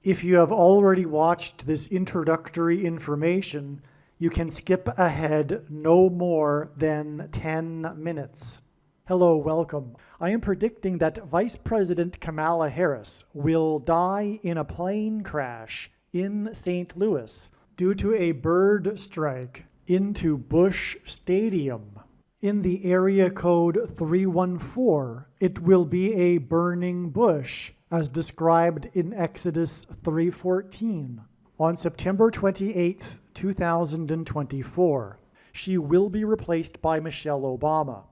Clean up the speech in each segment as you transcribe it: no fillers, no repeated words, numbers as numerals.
If you have already watched this introductory information, you can skip ahead no more than 10 minutes. Hello, welcome. I am predicting that Vice President Kamala Harris will die in a plane crash in St. Louis due to a bird strike into Busch Stadium. In the area code 314, it will be a burning bush, as described in Exodus 3:14. On September 28, 2024, she will be replaced by Michelle Obama,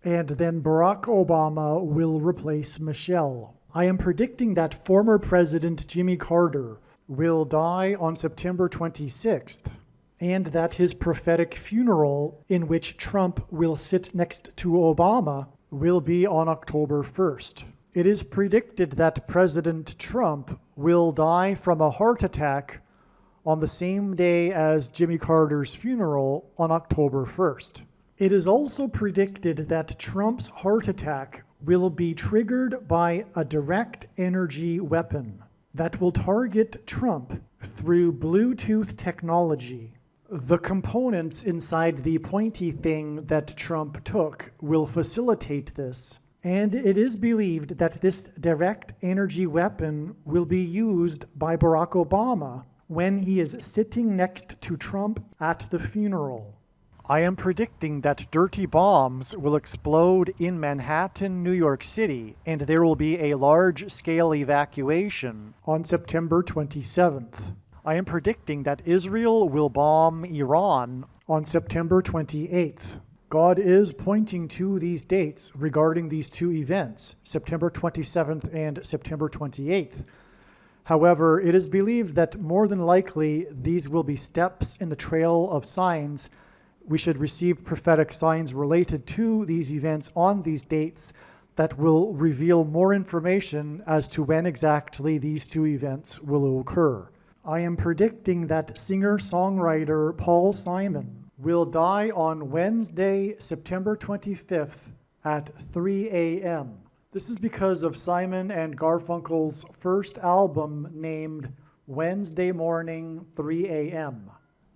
and then Barack Obama will replace Michelle. I am predicting that former President Jimmy Carter will die on September 26th, and that his prophetic funeral, in which Trump will sit next to Obama, will be on October 1st. It is predicted that President Trump will die from a heart attack on the same day as Jimmy Carter's funeral on October 1st. It is also predicted that Trump's heart attack will be triggered by a direct energy weapon that will target Trump through Bluetooth technology. The components inside the pointy thing that Trump took will facilitate this, and it is believed that this direct energy weapon will be used by Barack Obama when he is sitting next to Trump at the funeral. I am predicting that dirty bombs will explode in Manhattan, New York City, and there will be a large-scale evacuation on September 27th. I am predicting that Israel will bomb Iran on September 28th. God is pointing to these dates regarding these two events, September 27th and September 28th. However, it is believed that more than likely these will be steps in the trail of signs. We should receive prophetic signs related to these events on these dates that will reveal more information as to when exactly these two events will occur. I am predicting that singer-songwriter Paul Simon will die on Wednesday, September 25th at 3 a.m. This is because of Simon and Garfunkel's first album named Wednesday Morning 3 a.m.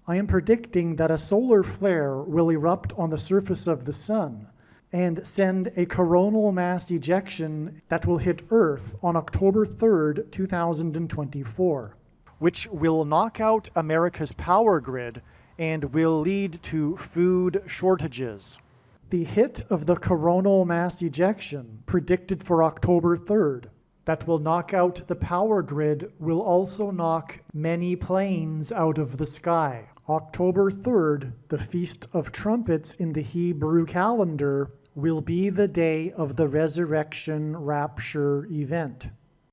I am predicting that a solar flare will erupt on the surface of the sun and send a coronal mass ejection that will hit Earth on October 3rd, 2024. Which will knock out America's power grid and will lead to food shortages. The hit of the coronal mass ejection, predicted for October 3rd, that will knock out the power grid, will also knock many planes out of the sky. October 3rd, the Feast of Trumpets in the Hebrew calendar, will be the day of the resurrection rapture event.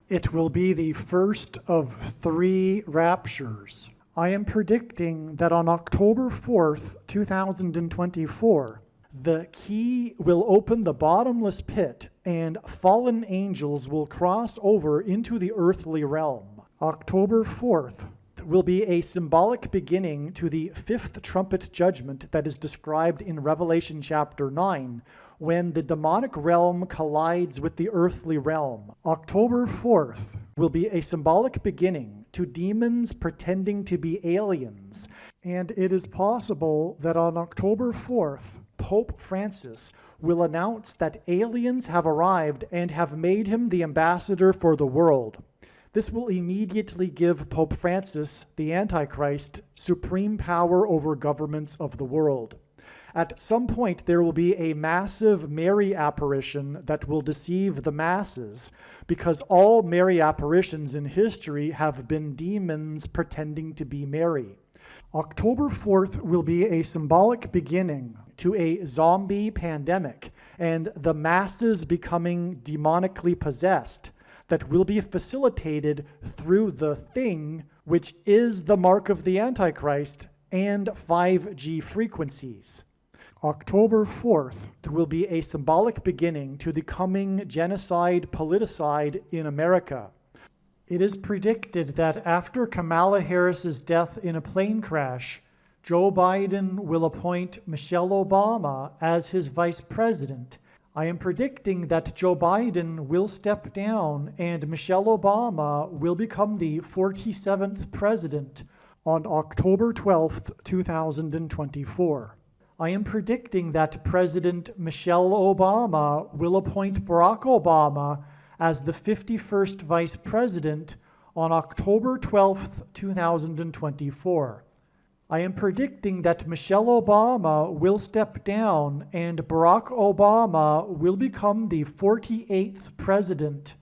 It will be the first of 3 raptures. I am predicting that on October 4th, 2024, the key will open the bottomless pit and fallen angels will cross over into the earthly realm. October 4th will be a symbolic beginning to the 5th trumpet judgment that is described in Revelation chapter 9, when the demonic realm collides with the earthly realm. October 4th will be a symbolic beginning to demons pretending to be aliens, and it is possible that on October 4th, Pope Francis will announce that aliens have arrived and have made him the ambassador for the world. This will immediately give Pope Francis, the Antichrist, supreme power over governments of the world. At some point, there will be a massive Mary apparition that will deceive the masses, because all Mary apparitions in history have been demons pretending to be Mary. October 4th will be a symbolic beginning to a zombie pandemic and the masses becoming demonically possessed that will be facilitated through the thing, which is the mark of the Antichrist and 5G frequencies. October 4th will be a symbolic beginning to the coming genocide politicide in America. It is predicted that after Kamala Harris's death in a plane crash, Joe Biden will appoint Michelle Obama as his vice president. I am predicting that Joe Biden will step down and Michelle Obama will become the 47th president on October 12th, 2024. I am predicting that President Michelle Obama will appoint Barack Obama as the 51st vice president on October 12th, 2024. I am predicting that Michelle Obama will step down and Barack Obama will become the 48th president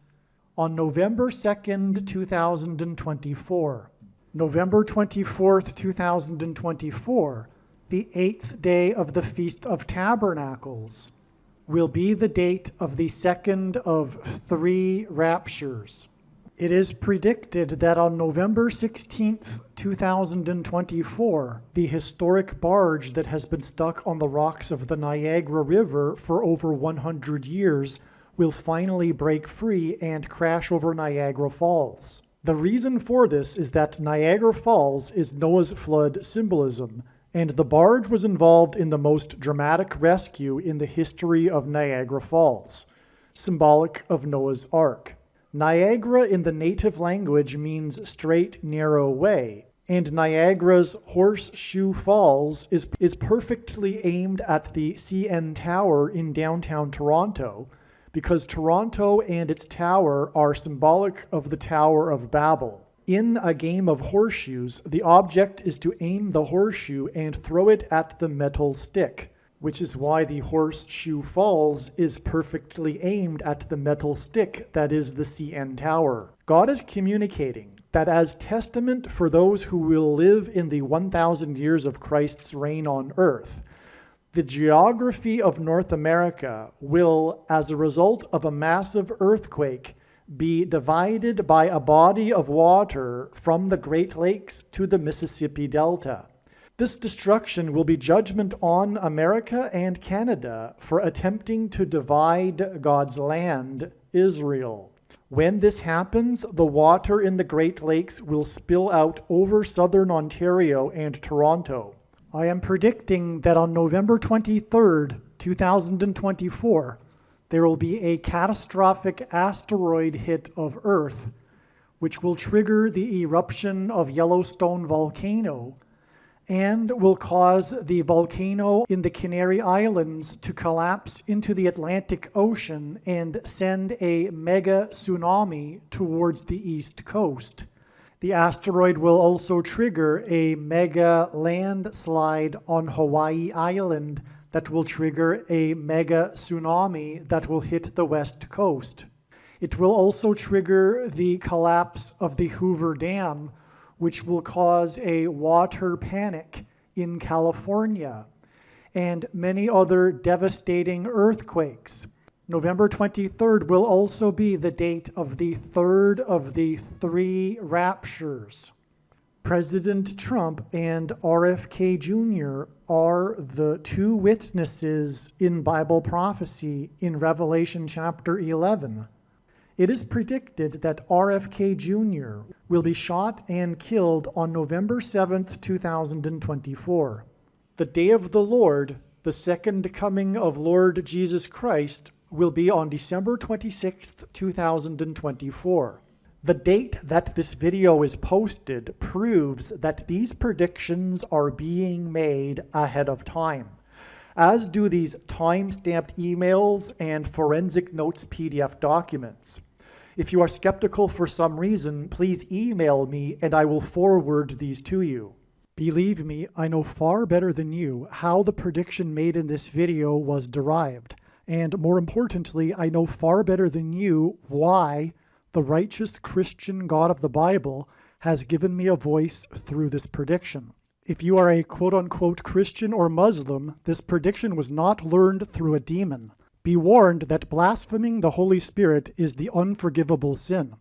on November 2nd, 2024. November 24th, 2024, the 8th day of the Feast of Tabernacles, will be the date of the second of 3 raptures. It is predicted that on November 16th, 2024, the historic barge that has been stuck on the rocks of the Niagara River for over 100 years will finally break free and crash over Niagara Falls. The reason for this is that Niagara Falls is Noah's flood symbolism, and the barge was involved in the most dramatic rescue in the history of Niagara Falls, symbolic of Noah's Ark. Niagara in the native language means straight, narrow way, and Niagara's Horseshoe Falls is perfectly aimed at the CN Tower in downtown Toronto, because Toronto and its tower are symbolic of the Tower of Babel. In a game of horseshoes, the object is to aim the horseshoe and throw it at the metal stick, which is why the Horseshoe Falls is perfectly aimed at the metal stick that is the CN Tower. God is communicating that as testament for those who will live in the 1,000 years of Christ's reign on earth, the geography of North America will, as a result of a massive earthquake, be divided by a body of water from the Great Lakes to the Mississippi Delta. This destruction will be judgment on America and Canada for attempting to divide God's land, Israel. When this happens, the water in the Great Lakes will spill out over southern Ontario and Toronto. I am predicting that on November 23rd, 2024, there will be a catastrophic asteroid hit of Earth, which will trigger the eruption of Yellowstone volcano and will cause the volcano in the Canary Islands to collapse into the Atlantic Ocean and send a mega tsunami towards the east coast. The asteroid will also trigger a mega landslide on Hawaii Island that will trigger a mega tsunami that will hit the west coast. It will also trigger the collapse of the Hoover Dam, which will cause a water panic in California, and many other devastating earthquakes. November 23rd will also be the date of the third of the 3 raptures. President Trump and RFK Jr. are the 2 witnesses in Bible prophecy in Revelation chapter 11. It is predicted that RFK Jr. will be shot and killed on November 7th, 2024. The day of the Lord, the second coming of Lord Jesus Christ, will be on December 26th, 2024. The date that this video is posted proves that these predictions are being made ahead of time, as do these time-stamped emails and forensic notes PDF documents. If you are skeptical for some reason, please email me and I will forward these to you. Believe me, I know far better than you how the prediction made in this video was derived. And more importantly, I know far better than you why the righteous Christian God of the Bible has given me a voice through this prediction. If you are a quote-unquote Christian or Muslim, this prediction was not learned through a demon. Be warned that blaspheming the Holy Spirit is the unforgivable sin.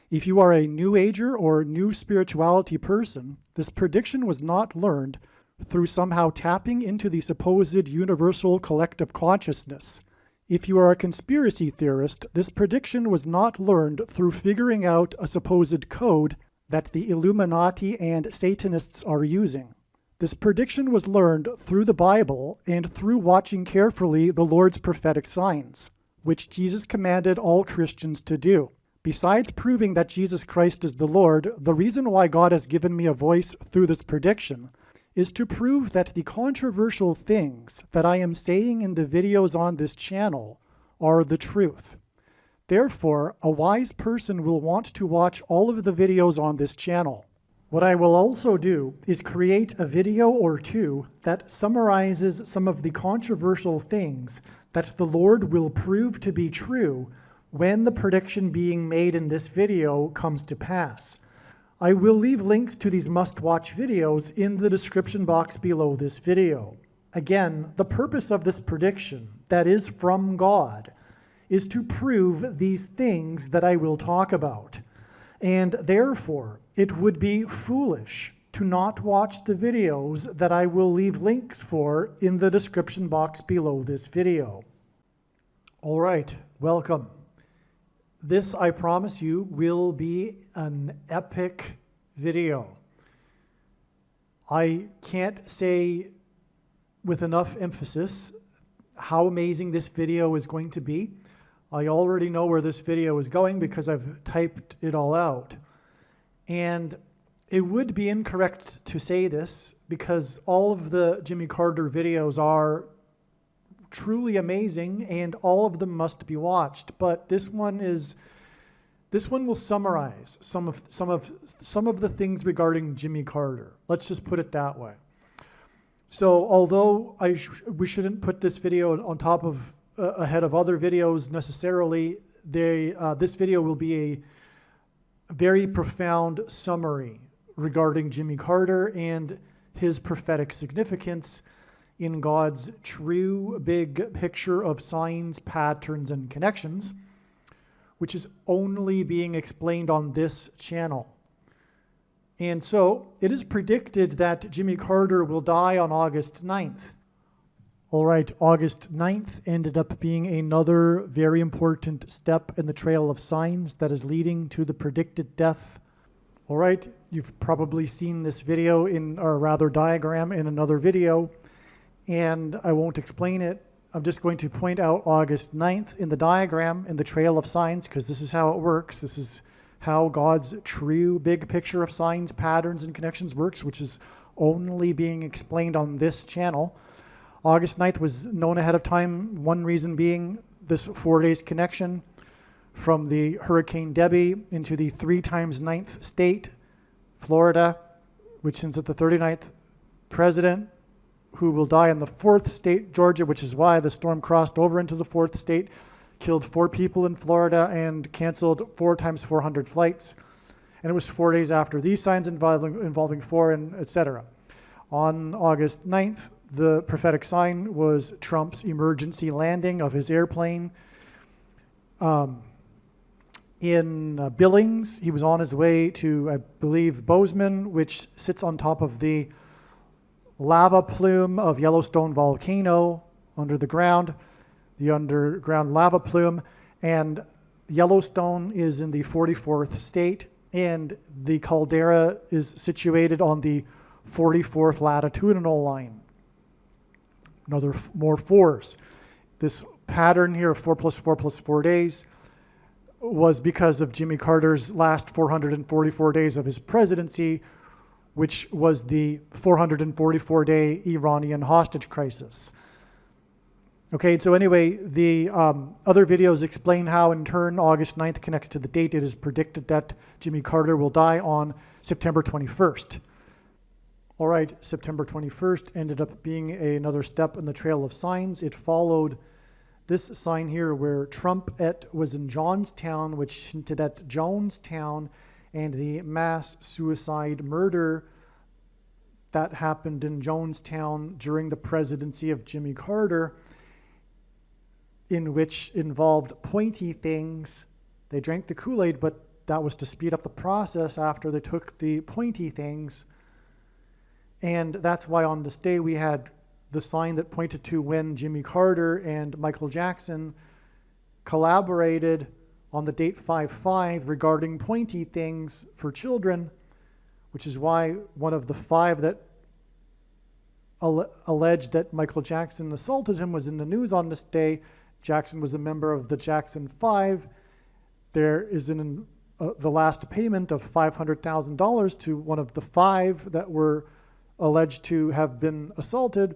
If you are a New Ager or New Spirituality person, this prediction was not learned through somehow tapping into the supposed universal collective consciousness. If you are a conspiracy theorist, this prediction was not learned through figuring out a supposed code that the Illuminati and Satanists are using. This prediction was learned through the Bible and through watching carefully the Lord's prophetic signs, which Jesus commanded all Christians to do. Besides proving that Jesus Christ is the Lord, the reason why God has given me a voice through this prediction is to prove that the controversial things that I am saying in the videos on this channel are the truth. Therefore, a wise person will want to watch all of the videos on this channel. What I will also do is create a video or two that summarizes some of the controversial things that the Lord will prove to be true when the prediction being made in this video comes to pass. I will leave links to these must-watch videos in the description box below this video. Again, the purpose of this prediction, that is from God, is to prove these things that I will talk about. And therefore, it would be foolish to not watch the videos that I will leave links for in the description box below this video. All right, welcome. This, I promise you, will be an epic video. I can't say with enough emphasis how amazing this video is going to be. I already know where this video is going because I've typed it all out. And it would be incorrect to say this because all of the Jimmy Carter videos are truly amazing and all of them must be watched. But this one will summarize some of the things regarding Jimmy Carter. Let's just put it that way. So although we shouldn't put this video on top of ahead of other videos necessarily, this video will be a very profound summary regarding Jimmy Carter and his prophetic significance in God's true big picture of signs, patterns, and connections, which is only being explained on this channel. And so it is predicted that Jimmy Carter will die on August 9th. All right, August 9th ended up being another very important step in the trail of signs that is leading to the predicted death. All right, you've probably seen this video or rather diagram in another video, and I won't explain it. I'm just going to point out August 9th in the diagram in the trail of signs because this is how it works. This is how God's true big picture of signs, patterns, and connections works, which is only being explained on this channel. August 9th was known ahead of time, one reason being this 4 days connection from the Hurricane Debbie into the 3 times 9th state, Florida, which sends it the 39th president, who will die in the 4th state, Georgia, which is why the storm crossed over into the 4th state, killed 4 people in Florida, and canceled 4 times 400 flights. And it was 4 days after these signs involving 4 and etc. On August 9th, the prophetic sign was Trump's emergency landing of his airplane in Billings. He was on his way to, I believe, Bozeman, which sits on top of the lava plume of Yellowstone volcano under the ground, the underground lava plume. And Yellowstone is in the 44th state, and the caldera is situated on the 44th latitudinal line. Another more 4s. This pattern here of 4 plus 4 plus 4 days was because of Jimmy Carter's last 444 days of his presidency, which was the 444-day Iranian hostage crisis. Okay, so anyway, the other videos explain how, in turn, August 9th connects to the date. It is predicted that Jimmy Carter will die on September 21st. All right, September 21st ended up being another step in the trail of signs. It followed this sign here where Trump was in Johnstown, which hinted at Jonestown and the mass suicide murder that happened in Jonestown during the presidency of Jimmy Carter, in which involved pointy things. They drank the Kool-Aid, but that was to speed up the process after they took the pointy things. And that's why on this day we had the sign that pointed to when Jimmy Carter and Michael Jackson collaborated on the date 5/5 regarding pointy things for children, which is why one of the 5 that alleged that Michael Jackson assaulted him was in the news on this day. Jackson was a member of the Jackson 5. There is the last payment of $500,000 to one of the 5 that were alleged to have been assaulted.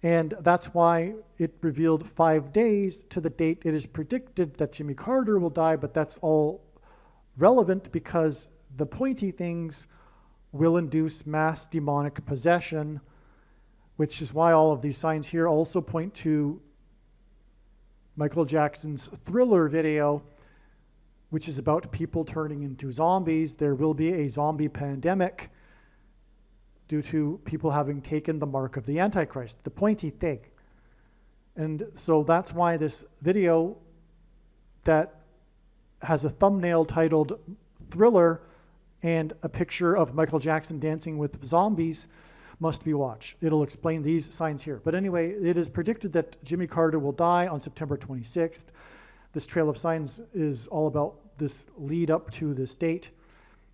And that's why it revealed 5 days to the date it is predicted that Jimmy Carter will die, but that's all relevant because the pointy things will induce mass demonic possession, which is why all of these signs here also point to Michael Jackson's Thriller video, which is about people turning into zombies. There will be a zombie pandemic due to people having taken the mark of the Antichrist, the pointy thing. And so that's why this video that has a thumbnail titled Thriller and a picture of Michael Jackson dancing with zombies must be watched. It'll explain these signs here. But anyway, it is predicted that Jimmy Carter will die on September 26th. This trail of signs is all about this lead up to this date.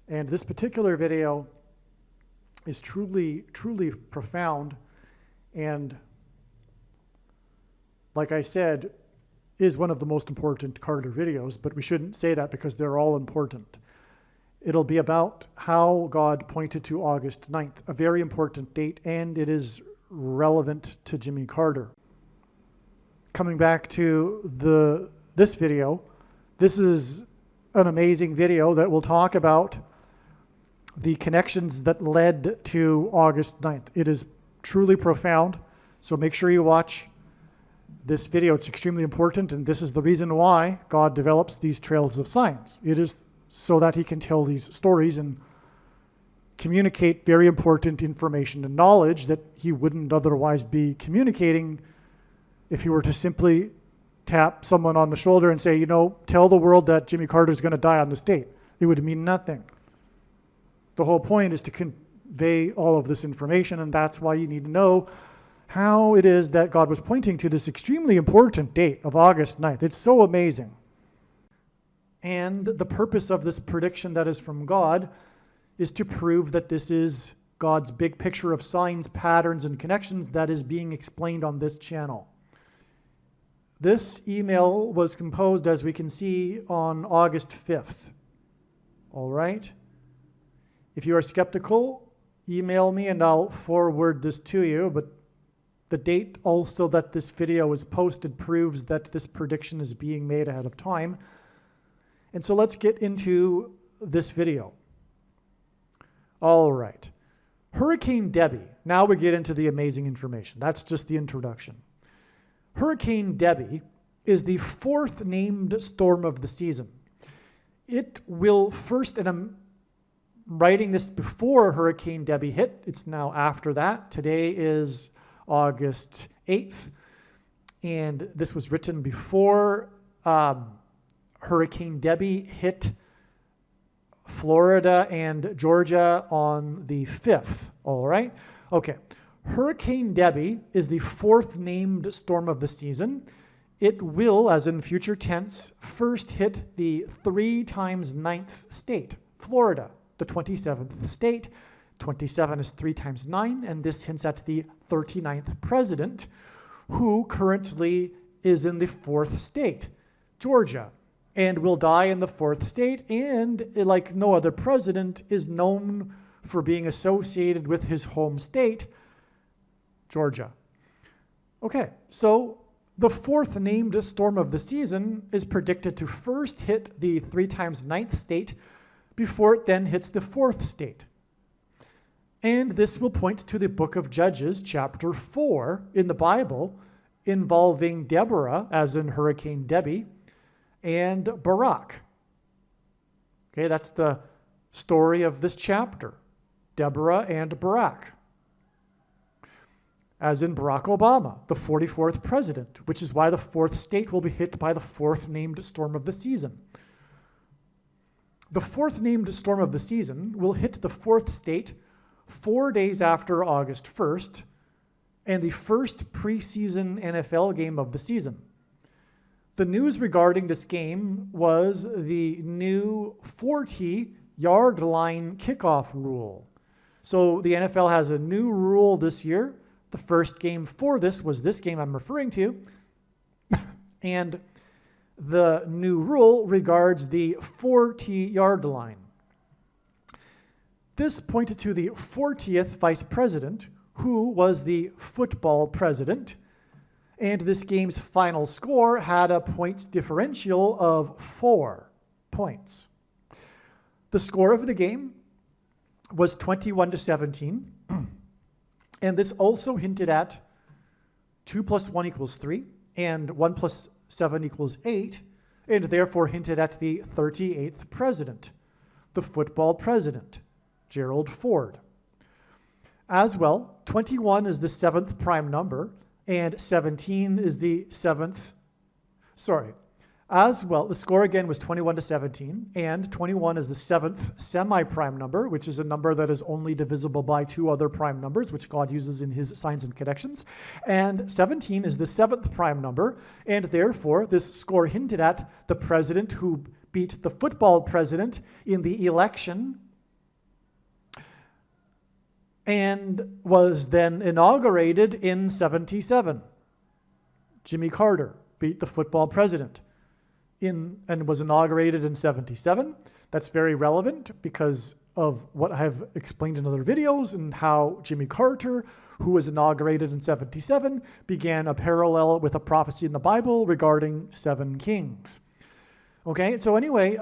And this particular video is truly, truly profound. And like I said, is one of the most important Carter videos, but we shouldn't say that because they're all important. It'll be about how God pointed to August 9th, a very important date, and it is relevant to Jimmy Carter. Coming back to this video, this is an amazing video that will talk about the connections that led to August 9th. It is truly profound, so make sure you watch this video. It's extremely important, and this is the reason why God develops these trails of signs. It is so that he can tell these stories and communicate very important information and knowledge that he wouldn't otherwise be communicating if he were to simply tap someone on the shoulder and say, tell the world that Jimmy Carter is going to die on this date. It would mean nothing. The whole point is to convey all of this information, and that's why you need to know how it is that God was pointing to this extremely important date of August 9th. It's so amazing. And the purpose of this prediction that is from God is to prove that this is God's big picture of signs, patterns, and connections that is being explained on this channel. This email was composed, as we can see, on August 5th. All right? If you are skeptical, email me and I'll forward this to you, but the date also that this video is posted proves that this prediction is being made ahead of time. And so let's get into this video. All right. Hurricane Debbie. Now we get into the amazing information. That's just the introduction. Hurricane Debbie is the 4th named storm of the season. It will first, and I'm writing this before Hurricane Debbie hit. It's now after that. Today is August 8th. And this was written before Hurricane Debbie hit Florida and Georgia on the 5th. All right? Okay. Hurricane Debbie is the 4th named storm of the season. It will, as in future tense, first hit the 3 times 9th state, Florida, the 27th state. 27 is 3 times 9, and this hints at the 39th president, who currently is in the 4th state, Georgia, and will die in the 4th state, and like no other president, is known for being associated with his home state, Georgia. Okay, so the 4th named storm of the season is predicted to first hit the 3 times 9th state before it then hits the 4th state. And this will point to the book of Judges, chapter 4 in the Bible, involving Deborah, as in Hurricane Debbie, and Barak. Okay, that's the story of this chapter, Deborah and Barak. As in Barack Obama, the 44th president, which is why the 4th state will be hit by the 4th named storm of the season. The 4th named storm of the season will hit the 4th state 4 days after August 1st, and the first preseason NFL game of the season. The news regarding this game was the new 40-yard line kickoff rule. So the NFL has a new rule this year The first game for this was this game I'm referring to. And the new rule regards the 40-yard line. This pointed to the 40th vice president, who was the football president, and this game's final score had a points differential of 4 points. The score of the game was 21-17, and this also hinted at 2 + 1 = 3, and 1 + 7 = 8, and therefore hinted at the 38th president, the football president, Gerald Ford. As well, 21 is the 7th prime number, and 17 is the 7th, As well, the score again was 21-17, and 21 is the 7th semi-prime number, which is a number that is only divisible by 2 other prime numbers, which God uses in his signs and connections. And 17 is the 7th prime number, and therefore this score hinted at the president who beat the football president in the election and was then inaugurated in 77. Jimmy Carter beat the football president and was inaugurated in 77. That's very relevant because of what I've explained in other videos and how Jimmy Carter, who was inaugurated in 77, began a parallel with a prophecy in the Bible regarding 7 kings. Okay, so anyway,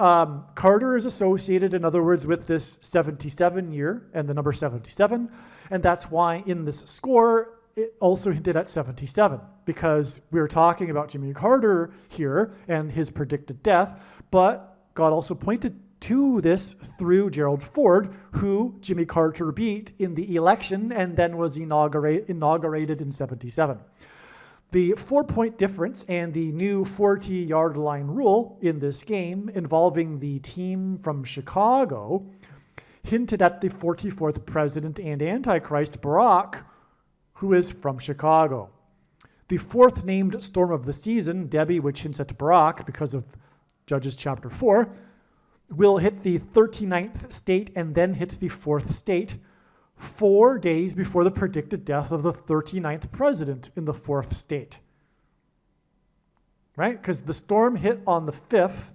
Carter is associated, in other words, with this 77 year and the number 77, and that's why in this score, it also hinted at 77, because we're talking about Jimmy Carter here and his predicted death, but God also pointed to this through Gerald Ford, who Jimmy Carter beat in the election and then was inaugurated in 77. The 4-point difference and the new 40-yard line rule in this game involving the team from Chicago hinted at the 44th president and Antichrist, Barack, who is from Chicago. The 4th named storm of the season, Debbie, which hints at Barack because of Judges chapter 4, will hit the 39th state and then hit the 4th state 4 days before the predicted death of the 39th president in the 4th state. Right? Because the storm hit on the 5th,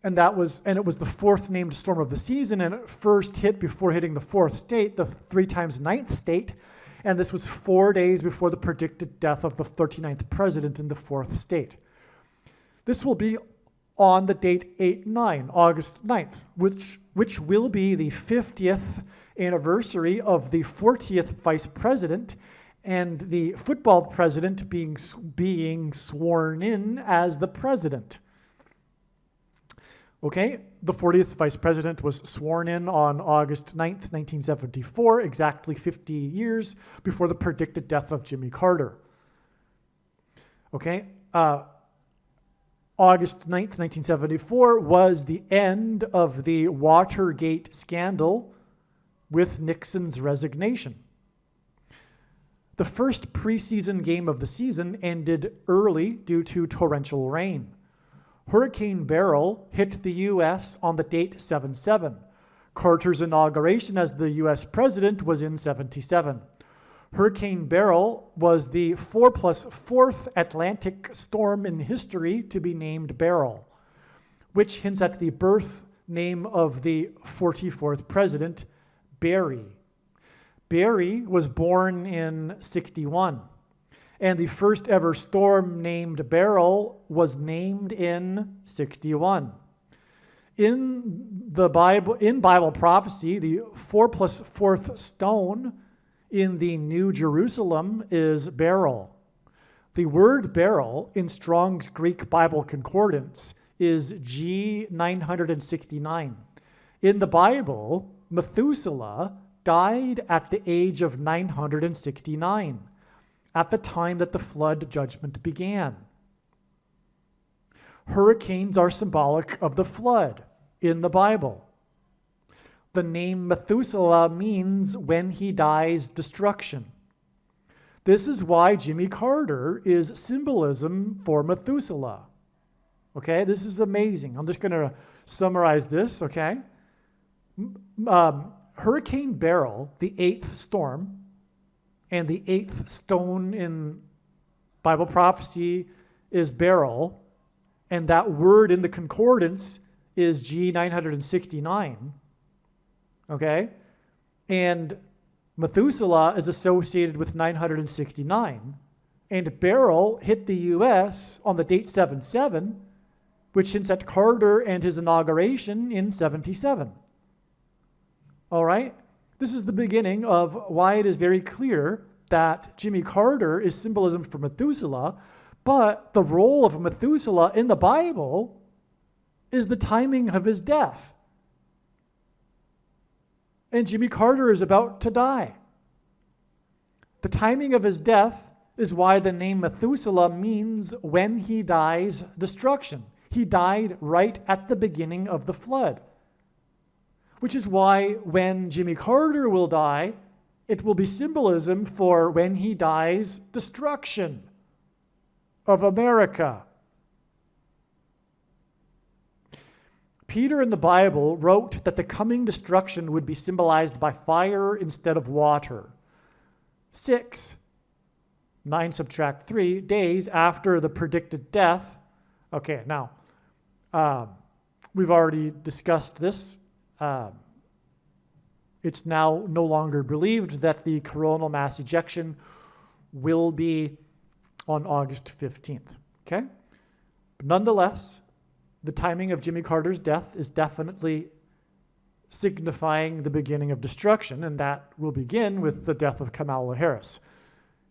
and it was the 4th named storm of the season, and it first hit before hitting the 4th state, the 3 times 9th state, and this was 4 days before the predicted death of the 39th president in the 4th state. This will be on the date 8/9, August 9th, which will be the 50th anniversary of the 40th vice president and the football president being sworn in as the president. Okay, the 40th vice president was sworn in on August 9th, 1974, exactly 50 years before the predicted death of Jimmy Carter. Okay, August 9th, 1974 was the end of the Watergate scandal with Nixon's resignation. The first preseason game of the season ended early due to torrential rain. Hurricane Beryl hit the U.S. on the date 7/7. Carter's inauguration as the U.S. president was in 77. Hurricane Beryl was the 4+4th Atlantic storm in history to be named Beryl, which hints at the birth name of the 44th president, Barry. Barry was born in 61, and the first ever storm named Beryl was named in 61. In Bible prophecy, the 4+4th stone in the New Jerusalem is beryl. The word beryl in Strong's Greek Bible Concordance is G969. In the Bible, Methuselah died at the age of 969, at the time that the flood judgment began. Hurricanes are symbolic of the flood in the Bible. The name Methuselah means when he dies, destruction. This is why Jimmy Carter is symbolism for Methuselah. Okay, this is amazing. I'm just going to summarize this, okay? Hurricane Beryl, the 8th storm, and the 8th stone in Bible prophecy is beryl, and that word in the concordance is G969, okay? And Methuselah is associated with 969, and beryl hit the U.S. on the date 77, which hints at Carter and his inauguration in 77. All right? This is the beginning of why it is very clear that Jimmy Carter is symbolism for Methuselah, but the role of Methuselah in the Bible is the timing of his death. And Jimmy Carter is about to die. The timing of his death is why the name Methuselah means when he dies, destruction. He died right at the beginning of the flood. Which is why when Jimmy Carter will die, it will be symbolism for when he dies, destruction of America. Peter in the Bible wrote that the coming destruction would be symbolized by fire instead of water. 6, 9 subtract 3 days after the predicted death. Okay, now, we've already discussed this. It's now no longer believed that the coronal mass ejection will be on August 15th, okay? But nonetheless, the timing of Jimmy Carter's death is definitely signifying the beginning of destruction, and that will begin with the death of Kamala Harris,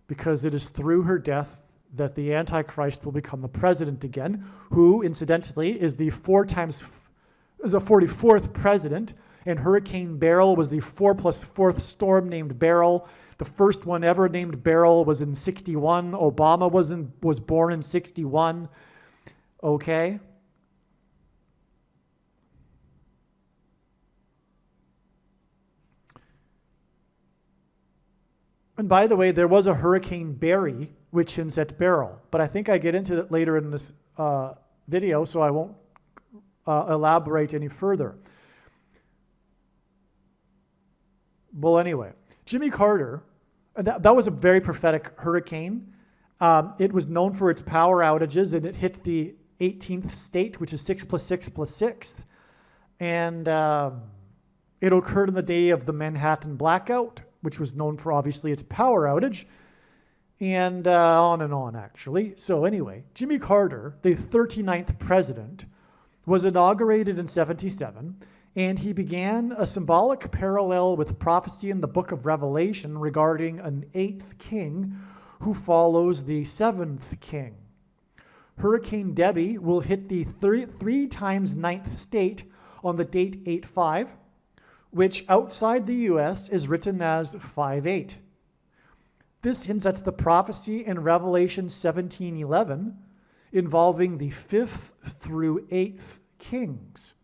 because it is through her death that the Antichrist will become the president again, who, incidentally, is the 44th president, and Hurricane Beryl was the 4+4th storm named Beryl. The first one ever named Beryl was in 61. Obama was born in 61. Okay? And by the way, there was a Hurricane Barry, which hints at Beryl, but I think I get into it later in this video, so I won't elaborate any further. Well, anyway, Jimmy Carter, that was a very prophetic hurricane. It was known for its power outages, and it hit the 18th state, which is 6 + 6 + 6. And it occurred on the day of the Manhattan blackout, which was known for, obviously, its power outage. And on, actually. So anyway, Jimmy Carter, the 39th president, was inaugurated in 77, and he began a symbolic parallel with prophecy in the book of Revelation regarding an 8th king who follows the 7th king. Hurricane Debbie will hit the 3 times 9th state on the date 8/5, which outside the U.S. is written as 5/8. This hints at the prophecy in Revelation 17:11 involving the 5th through 8th kings.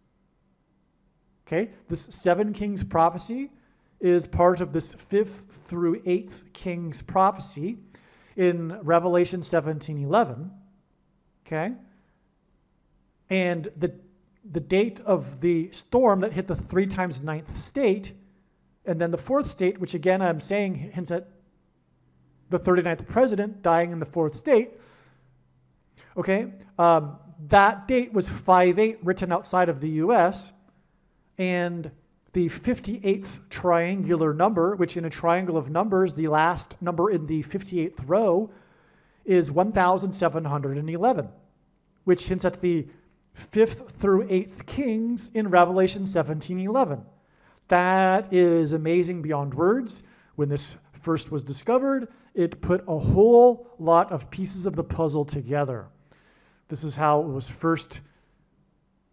Okay, this 7 kings prophecy is part of this 5th through 8th kings prophecy in Revelation 17:11. Okay, and the date of the storm that hit the 3 times 9th state, and then the 4th state, which again I'm saying hints at the 39th president dying in the 4th state. Okay, that date was 5/8 written outside of the U.S., and the 58th triangular number, which in a triangle of numbers, the last number in the 58th row is 1,711, which hints at the 5th through 8th kings in Revelation 17:11. That is amazing beyond words. When this first was discovered, it put a whole lot of pieces of the puzzle together. This is how it was first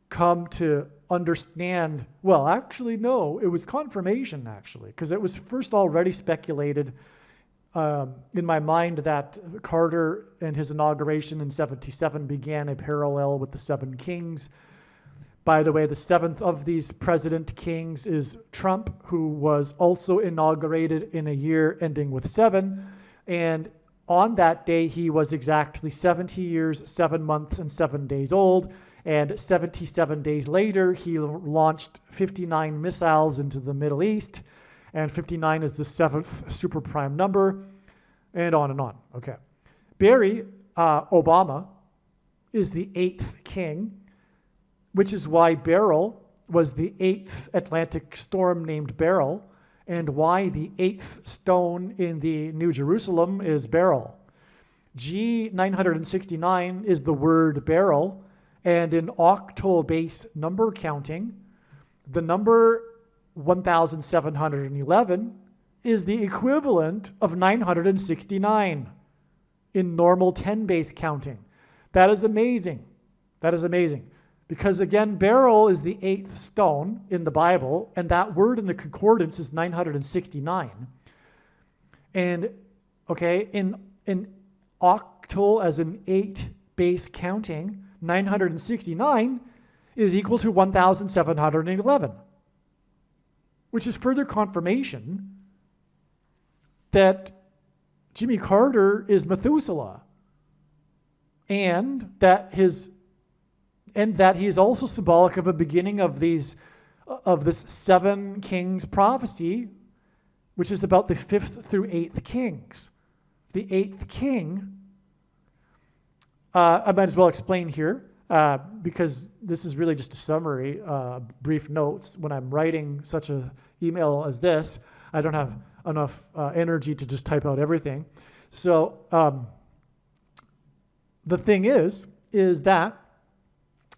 come to understand. Well, actually, no, it was confirmation, actually, because it was first already speculated in my mind that Carter and his inauguration in 77 began a parallel with the 7 kings. By the way, the 7th of these president kings is Trump, who was also inaugurated in a year ending with 7. And on that day, he was exactly 70 years, 7 months, and 7 days old. And 77 days later, he launched 59 missiles into the Middle East. And 59 is the 7th super prime number. and on and on. Okay. Barry Obama is the 8th king, which is why Beryl was the 8th Atlantic storm named Beryl, and why the 8th stone in the New Jerusalem is beryl. G969 is the word beryl, and in octal base number counting, the number 1711 is the equivalent of 969 in normal 10 base counting. That is amazing. That is amazing. Because again, beryl is the 8th stone in the Bible, and that word in the concordance is 969. And okay, in octal, as in 8 base counting, 969 is equal to 1711, which is further confirmation that Jimmy Carter is Methuselah, and that he is also symbolic of a beginning of this 7 kings prophecy, which is about the 5th through 8th kings. The 8th king, I might as well explain here, because this is really just a summary, brief notes. When I'm writing such an email as this, I don't have enough energy to just type out everything. So the thing is that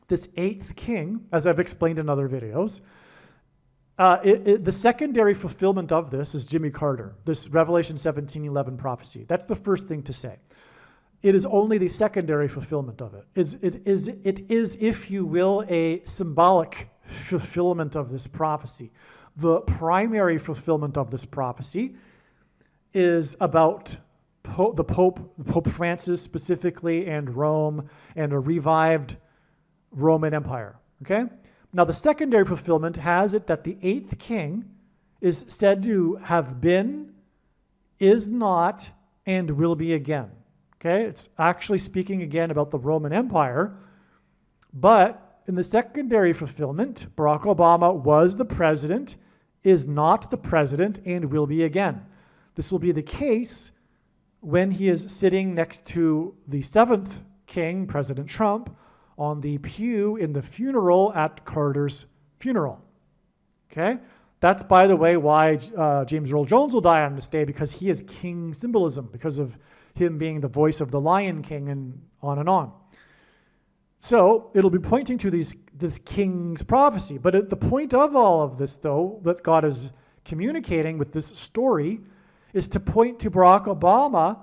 this 8th king, as I've explained in other videos, the secondary fulfillment of this is Jimmy Carter, this Revelation 17:11 prophecy. That's the first thing to say. It is only the secondary fulfillment of it. It is, if you will, a symbolic fulfillment of this prophecy. The primary fulfillment of this prophecy is about Pope Francis specifically, and Rome, and a revived Roman Empire. Okay? Now, the secondary fulfillment has it that the 8th king is said to have been, is not, and will be again. Okay? It's actually speaking again about the Roman Empire. But in the secondary fulfillment, Barack Obama was the president, is not the president, and will be again. This will be the case when he is sitting next to the 7th king, President Trump, on the pew in the funeral at Carter's funeral. Okay? That's, by the way, why James Earl Jones will die on this day, because he is king symbolism, because of him being the voice of the Lion King, and on and on. So it'll be pointing to this king's prophecy. But the point of all of this, though, that God is communicating with this story, is to point to Barack Obama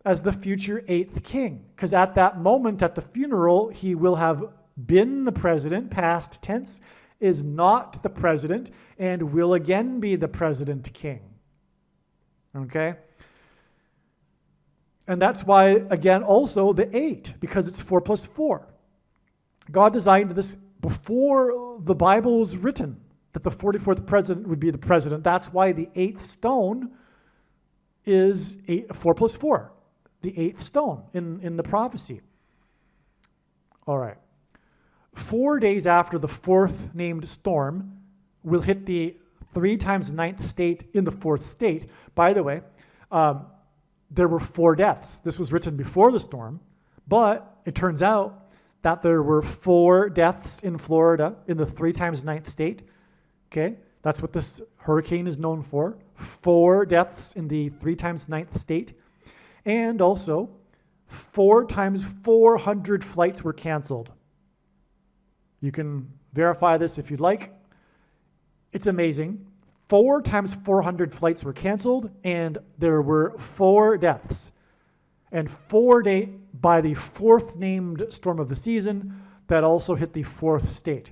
as the future 8th king. Because at that moment, at the funeral, he will have been the president, past tense, is not the president, and will again be the president king. Okay? And that's why, again, also the 8, because it's 4 plus 4. God designed this before the Bible was written, that the 44th president would be the president. That's why the 8th stone is 4 plus 4. The 8th stone in the prophecy. All right. 4 days after the 4th named storm will hit the 3 times 9th state in the 4th state. By the way, there were 4 deaths. This was written before the storm, but it turns out that there were 4 deaths in Florida in the 3 times 9th state. Okay? That's what this hurricane is known for. 4 deaths in the 3 times 9th state. And also, 4 times 400 flights were canceled. You can verify this if you'd like. It's amazing. 4 times 400 flights were canceled, and there were 4 deaths. And 4 days by the 4th named storm of the season that also hit the 4th state,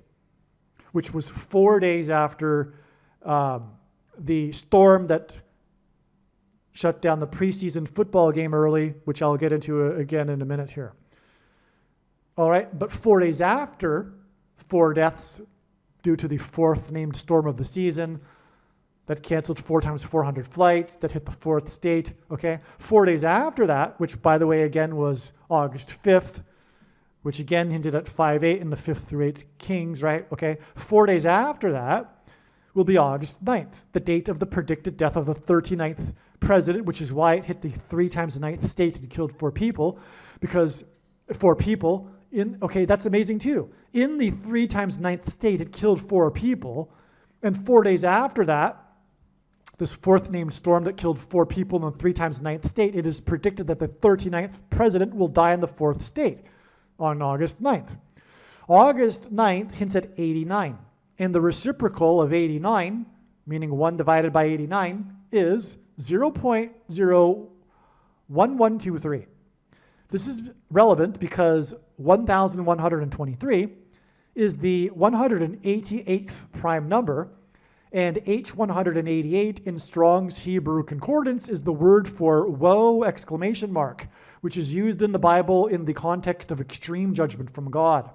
which was 4 days after the storm that shut down the preseason football game early, which I'll get into again in a minute here. All right, but 4 days after, 4 deaths due to the 4th named storm of the season that canceled 4 times 400 flights, that hit the 4th state, okay? 4 days after that, which, by the way, again was August 5th, which again hinted at 5-8 in the 5th through 8th kings, right? Okay, 4 days after that will be August 9th, the date of the predicted death of the 39th president, which is why it hit the 3 times the 9th state and killed 4 people, because 4 people okay, that's amazing too. In the 3 times 9th state, it killed 4 people, and 4 days after that, this 4th named storm that killed 4 people in the 3 times 9th state, it is predicted that the 39th president will die in the 4th state on August 9th. August 9th hints at 89, and the reciprocal of 89, meaning 1 divided by 89, is 0.01123. This is relevant because 1,123 is the 188th prime number, and H188 in Strong's Hebrew Concordance is the word for woe exclamation mark, which is used in the Bible in the context of extreme judgment from God.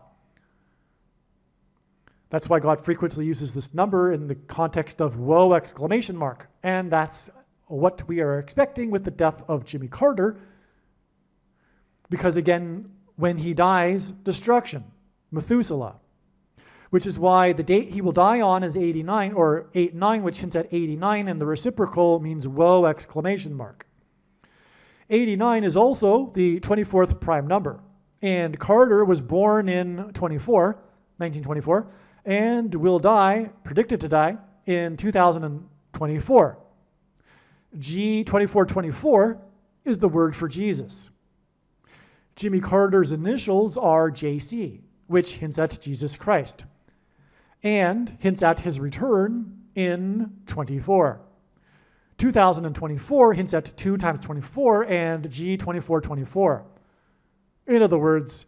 That's why God frequently uses this number in the context of woe exclamation mark, and that's what we are expecting with the death of Jimmy Carter, because again, when he dies, destruction, Methuselah, which is why the date he will die on is 89, or 89, which hints at 89, and the reciprocal means woe exclamation mark. 89 is also the 24th prime number, and Carter was born in 1924, and will die, predicted to die, in 2024. G2424 is the word for Jesus. Jimmy Carter's initials are JC, which hints at Jesus Christ, and hints at his return in 24. 2024 hints at 2 times 24 and G2424. In other words,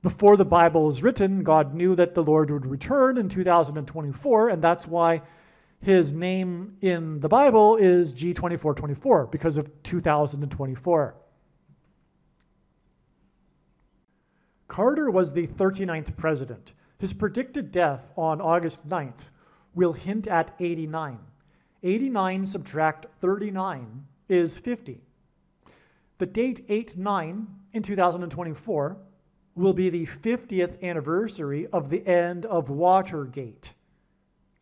before the Bible was written, God knew that the Lord would return in 2024, and that's why his name in the Bible is G2424, because of 2024. Carter was the 39th president. His predicted death on August 9th will hint at 89. 89 subtract 39 is 50. The date 8/9 in 2024 will be the 50th anniversary of the end of Watergate,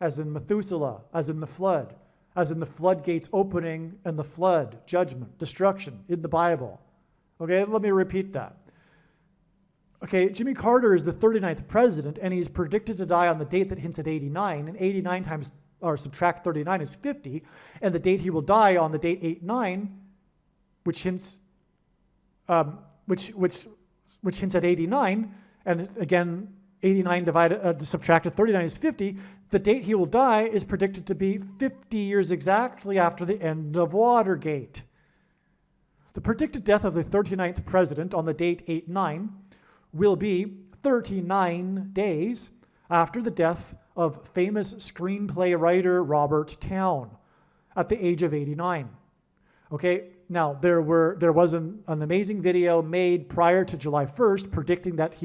as in Methuselah, as in the flood, as in the floodgates opening and the flood, judgment, destruction in the Bible. Okay, let me repeat that. Okay, Jimmy Carter is the 39th president, and he's predicted to die on the date that hints at 89, and 89 times, or subtract 39 is 50, and the date he will die on the date 8/9, which hints, which hints at 89, and again, 89 subtracted 39 is 50. The date he will die is predicted to be 50 years exactly after the end of Watergate. The predicted death of the 39th president on the date 8/9 will be 39 days after the death of famous screenplay writer Robert Towne at the age of 89. Okay, now there was an amazing video made prior to July 1st predicting that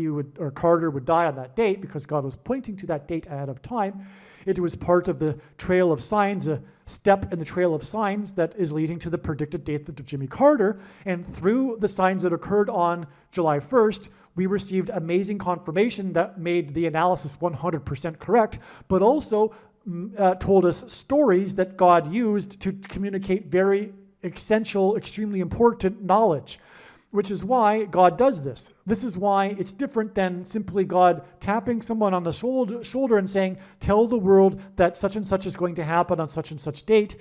Carter would die on that date because God was pointing to that date ahead of time. It was part of the trail of signs, a step in the trail of signs that is leading to the predicted death of Jimmy Carter. And through the signs that occurred on July 1st, we received amazing confirmation that made the analysis 100% correct, but also told us stories that God used to communicate very essential, extremely important knowledge, which is why God does this. This is why it's different than simply God tapping someone on the shoulder and saying, tell the world that such and such is going to happen on such and such date.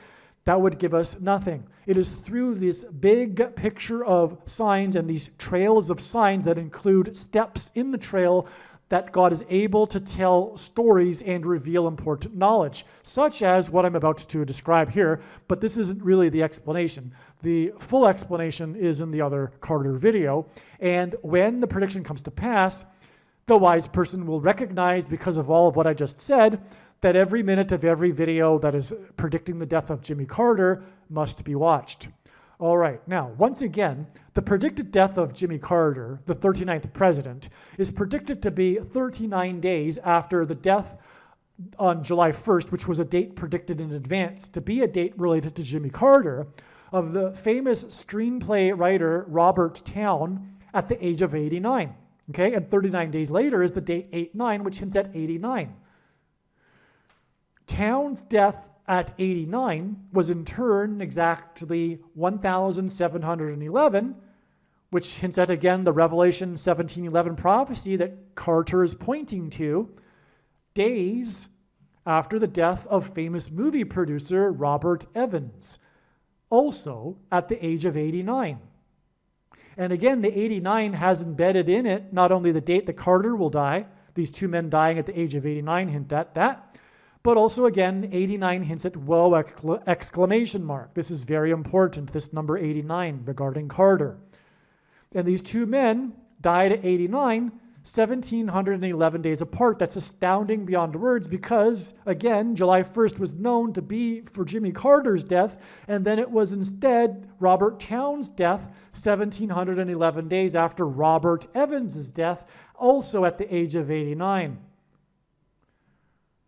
That would give us nothing. It is through this big picture of signs and these trails of signs that include steps in the trail that God is able to tell stories and reveal important knowledge, such as what I'm about to describe here, but this isn't really the explanation. The full explanation is in the other Carter video, and when the prediction comes to pass, the wise person will recognize, because of all of what I just said, that every minute of every video that is predicting the death of Jimmy Carter must be watched. All right, now, once again, the predicted death of Jimmy Carter, the 39th president, is predicted to be 39 days after the death on July 1st, which was a date predicted in advance to be a date related to Jimmy Carter, of the famous screenplay writer Robert Towne at the age of 89. Okay, and 39 days later is the date 8/9, which hints at 89. Towne's death at 89 was in turn exactly 1,711, which hints at, again, the Revelation 17:11 prophecy that Carter is pointing to, days after the death of famous movie producer Robert Evans, also at the age of 89. And again, the 89 has embedded in it not only the date that Carter will die, these two men dying at the age of 89 hint at that, but also, again, 89 hints at whoa, exclamation mark. This is very important, this number 89 regarding Carter. And these two men died at 89, 1,711 days apart. That's astounding beyond words because, again, July 1st was known to be for Jimmy Carter's death, and then it was instead Robert Towne's death 1,711 days after Robert Evans's death, also at the age of 89.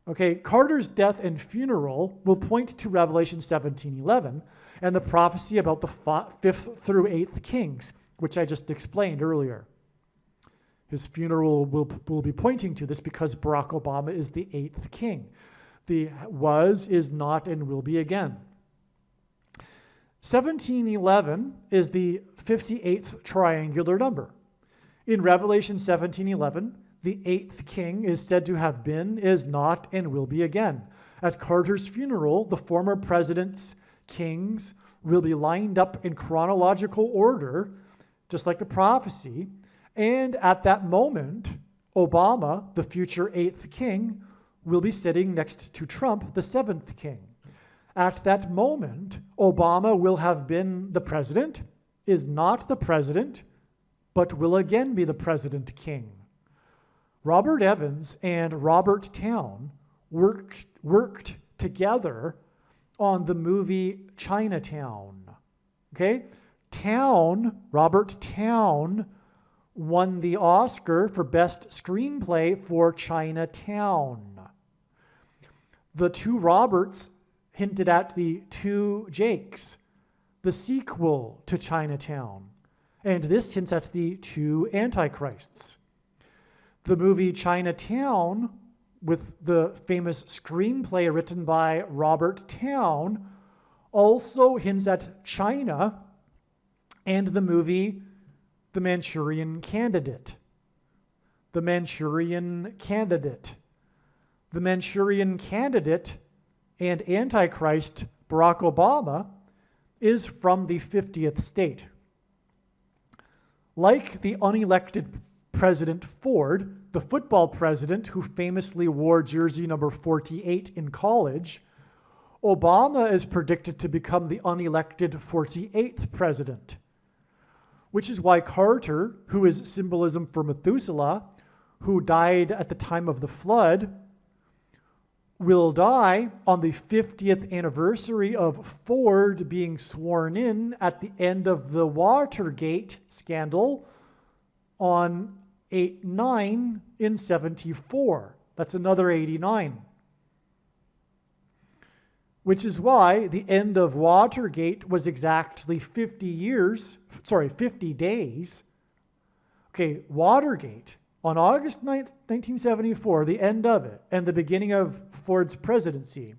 Okay, Carter's death and funeral will point to Revelation 17:11 and the prophecy about the 5th through 8th kings, which I just explained earlier. His funeral will be pointing to this because Barack Obama is the 8th king. The was, is not, and will be again. 1711 is the 58th triangular number. In Revelation 17:11, the 8th king is said to have been, is not, and will be again. At Carter's funeral, the former president's kings will be lined up in chronological order, just like the prophecy. And at that moment, Obama, the future 8th king, will be sitting next to Trump, the 7th king. At that moment, Obama will have been the president, is not the president, but will again be the president king. Robert Evans and Robert Towne worked together on the movie Chinatown. Okay? Robert Towne won the Oscar for Best Screenplay for Chinatown. The two Roberts hinted at the two Jakes, the sequel to Chinatown, and this hints at the two Antichrists. The movie Chinatown, with the famous screenplay written by Robert Towne, also hints at China and the movie The Manchurian Candidate. The Manchurian Candidate. The Manchurian Candidate and Antichrist Barack Obama is from the 50th state. Like the unelected President Ford, the football president who famously wore jersey number 48 in college, Obama is predicted to become the unelected 48th president, which is why Carter, who is symbolism for Methuselah, who died at the time of the flood, will die on the 50th anniversary of Ford being sworn in at the end of the Watergate scandal on 8/9 in 74. That's another 89. Which is why the end of Watergate was exactly 50 days. Okay, Watergate, on August 9th, 1974, the end of it, and the beginning of Ford's presidency,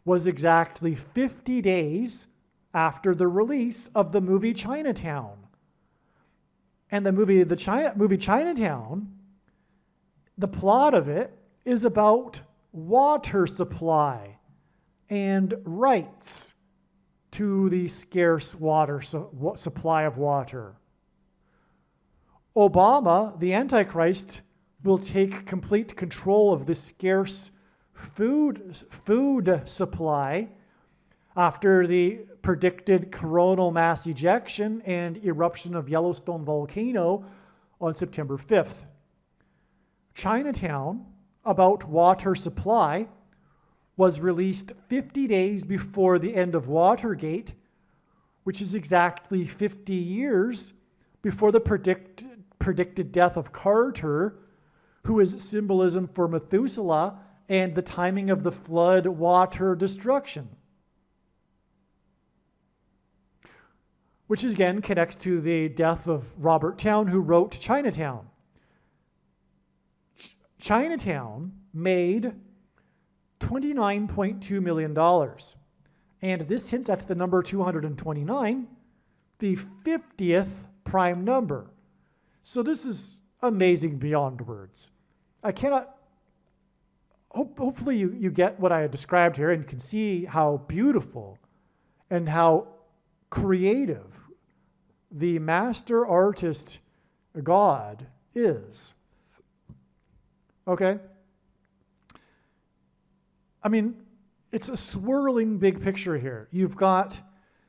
was exactly 50 days after the release of the movie Chinatown. And the movie Chinatown, the plot of it is about water supply and rights to the scarce water supply of water. Obama, the Antichrist, will take complete control of the scarce food supply after the predicted coronal mass ejection and eruption of Yellowstone volcano on September 5th. Chinatown, about water supply, was released 50 days before the end of Watergate, which is exactly 50 years before the predicted death of Carter, who is symbolism for Methuselah and the timing of the flood water destruction. Which again connects to the death of Robert Towne, who wrote Chinatown. Chinatown made $29.2 million. And this hints at the number 229, the 50th prime number. So this is amazing beyond words. I cannot, hopefully you get what I described here and can see how beautiful and how creative the master artist God is. Okay? I mean, it's a swirling big picture here. You've got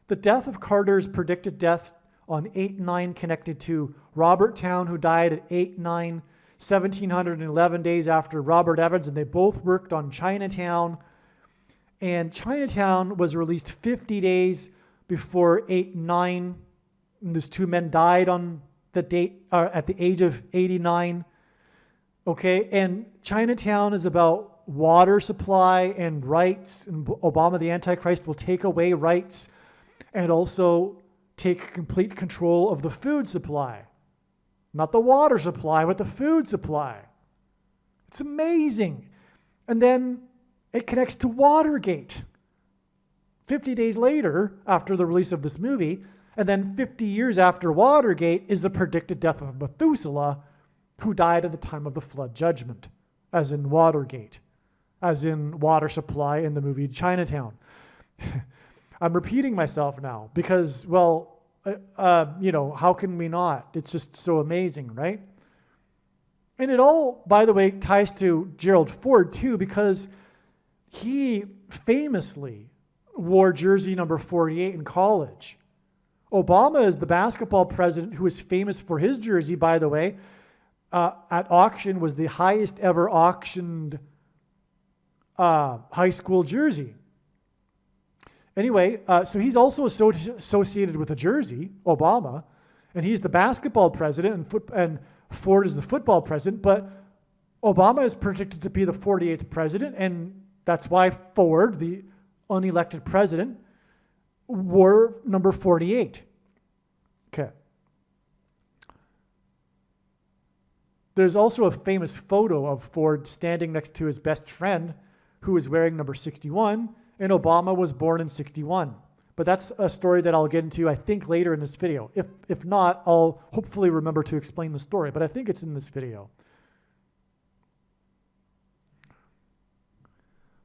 the death of Carter's predicted death on 8/9 connected to Robert Town, who died at 8/9, 1711 days after Robert Evans, and they both worked on Chinatown. And Chinatown was released 50 days before 8/9. And those two men died on the date at the age of 89. Okay, and Chinatown is about water supply and rights, and Obama the Antichrist will take away rights and also take complete control of the food supply. Not the water supply, but the food supply. It's amazing. And then it connects to Watergate. 50 days later, after the release of this movie, and then 50 years after Watergate is the predicted death of Methuselah, who died at the time of the flood judgment, as in Watergate, as in water supply in the movie Chinatown. I'm repeating myself now because, well, how can we not? It's just so amazing, right? And it all, by the way, ties to Gerald Ford too, because he famously wore jersey number 48 in college. Obama is the basketball president who is famous for his jersey, by the way. At auction was the highest ever auctioned high school jersey. Anyway, so he's also associated with a jersey, Obama, and he's the basketball president, and Ford is the football president, but Obama is predicted to be the 48th president, and that's why Ford, the unelected president, wore number 48. Okay. There's also a famous photo of Ford standing next to his best friend who is wearing number 61, and Obama was born in 61. But that's a story that I'll get into, I think, later in this video. If not, I'll hopefully remember to explain the story, but I think it's in this video.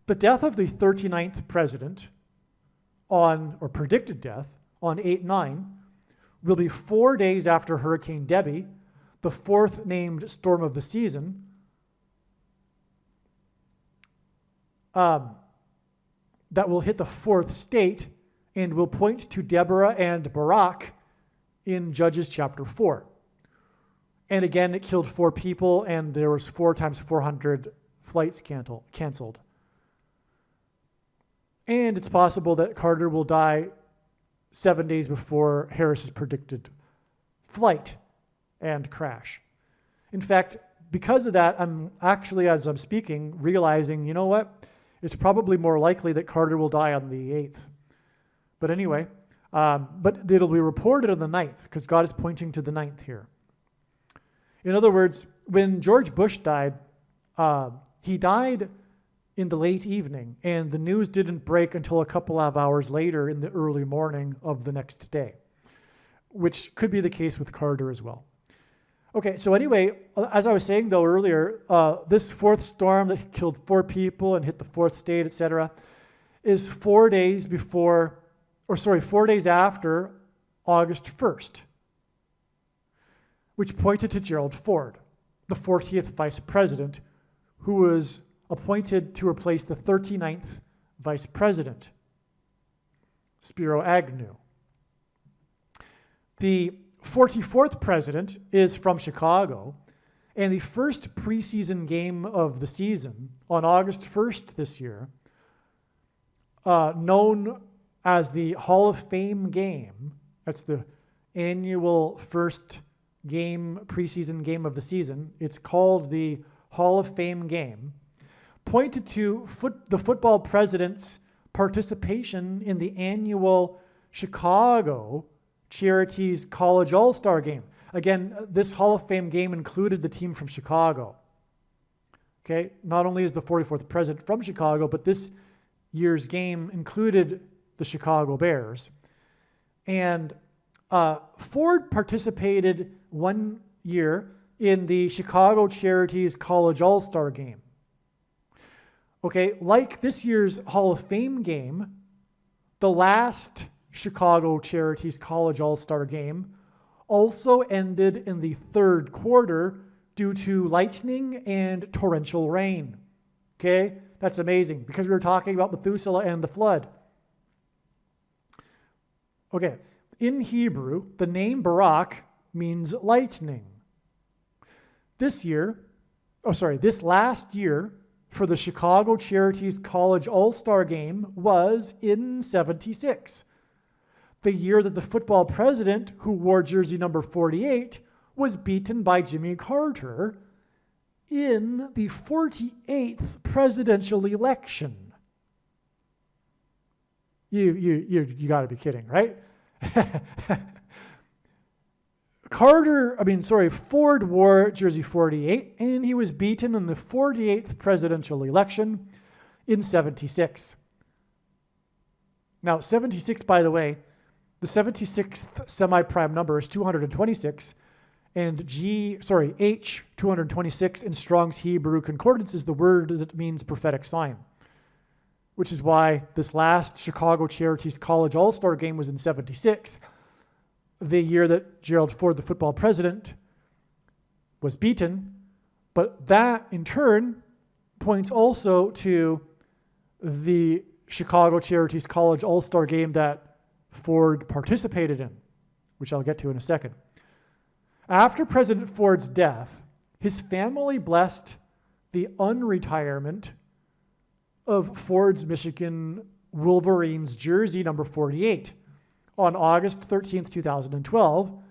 The death of the 39th president or predicted death, on 8/9, will be 4 days after Hurricane Debbie, the fourth named storm of the season. That will hit the fourth state and will point to Deborah and Barak in Judges chapter 4. And again, it killed 4 people, and there was 4 times 400 flights canceled. And it's possible that Carter will die 7 days before Harris's predicted flight and crash. In fact, because of that, I'm actually, as I'm speaking, realizing, you know what? It's probably more likely that Carter will die on the 8th. But anyway, but it'll be reported on the 9th, because God is pointing to the 9th here. In other words, when George Bush died, he died in the late evening, and the news didn't break until a couple of hours later in the early morning of the next day, which could be the case with Carter as well. Okay, so anyway, as I was saying though earlier, this fourth storm that killed 4 people and hit the fourth state, etc., is 4 days after August 1st, which pointed to Gerald Ford, the 40th vice president, who was appointed to replace the 39th vice president, Spiro Agnew. The 44th president is from Chicago, and the first preseason game of the season on August 1st this year, known as the Hall of Fame game, that's the annual first game, preseason game of the season, it's called the Hall of Fame game, pointed to the football president's participation in the annual Chicago Charities College All-Star Game. Again, this Hall of Fame game included the team from Chicago. Okay, not only is the 44th president from Chicago, but this year's game included the Chicago Bears. And Ford participated one year in the Chicago Charities College All-Star Game. Okay, like this year's Hall of Fame game, the last Chicago Charities College All-Star Game also ended in the third quarter due to lightning and torrential rain. Okay, that's amazing because we were talking about Methuselah and the flood. Okay, in Hebrew, the name Barak means lightning. This last year for the Chicago Charities College All-Star Game was in 76. The year that the football president, who wore jersey number 48, was beaten by Jimmy Carter in the 48th presidential election. You got to be kidding, right? Ford wore jersey 48, and he was beaten in the 48th presidential election in 76. Now, 76, by the way, the 76th semi-prime number is 226, and H, 226 in Strong's Hebrew Concordance is the word that means prophetic sign, which is why this last Chicago Charities College All-Star Game was in 76, the year that Gerald Ford, the football president, was beaten. But that, in turn, points also to the Chicago Charities College All-Star Game that Ford participated in, which I'll get to in a second. After President Ford's death, his family blessed the unretirement of Ford's Michigan Wolverines jersey number 48 on August 13th, 2012,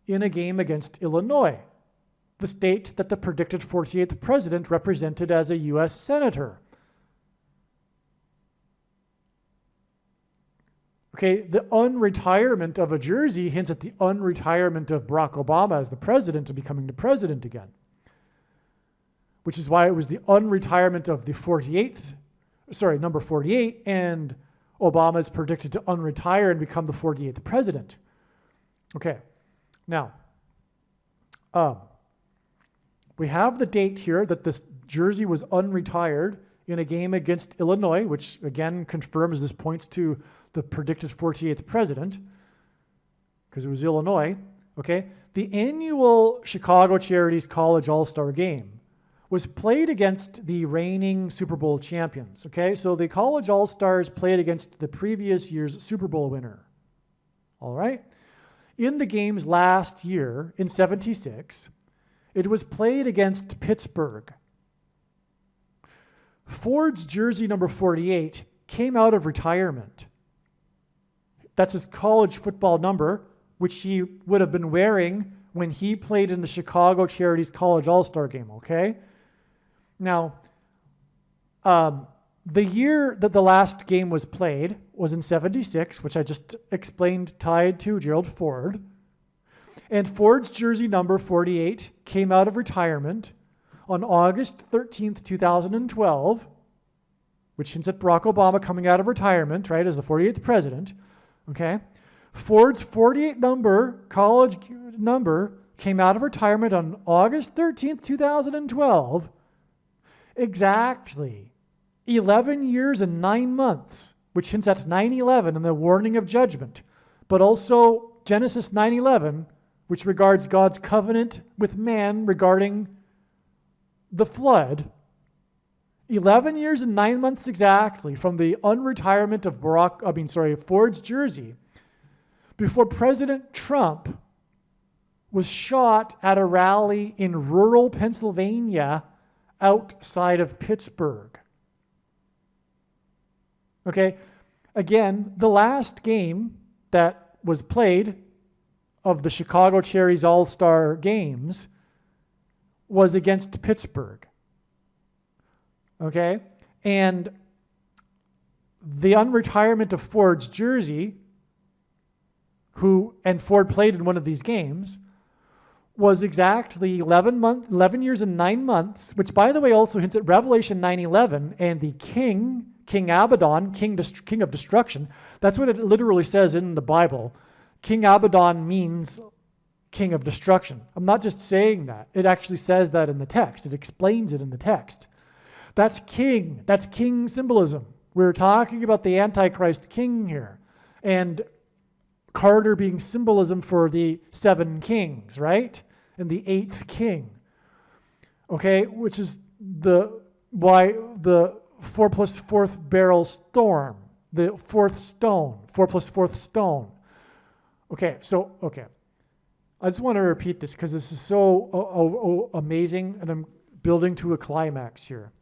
in a game against Illinois, the state that the predicted 48th president represented as a U.S. senator. Okay, the unretirement of a jersey hints at the unretirement of Barack Obama as the president and becoming the president again, which is why it was the unretirement of the number 48, and Obama is predicted to unretire and become the 48th president. Okay, now, we have the date here that this jersey was unretired in a game against Illinois, which again confirms this points to the predicted 48th president, because it was Illinois. Okay, the annual Chicago Charities College All-Star Game was played against the reigning Super Bowl champions. Okay, so the College All-Stars played against the previous year's Super Bowl winner. All right, in the games last year in 76, it was played against Pittsburgh. Ford's jersey number 48 came out of retirement. That's his college football number, which he would have been wearing when he played in the Chicago Charities College All-Star Game, okay? Now, the year that the last game was played was in 76, which I just explained tied to Gerald Ford. And Ford's jersey number 48 came out of retirement on August 13th, 2012, which hints at Barack Obama coming out of retirement, right, as the 48th president. Okay, Ford's 48 number, college number, came out of retirement on August 13th, 2012, exactly 11 years and 9 months, which hints at 9/11 and the warning of judgment, but also Genesis 9/11, which regards God's covenant with man regarding the flood. 11 years and 9 months exactly from the unretirement of Ford's jersey before President Trump was shot at a rally in rural Pennsylvania outside of Pittsburgh. Okay, again, the last game that was played of the Chicago Charities All-Star Games was against Pittsburgh. Okay, and the unretirement of Ford's jersey, and Ford played in one of these games, was exactly 11 years and 9 months, which by the way also hints at Revelation 9:11, and the King Abaddon, king of destruction. That's what it literally says in the Bible. King Abaddon means king of destruction. I'm not just saying that. It actually says that in the text. It explains it in the text. That's king. That's king symbolism. We're talking about the Antichrist king here. And Carter being symbolism for the 7 kings, right? And the 8th king. Okay, which is why the 4 plus 4th barrel storm, the 4th stone, 4 plus 4th stone. Okay. I just want to repeat this because this is so amazing, and I'm building to a climax here.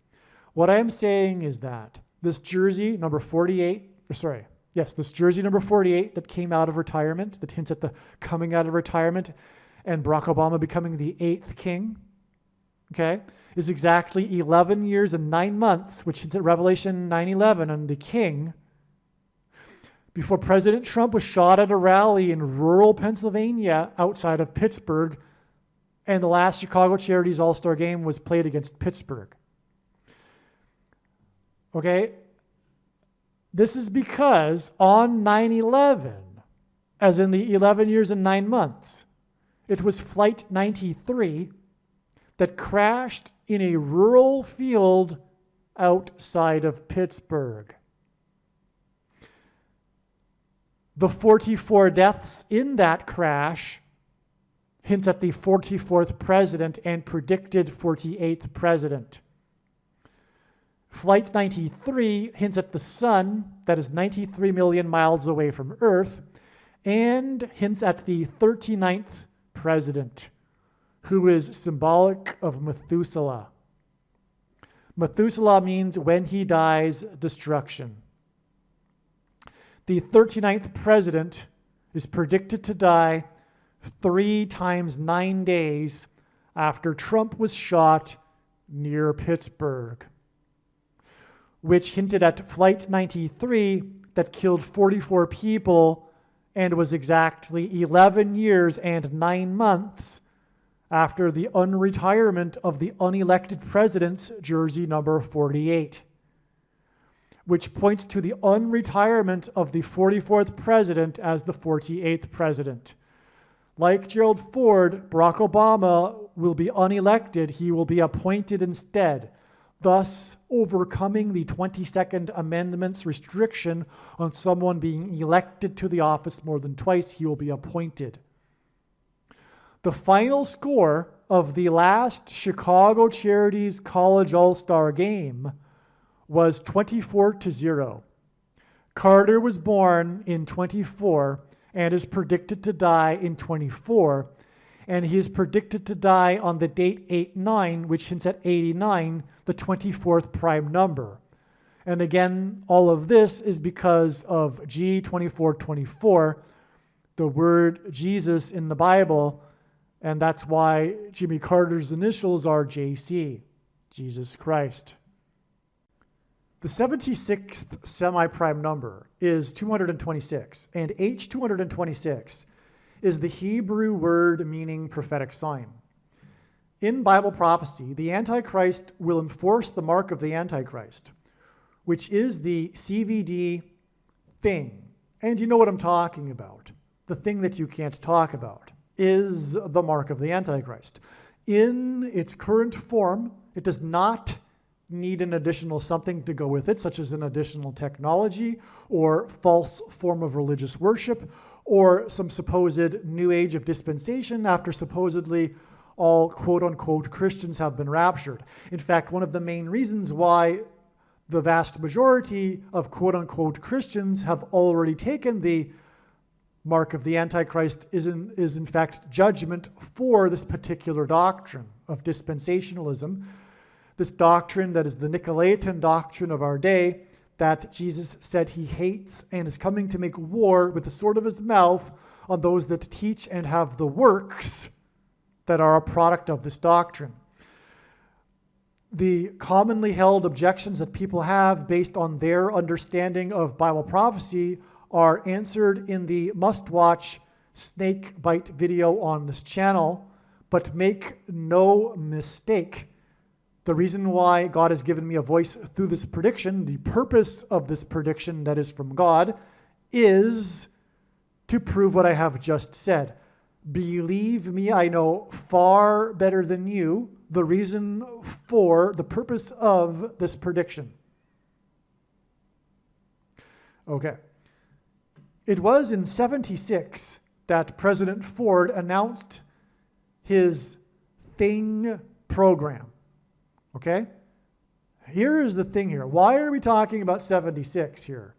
What I am saying is that this jersey number 48, this jersey number 48 that came out of retirement, that hints at the coming out of retirement and Barack Obama becoming the 8th king, okay, is exactly 11 years and 9 months, which hints at Revelation 9:11 and the king, before President Trump was shot at a rally in rural Pennsylvania outside of Pittsburgh, and the last Chicago Charities All-Star game was played against Pittsburgh. Okay? This is because on 9/11, as in the 11 years and 9 months, it was Flight 93 that crashed in a rural field outside of Pittsburgh. The 44 deaths in that crash hints at the 44th president and predicted 48th president. Flight 93 hints at the sun that is 93 million miles away from Earth and hints at the 39th president, who is symbolic of Methuselah. Methuselah means when he dies, destruction. The 39th president is predicted to die 3 times 9 days after Trump was shot near Pittsburgh, which hinted at Flight 93 that killed 44 people and was exactly 11 years and 9 months after the unretirement of the unelected president's jersey number 48, which points to the unretirement of the 44th president as the 48th president. Like Gerald Ford, Barack Obama will be unelected. He will be appointed instead, thus overcoming the 22nd Amendment's restriction on someone being elected to the office more than twice. He will be appointed. The final score of the last Chicago Charities College All-Star game was 24-0. Carter was born in 24 and is predicted to die in 24, and he is predicted to die on the date 89, which hints at 89, the 24th prime number. And again, all of this is because of G2424, the word Jesus in the Bible, and that's why Jimmy Carter's initials are JC, Jesus Christ. The 76th semi-prime number is 226, and H226 is the Hebrew word meaning prophetic sign. In Bible prophecy, the Antichrist will enforce the mark of the Antichrist, which is the CVD thing. And you know what I'm talking about. The thing that you can't talk about is the mark of the Antichrist. In its current form, it does not need an additional something to go with it, such as an additional technology or false form of religious worship or some supposed new age of dispensation after supposedly all quote-unquote Christians have been raptured. In fact, one of the main reasons why the vast majority of quote-unquote Christians have already taken the mark of the Antichrist is in fact judgment for this particular doctrine of dispensationalism. This doctrine that is the Nicolaitan doctrine of our day, that Jesus said he hates and is coming to make war with the sword of his mouth on those that teach and have the works that are a product of this doctrine. The commonly held objections that people have based on their understanding of Bible prophecy are answered in the must-watch snake bite video on this channel But make no mistake, the reason why God has given me a voice through this prediction, the purpose of this prediction that is from God, is to prove what I have just said. Believe me, I know far better than you the reason for the purpose of this prediction. Okay. It was in 76 that President Ford announced his Thing program. Okay? Here is the thing here. Why are we talking about 76 here?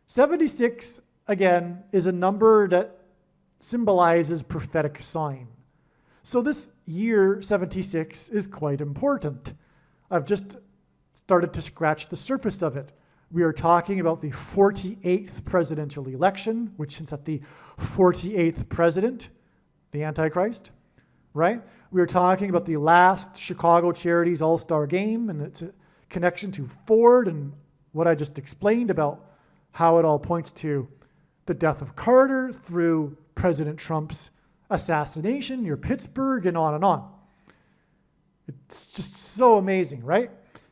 76, again, is a number that symbolizes prophetic sign. So this year 76 is quite important. I've just started to scratch the surface of it. We are talking about the 48th presidential election, which is at the 48th president, the Antichrist, right? We are talking about the last Chicago Charities All-Star Game and its connection to Ford and what I just explained about how it all points to the death of Carter through President Trump's assassination near Pittsburgh and on and on. It's just so amazing, right?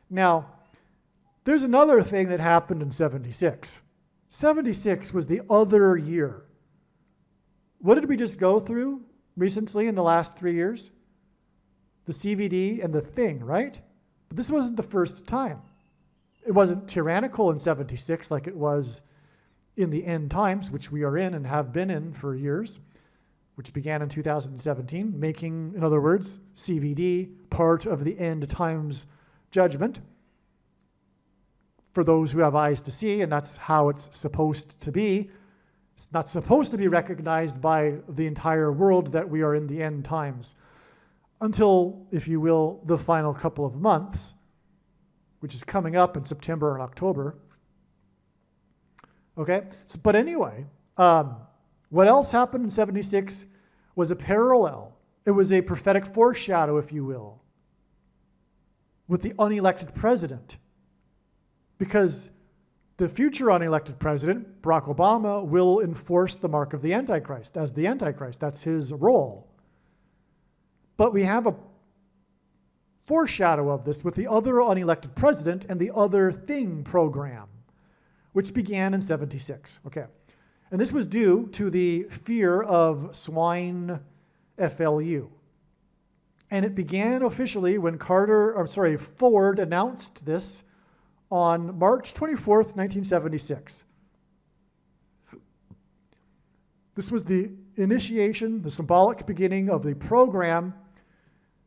Now, there's another thing that happened in 76. 76 was the other year. What did we just go through recently in the last 3 years? The CVD and the Thing, right? But this wasn't the first time. It wasn't tyrannical in 76 like it was in the end times, which we are in and have been in for years, which began in 2017, making, in other words, CVD part of the end times judgment for those who have eyes to see, and that's how it's supposed to be. It's not supposed to be recognized by the entire world that we are in the end times until, if you will, the final couple of months, which is coming up in September and October. Okay, so, but anyway, what else happened in 76 was a parallel. It was a prophetic foreshadow, if you will, with the unelected president. Because the future unelected president, Barack Obama, will enforce the mark of the Antichrist as the Antichrist. That's his role. But we have a foreshadow of this with the other unelected president and the other Thing program, which began in 76. Okay. And this was due to the fear of swine FLU. And it began officially when Ford announced this on March 24th, 1976. This was the initiation, the symbolic beginning of the program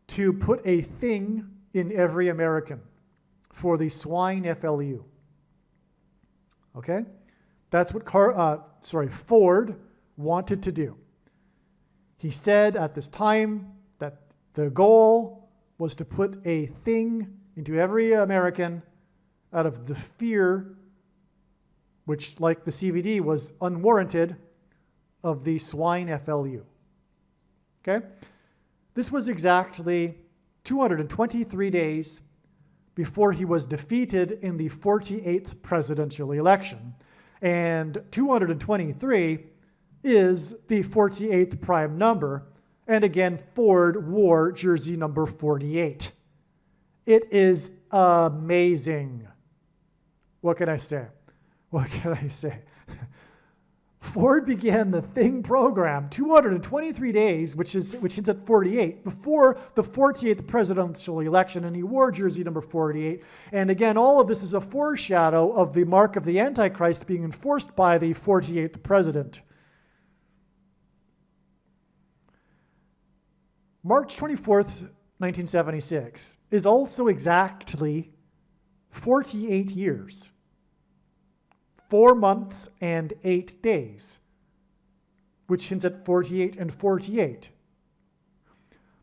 to put a thing in every American for the swine FLU. Okay? That's what Ford wanted to do. He said at this time that the goal was to put a thing into every American out of the fear, which, like the CVD, was unwarranted, of the swine FLU. Okay? This was exactly 223 days before he was defeated in the 48th presidential election. And 223 is the 48th prime number. And again, Ford wore jersey number 48. It is amazing. What can I say? What can I say? Ford began the Thing program 223 days, which ends at 48, before the 48th presidential election, and he wore jersey number 48. And again, all of this is a foreshadow of the mark of the Antichrist being enforced by the 48th president. March 24th, 1976 is also exactly 48 years. 4 months and 8 days, which hints at 48 and 48.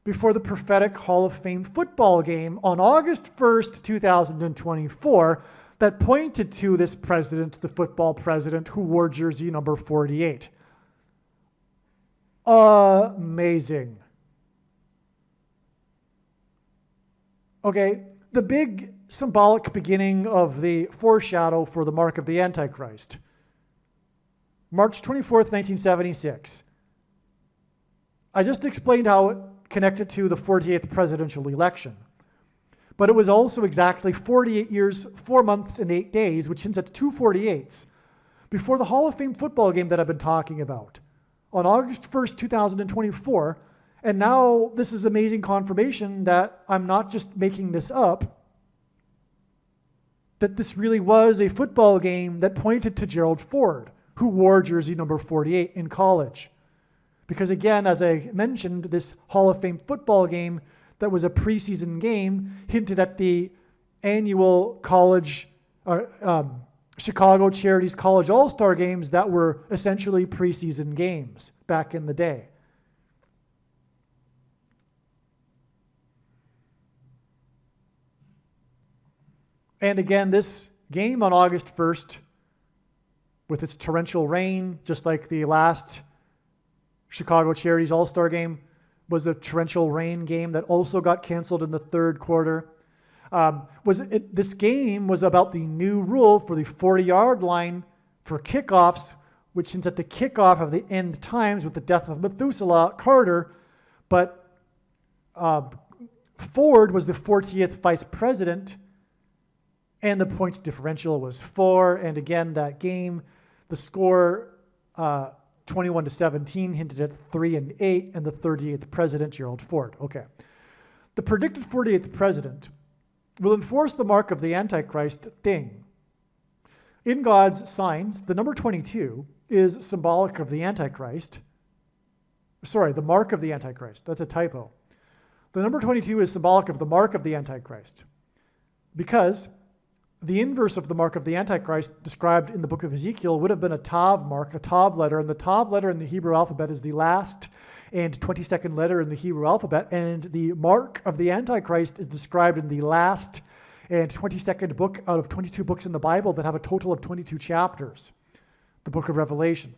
Before the prophetic Hall of Fame football game on August 1st, 2024, that pointed to this president, the football president, who wore jersey number 48. Amazing. Okay, the big symbolic beginning of the foreshadow for the mark of the Antichrist. March 24th, 1976. I just explained how it connected to the 48th presidential election. But it was also exactly 48 years, 4 months, and 8 days, which hints at 248s, before the Hall of Fame football game that I've been talking about, on August 1st, 2024. And now this is amazing confirmation that I'm not just making this up, that this really was a football game that pointed to Gerald Ford, who wore jersey number 48 in college. Because again, as I mentioned, this Hall of Fame football game that was a preseason game hinted at the annual college, Chicago Charities College All-Star games that were essentially preseason games back in the day. And again, this game on August 1st, with its torrential rain, just like the last Chicago Charities All-Star game, was a torrential rain game that also got canceled in the third quarter. This game was about the new rule for the 40-yard line for kickoffs, which hints at the kickoff of the end times with the death of Methuselah Carter. But Ford was the 40th vice president, and the points differential was 4. And again, that game, the score 21-17 hinted at 3 and 8, and the 38th president, Gerald Ford. Okay. The predicted 48th president will enforce the mark of the Antichrist thing. In God's signs, the number 22 is symbolic of the Antichrist. Sorry, the mark of the Antichrist. That's a typo. The number 22 is symbolic of the mark of the Antichrist, because the inverse of the mark of the Antichrist described in the book of Ezekiel would have been a Tav mark, a Tav letter, and the Tav letter in the Hebrew alphabet is the last and 22nd letter in the Hebrew alphabet, and the mark of the Antichrist is described in the last and 22nd book out of 22 books in the Bible that have a total of 22 chapters, the book of Revelation.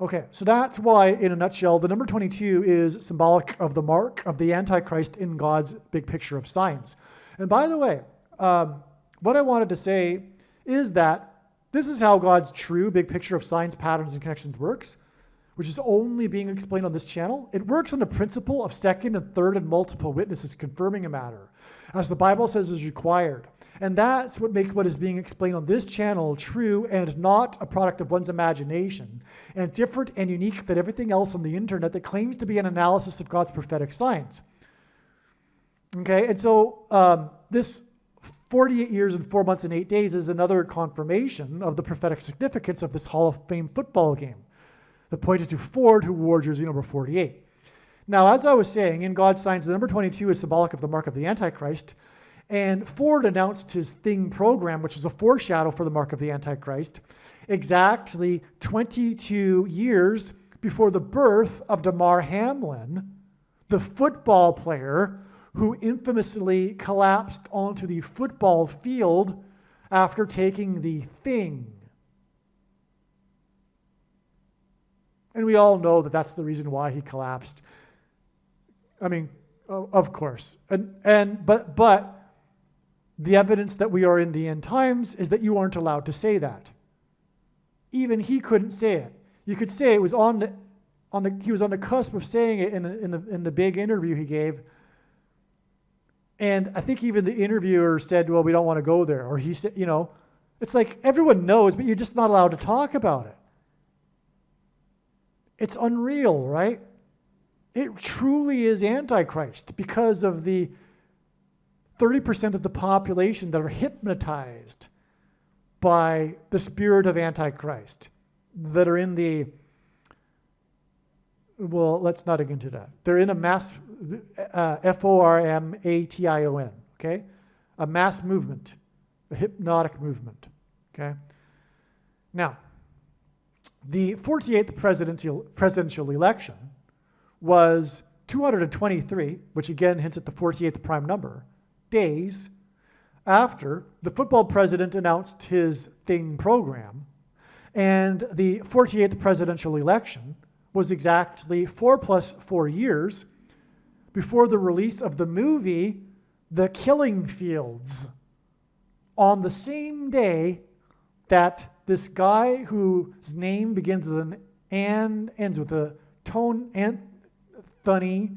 Okay, so that's why, in a nutshell, the number 22 is symbolic of the mark of the Antichrist in God's big picture of signs. And by the way, what I wanted to say is that this is how God's true big picture of signs, patterns, and connections works, which is only being explained on this channel. It works on the principle of second and third and multiple witnesses confirming a matter, as the Bible says is required. And that's what makes what is being explained on this channel true and not a product of one's imagination, and different and unique than everything else on the internet that claims to be an analysis of God's prophetic signs. Okay, and so this 48 years and 4 months and 8 days is another confirmation of the prophetic significance of this Hall of Fame football game that pointed to Ford, who wore jersey number 48. Now, as I was saying, in God's signs, the number 22 is symbolic of the mark of the Antichrist, and Ford announced his Thing program, which was a foreshadow for the mark of the Antichrist, exactly 22 years before the birth of Damar Hamlin, the football player who infamously collapsed onto the football field after taking the Thing. And we all know that that's the reason why he collapsed. I mean, of course. But the evidence that we are in the end times is that you aren't allowed to say that. Even he couldn't say it. You could say it was he was on the cusp of saying it in the big interview he gave. And I think even the interviewer said, well, we don't want to go there. Or he said, it's like everyone knows, but you're just not allowed to talk about it. It's unreal, right? It truly is Antichrist because of the 30% of the population that are hypnotized by the spirit of Antichrist, that are in the, well, let's not get into that. They're in a mass, Formation, okay? A mass movement, a hypnotic movement, okay? Now, the 48th presidential election was 223, which again hints at the 48th prime number, days after the football president announced his Thing program, and the 48th presidential election was exactly 4 plus 4 years before the release of the movie The Killing Fields, on the same day that this guy whose name begins with an and ends with a tone, Anthony,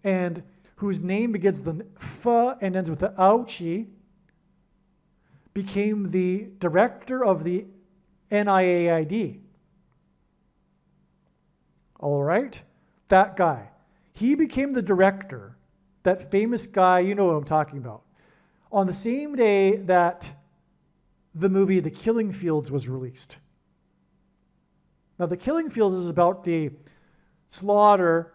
and whose name begins with an F and ends with an ouchie, became the director of the NIAID. All right? That guy. He became the director, that famous guy, you know what I'm talking about, on the same day that the movie The Killing Fields was released. Now, The Killing Fields is about the slaughter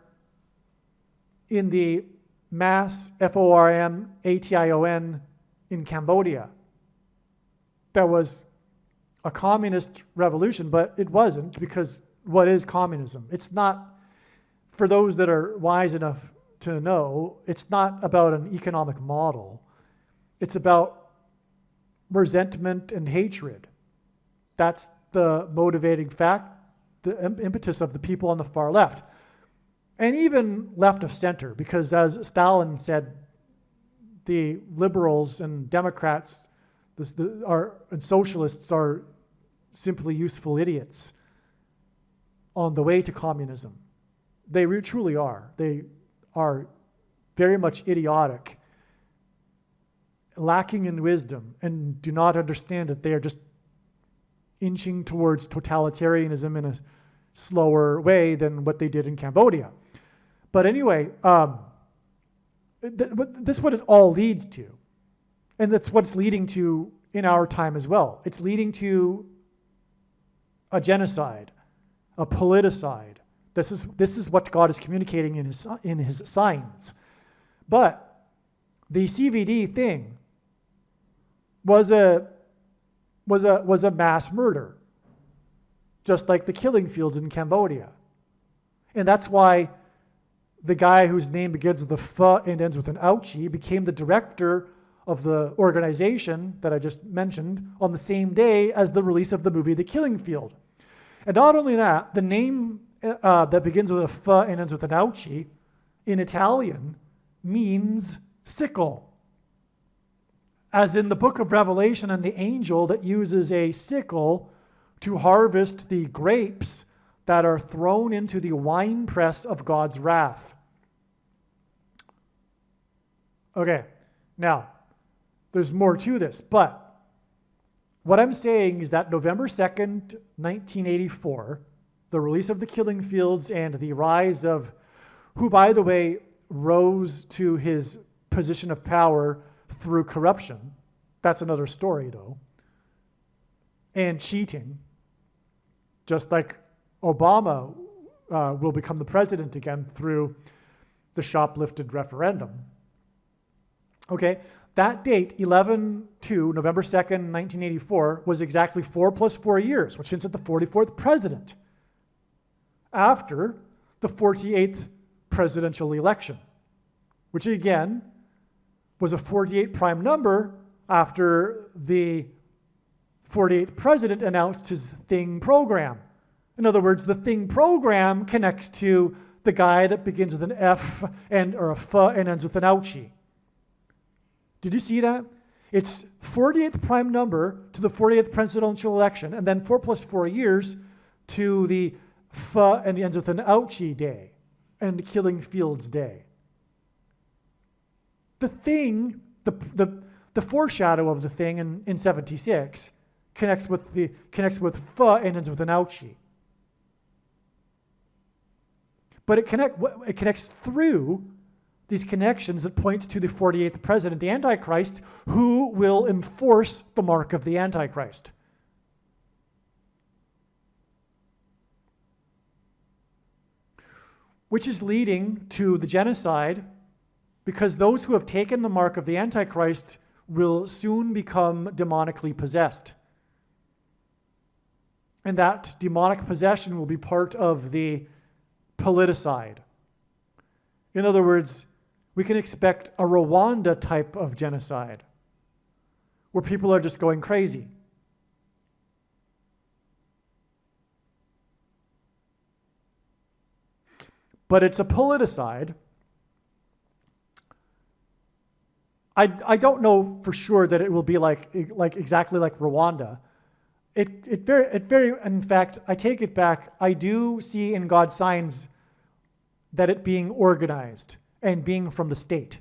in the mass FORMATION in Cambodia. That was a communist revolution, but it wasn't, because what is communism? It's not, for those that are wise enough to know, it's not about an economic model. It's about resentment and hatred. That's the motivating fact, the impetus of the people on the far left. And even left of center, because as Stalin said, the liberals and Democrats and socialists are simply useful idiots on the way to communism. They truly are. They are very much idiotic, lacking in wisdom, and do not understand that they are just inching towards totalitarianism in a slower way than what they did in Cambodia. But anyway, this is what it all leads to. And that's what it's leading to in our time as well. It's leading to a genocide, a politicide. This is what God is communicating in his signs. But the CVD thing was a mass murder, just like the killing fields in Cambodia. And that's why the guy whose name begins with a F and ends with an ouchie became the director of the organization that I just mentioned on the same day as the release of the movie The Killing Field. And not only that, the name that begins with a F and ends with an ouchie in Italian means sickle. As in the book of Revelation, and the angel that uses a sickle to harvest the grapes that are thrown into the winepress of God's wrath. Okay, now, there's more to this, but what I'm saying is that November 2nd, 1984, the release of The Killing Fields and the rise of, who, by the way, rose to his position of power through corruption. That's another story, though. And cheating. Just like Obama will become the president again through the shoplifted referendum. Okay, that date, 11/2, November 2nd, 1984, was exactly 4 + 4 years, which hints at the 44th president, after the 48th presidential election, which again was a 48 prime number after the 48th president announced his Thing program. In other words, the Thing program connects to the guy that begins with an F or a F and ends with an ouchie. Did you see that? It's 48th prime number to the 48th presidential election, and then 4 + 4 years to the F and ends with an ouchie day and Killing Fields Day. The Thing, the foreshadow of the Thing in 76 connects with F and ends with an ouchie. But it connects through these connections that point to the 48th president, the Antichrist, who will enforce the mark of the Antichrist. Which is leading to the genocide, because those who have taken the mark of the Antichrist will soon become demonically possessed. And that demonic possession will be part of the politicide. In other words, we can expect a Rwanda type of genocide, where people are just going crazy. But it's a politicide. I don't know for sure that it will be like exactly like Rwanda. In fact, I take it back. I do see in God's signs that it being organized and being from the state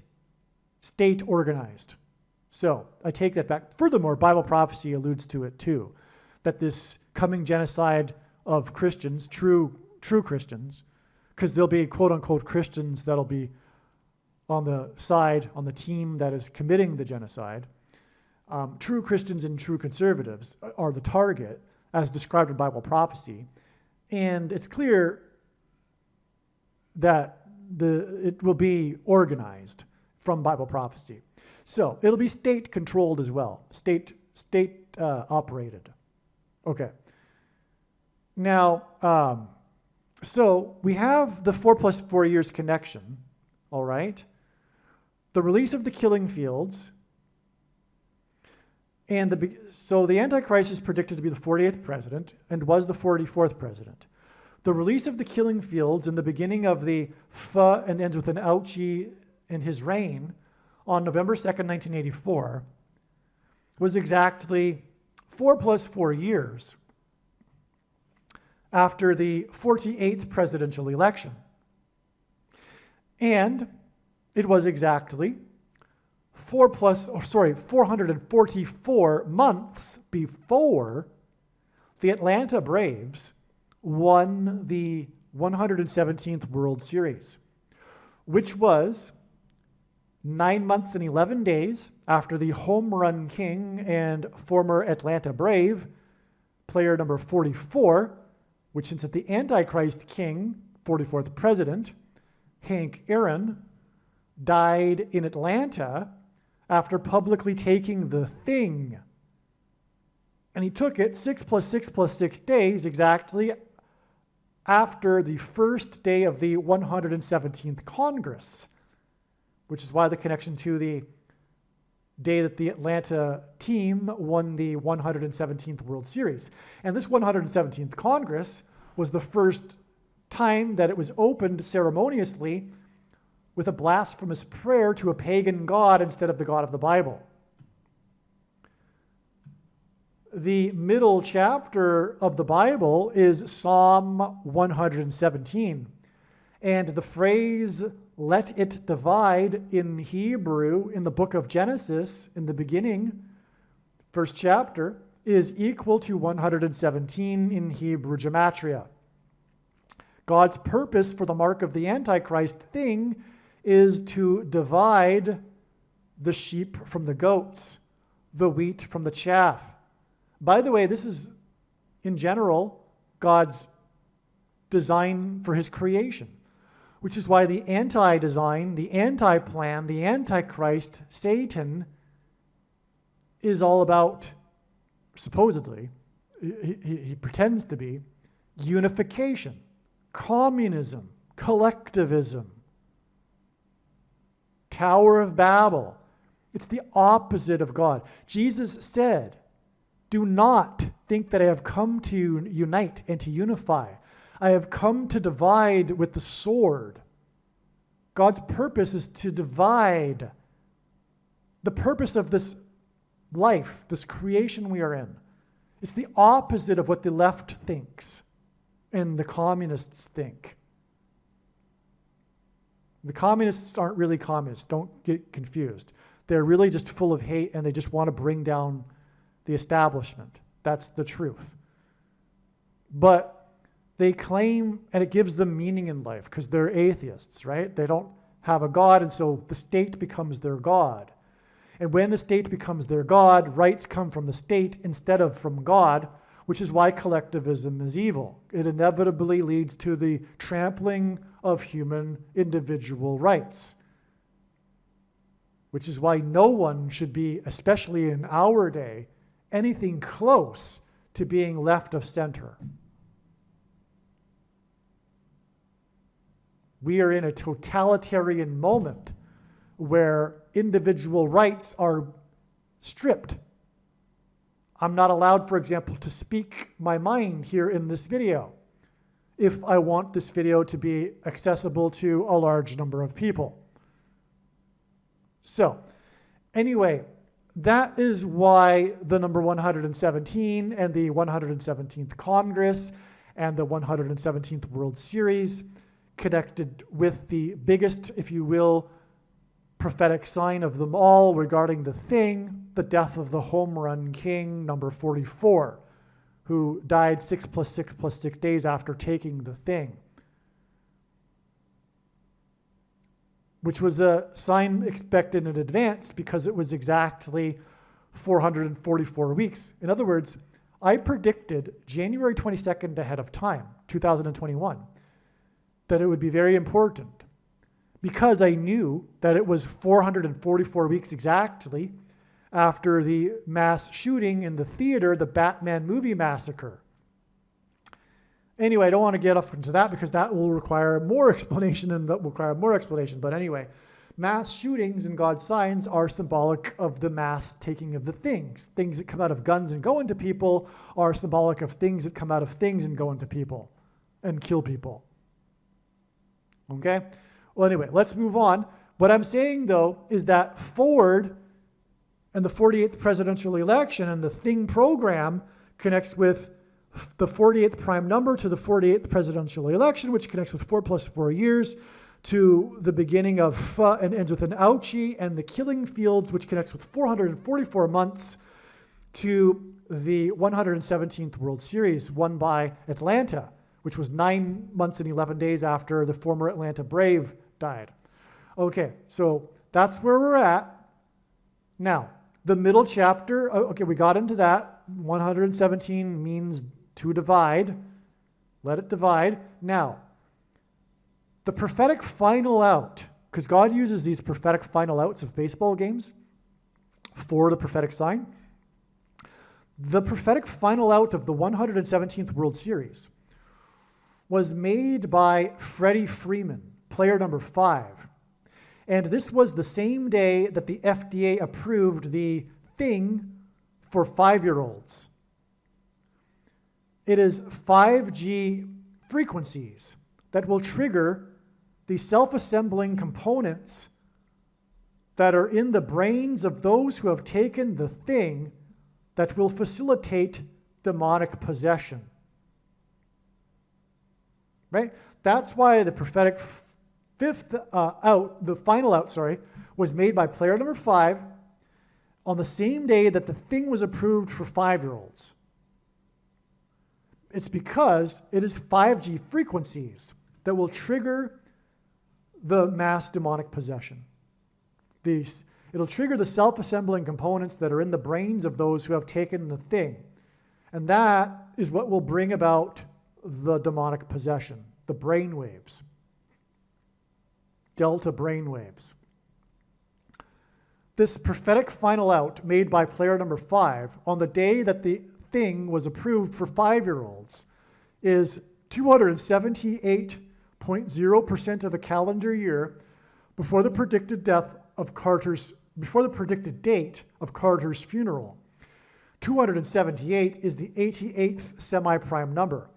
organized. So I take that back. Furthermore, Bible prophecy alludes to it too, that this coming genocide of Christians, true Christians, because there'll be quote unquote Christians that'll be on the team that is committing the genocide. True Christians and true conservatives are the target as described in Bible prophecy. And it's clear that it will be organized from Bible prophecy. So it'll be state controlled as well, state operated. Okay. Now, so we have the 4 + 4 years connection, all right? The release of the killing fields, and so the Antichrist is predicted to be the 48th president and was the 44th president. The release of the killing fields in the beginning of the and ends with an ouchie in his reign on November 2nd, 1984, was exactly 4 + 4 years after the 48th presidential election. And it was exactly 444 months before the Atlanta Braves won the 117th World Series, which was 9 months and 11 days after the home run king and former Atlanta Brave, player number 44, which since at the Antichrist king, 44th president, Hank Aaron, died in Atlanta after publicly taking the thing. And he took it 6 + 6 + 6 days exactly after the first day of the 117th Congress, which is why the connection to the day that the Atlanta team won the 117th World Series. And this 117th Congress was the first time that it was opened ceremoniously with a blasphemous prayer to a pagan god instead of the God of the Bible. The middle chapter of the Bible is Psalm 117. And the phrase, "let it divide," in Hebrew, in the book of Genesis, in the beginning, first chapter, is equal to 117 in Hebrew gematria. God's purpose for the mark of the Antichrist thing is to divide the sheep from the goats, the wheat from the chaff. By the way, this is, in general, God's design for his creation, which is why the anti-design, the anti-plan, the Antichrist, Satan, is all about, supposedly, he pretends to be, unification, communism, collectivism, Tower of Babel. It's the opposite of God. Jesus said, "Do not think that I have come to unite and to unify. I have come to divide with the sword." God's purpose is to divide. The purpose of this life, this creation we are in, it's the opposite of what the left thinks and the communists think. The communists aren't really communists. Don't get confused. They're really just full of hate and they just want to bring down the establishment. That's the truth. But they claim, and it gives them meaning in life because they're atheists, right? They don't have a God, and so the state becomes their God. And when the state becomes their God, rights come from the state instead of from God, which is why collectivism is evil. It inevitably leads to the trampling of human individual rights, which is why no one should be, especially in our day, anything close to being left of center. We are in a totalitarian moment where individual rights are stripped. I'm not allowed, for example, to speak my mind here in this video if I want this video to be accessible to a large number of people. So, anyway, that is why the number 117 and the 117th Congress and the 117th World Series connected with the biggest, if you will, prophetic sign of them all regarding the thing, the death of the home run king, number 44, who died 6 + 6 + 6 days after taking the thing, which was a sign expected in advance because it was exactly 444 weeks. In other words, I predicted January 22nd ahead of time, 2021, that it would be very important because I knew that it was 444 weeks exactly after the mass shooting in the theater, the Batman movie massacre. Anyway, I don't want to get off into that because that will require more explanation and that will require more explanation. But anyway, mass shootings and God's signs are symbolic of the mass taking of the things. Things that come out of guns and go into people are symbolic of things that come out of things and go into people and kill people. Okay? Well, anyway, let's move on. What I'm saying, though, is that Ford and the 48th presidential election and the Thing program connects with the 48th prime number to the 48th presidential election, which connects with 4 + 4 years to the beginning of and ends with an ouchie, and the Killing Fields, which connects with 444 months to the 117th World Series won by Atlanta, which was 9 months and 11 days after the former Atlanta Brave died. Okay, so that's where we're at. Now, the middle chapter, okay, we got into that. 117 means to divide. Let it divide. Now, the prophetic final out, because God uses these prophetic final outs of baseball games for the prophetic sign. The prophetic final out of the 117th World Series was made by Freddie Freeman, player number 5. And this was the same day that the FDA approved the thing for 5-year-olds. It is 5G frequencies that will trigger the self-assembling components that are in the brains of those who have taken the thing that will facilitate demonic possession. Right? That's why the prophetic final out, was made by player number 5 on the same day that the thing was approved for 5-year-olds. It's because it is 5G frequencies that will trigger the mass demonic possession. It'll trigger the self-assembling components that are in the brains of those who have taken the thing. And that is what will bring about the demonic possession, the brain waves, delta brain waves. This prophetic final out made by player number 5 on the day that the thing was approved for 5-year-olds is 278.0% of the calendar year before the predicted date of Carter's funeral. 278 is the 88th semi-prime number.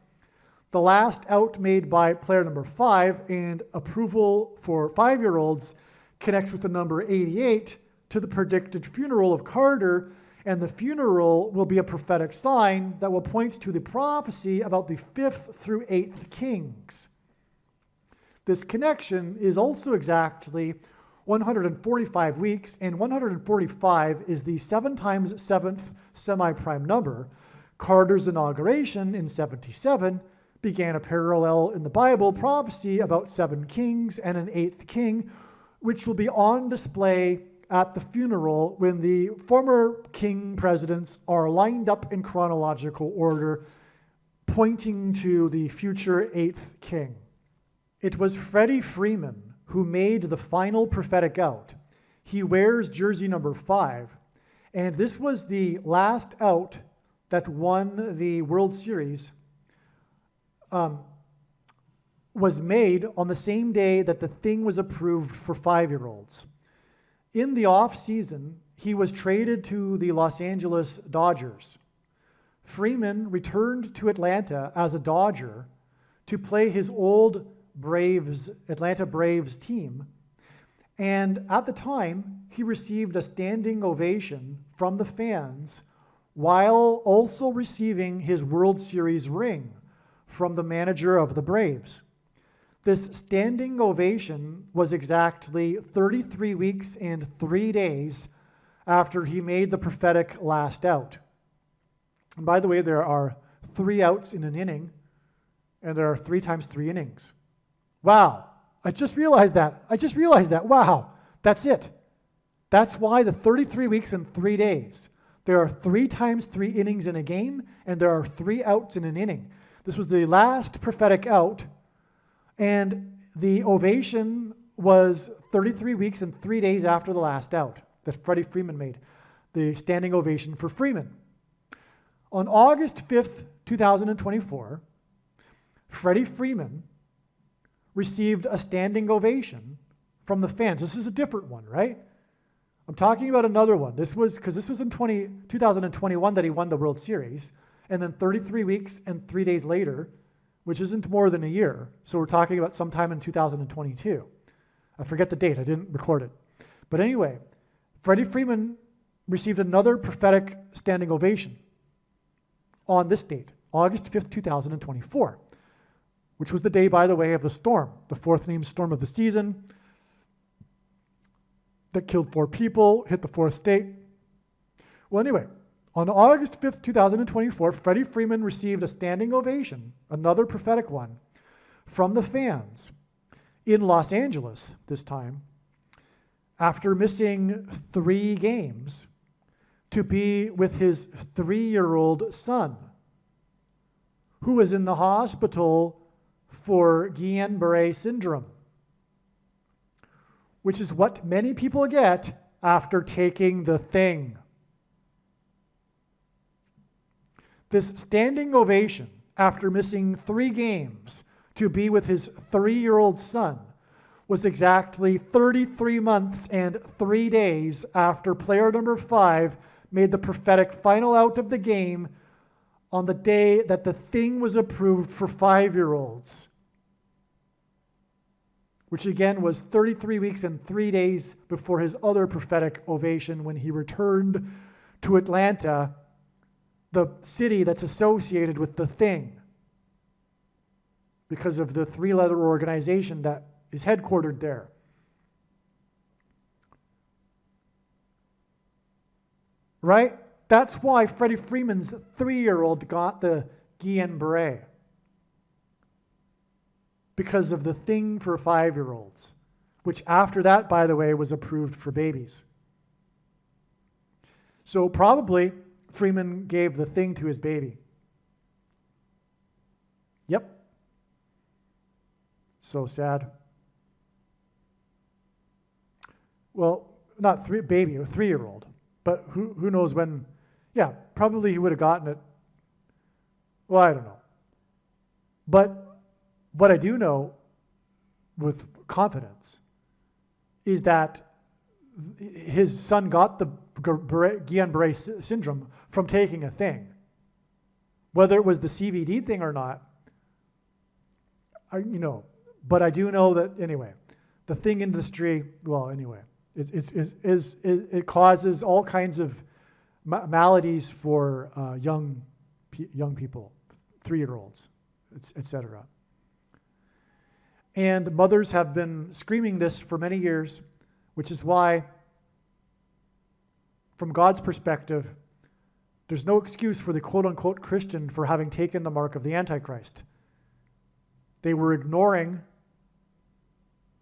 The last out made by player number 5 and approval for 5-year-olds connects with the number 88 to the predicted funeral of Carter, and the funeral will be a prophetic sign that will point to the prophecy about the 5th through 8th kings. This connection is also exactly 145 weeks, and 145 is the 7 times 7th semi-prime number. Carter's inauguration in 77 began a parallel in the Bible prophecy about 7 kings and an 8th king, which will be on display at the funeral when the former king presidents are lined up in chronological order, pointing to the future 8th king. It was Freddie Freeman who made the final prophetic out. He wears jersey number 5, and this was the last out that won the World Series, was made on the same day that the thing was approved for 5-year-olds. In the off-season, he was traded to the Los Angeles Dodgers. Freeman returned to Atlanta as a Dodger to play his old Atlanta Braves team. And at the time, he received a standing ovation from the fans while also receiving his World Series ring from the manager of the Braves. This standing ovation was exactly 33 weeks and 3 days after he made the prophetic last out. And by the way, there are 3 outs in an inning, and there are 3 times 3 innings. Wow, I just realized that. Wow, that's it. That's why the 33 weeks and 3 days. There are 3 times 3 innings in a game, and there are 3 outs in an inning. This was the last prophetic out, and the ovation was 33 weeks and 3 days after the last out that Freddie Freeman made, the standing ovation for Freeman. On August 5th, 2024, Freddie Freeman received a standing ovation from the fans. This is a different one, right? I'm talking about another one. This was in 2021 that he won the World Series, and then 33 weeks and 3 days later, which isn't more than a year. So we're talking about sometime in 2022. I forget the date. I didn't record it. But anyway, Freddie Freeman received another prophetic standing ovation on this date, August 5th, 2024, which was the day, by the way, of the storm, the 4th named storm of the season that killed 4 people, hit the 4th state. Well, anyway, on August 5th, 2024, Freddie Freeman received a standing ovation, another prophetic one, from the fans in Los Angeles this time, after missing 3 games to be with his 3-year-old son, who was in the hospital for Guillain-Barré syndrome, which is what many people get after taking the thing. This standing ovation after missing 3 games to be with his 3-year-old son was exactly 33 months and 3 days after player number 5 made the prophetic final out of the game on the day that the thing was approved for 5-year-olds, which again was 33 weeks and 3 days before his other prophetic ovation when he returned to Atlanta, the city that's associated with the thing, because of the 3-letter organization that is headquartered there. Right? That's why Freddie Freeman's 3-year-old got the Guillain-Barré. Because of the thing for 5-year-olds, which after that, by the way, was approved for babies. So probably Freeman gave the thing to his baby. Yep. So sad. Well, not baby, a 3-year-old. But who knows when? Yeah, probably he would have gotten it. Well, I don't know. But what I do know with confidence is that his son got the Guillain-Barré syndrome from taking a thing. Whether it was the CVD thing or not, but I do know that, anyway, the thing industry, well, anyway, it causes all kinds of maladies for young people, 3-year-olds, etc. And mothers have been screaming this for many years, which is why, from God's perspective, there's no excuse for the quote-unquote Christian for having taken the mark of the Antichrist. They were ignoring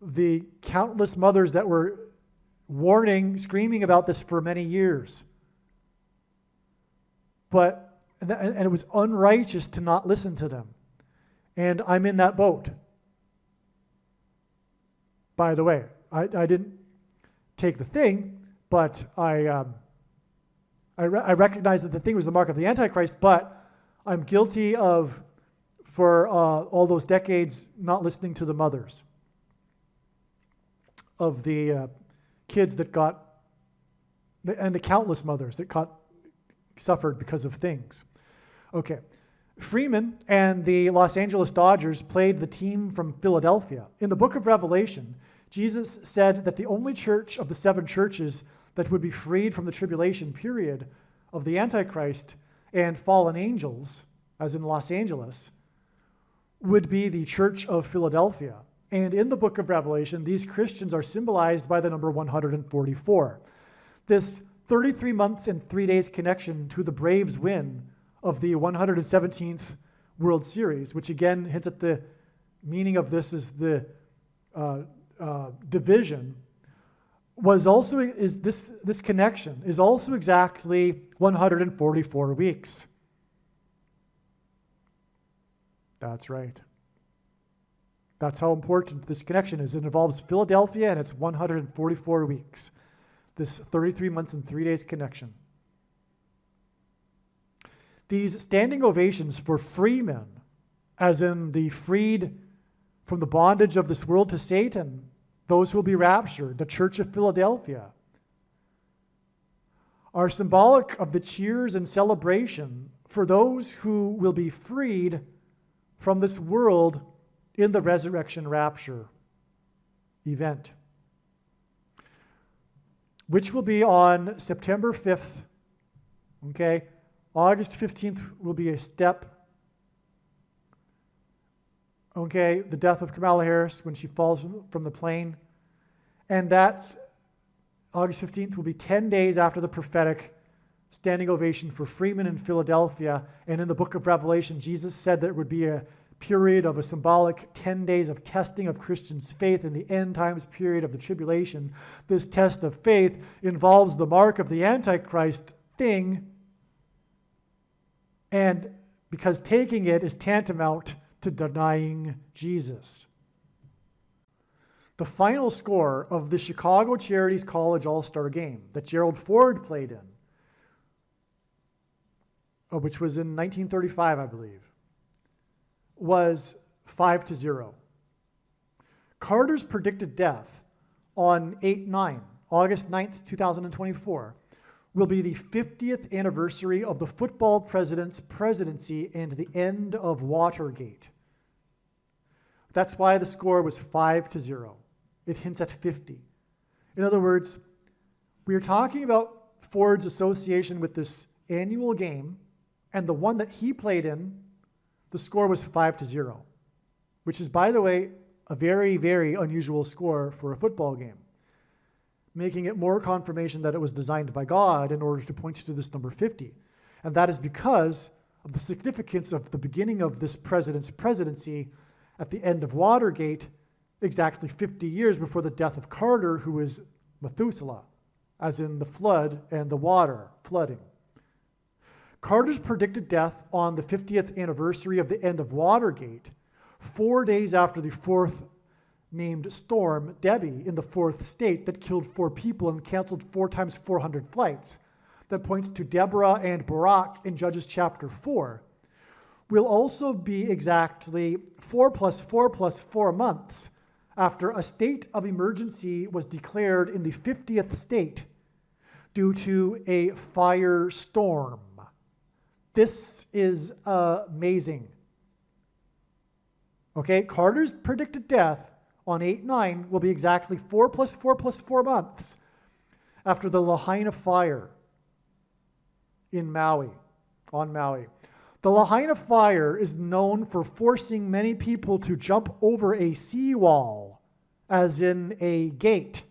the countless mothers that were warning, screaming about this for many years. And it was unrighteous to not listen to them. And I'm in that boat. By the way, I didn't take the thing, but I recognize that the thing was the mark of the Antichrist, but I'm guilty of, for all those decades, not listening to the mothers of the kids that got, and the countless mothers that suffered because of things. Okay. Freeman and the Los Angeles Dodgers played the team from Philadelphia. In the book of Revelation, Jesus said that the only church of the 7 churches that would be freed from the tribulation period of the Antichrist and fallen angels, as in Los Angeles, would be the Church of Philadelphia. And in the book of Revelation, these Christians are symbolized by the number 144. This 33 months and 3 days connection to the Braves win of the 117th World Series, which again hints at the meaning of this as the division, this connection is also exactly 144 weeks. That's right. That's how important this connection is. It involves Philadelphia, and it's 144 weeks. This 33 months and 3 days connection. These standing ovations for free men, as in the freed from the bondage of this world to Satan, those who will be raptured, the Church of Philadelphia, are symbolic of the cheers and celebration for those who will be freed from this world in the resurrection rapture event, which will be on September 5th. Okay, August 15th will be a step. Okay, the death of Kamala Harris when she falls from the plane. And that's August 15th will be 10 days after the prophetic standing ovation for freemen in Philadelphia. And in the book of Revelation, Jesus said that it would be a period of a symbolic 10 days of testing of Christians' faith in the end times period of the tribulation. This test of faith involves the mark of the Antichrist thing, and because taking it is tantamount to denying Jesus. The final score of the Chicago Charities College All-Star Game that Gerald Ford played in, which was in 1935, I believe, was 5-0. Carter's predicted death on August 9th, 2024, will be the 50th anniversary of the football president's presidency and the end of Watergate. That's why the score was 5-0. It hints at 50. In other words, we are talking about Ford's association with this annual game, and the one that he played in, the score was 5-0, which is, by the way, a very, very unusual score for a football game, making it more confirmation that it was designed by God in order to point to this number 50. And that is because of the significance of the beginning of this president's presidency at the end of Watergate, exactly 50 years before the death of Carter, who was Methuselah, as in the flood and the water flooding. Carter's predicted death on the 50th anniversary of the end of Watergate, 4 days after the fourth named storm, Debbie, in the fourth state that killed 4 people and canceled 4 times 400 flights, that points to Deborah and Barak in Judges chapter 4, will also be exactly 4 + 4 + 4 months after a state of emergency was declared in the 50th state due to a firestorm. This is amazing. Okay, Carter's predicted death on 8/9 will be exactly 4 + 4 + 4 months after the Lahaina fire on Maui. The Lahaina fire is known for forcing many people to jump over a seawall, as in a gate,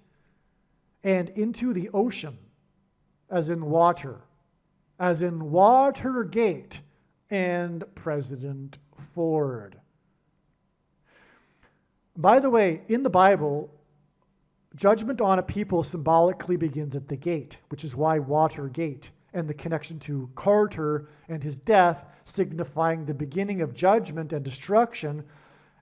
and into the ocean, as in water, as in Watergate and President Ford. By the way, in the Bible, judgment on a people symbolically begins at the gate, which is why Watergate, and the connection to Carter and his death signifying the beginning of judgment and destruction,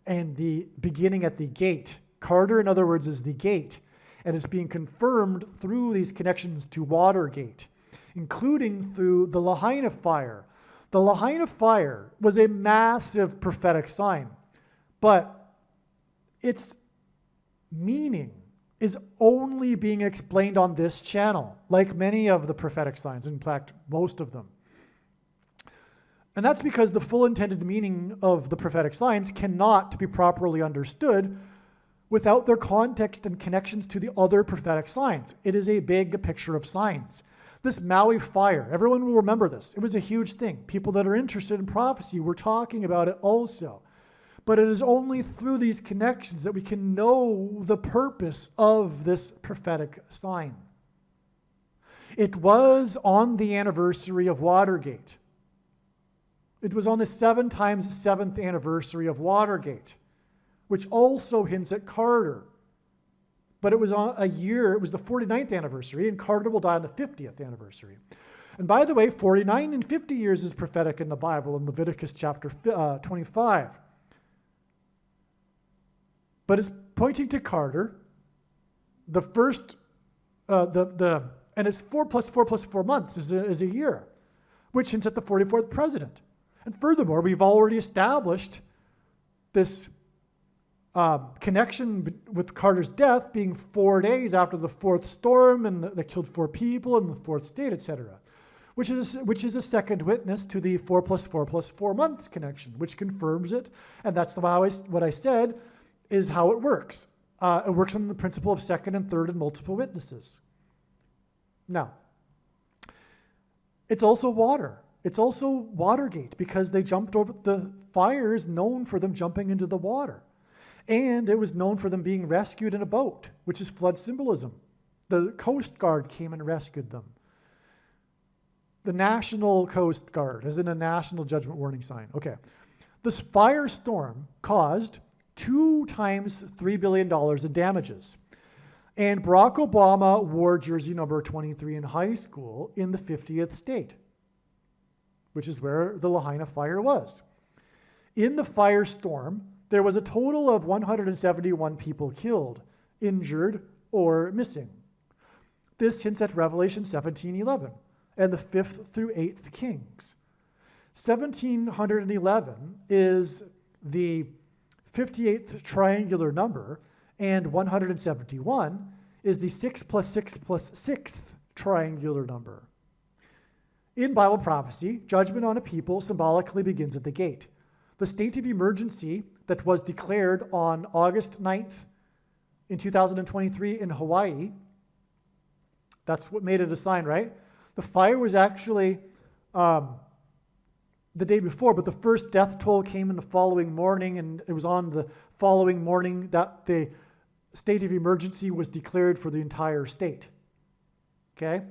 and the beginning at the gate. Carter, in other words, is the gate, and it's being confirmed through these connections to Watergate, including through the Lahaina fire. The Lahaina fire was a massive prophetic sign, but its meaning is only being explained on this channel, like many of the prophetic signs, in fact, most of them. And that's because the full intended meaning of the prophetic signs cannot be properly understood without their context and connections to the other prophetic signs. It is a big picture of signs. This Maui fire, everyone will remember this. It was a huge thing. People that are interested in prophecy were talking about it also. But it is only through these connections that we can know the purpose of this prophetic sign. It was on the anniversary of Watergate. It was on the 7 times 7th anniversary of Watergate, which also hints at Carter. But it was on a year, it was the 49th anniversary, and Carter will die on the 50th anniversary. And by the way, 49 and 50 years is prophetic in the Bible in Leviticus chapter 25. But it's pointing to Carter. The first, and it's 4 plus 4 plus 4 months is a year, which hints at the 44th president. And furthermore, we've already established this connection with Carter's death being 4 days after the 4th storm and that killed 4 people in the 4th state, etc., which is a second witness to the 4 plus 4 plus 4 months connection, which confirms it. And that's what I said is how it works. It works on the principle of second and third and multiple witnesses. Now, it's also water. It's also Watergate because they jumped over. The fire is known for them jumping into the water. And it was known for them being rescued in a boat, which is flood symbolism. The Coast Guard came and rescued them. The National Coast Guard, as in a national judgment warning sign. Okay. This firestorm caused 2 times $3 billion in damages. And Barack Obama wore jersey number 23 in high school in the 50th state, which is where the Lahaina fire was. In the firestorm, there was a total of 171 people killed, injured, or missing. This hints at Revelation 17:11 and the 5th through 8th Kings. 1711 is the 58th triangular number, and 171 is the 6 plus 6 plus 6th triangular number. In Bible prophecy, judgment on a people symbolically begins at the gate. The state of emergency that was declared on August 9th in 2023 in Hawaii, that's what made it a sign, right? The fire was actually the day before, but the first death toll came in the following morning, and it was on the following morning that the state of emergency was declared for the entire state. Okay?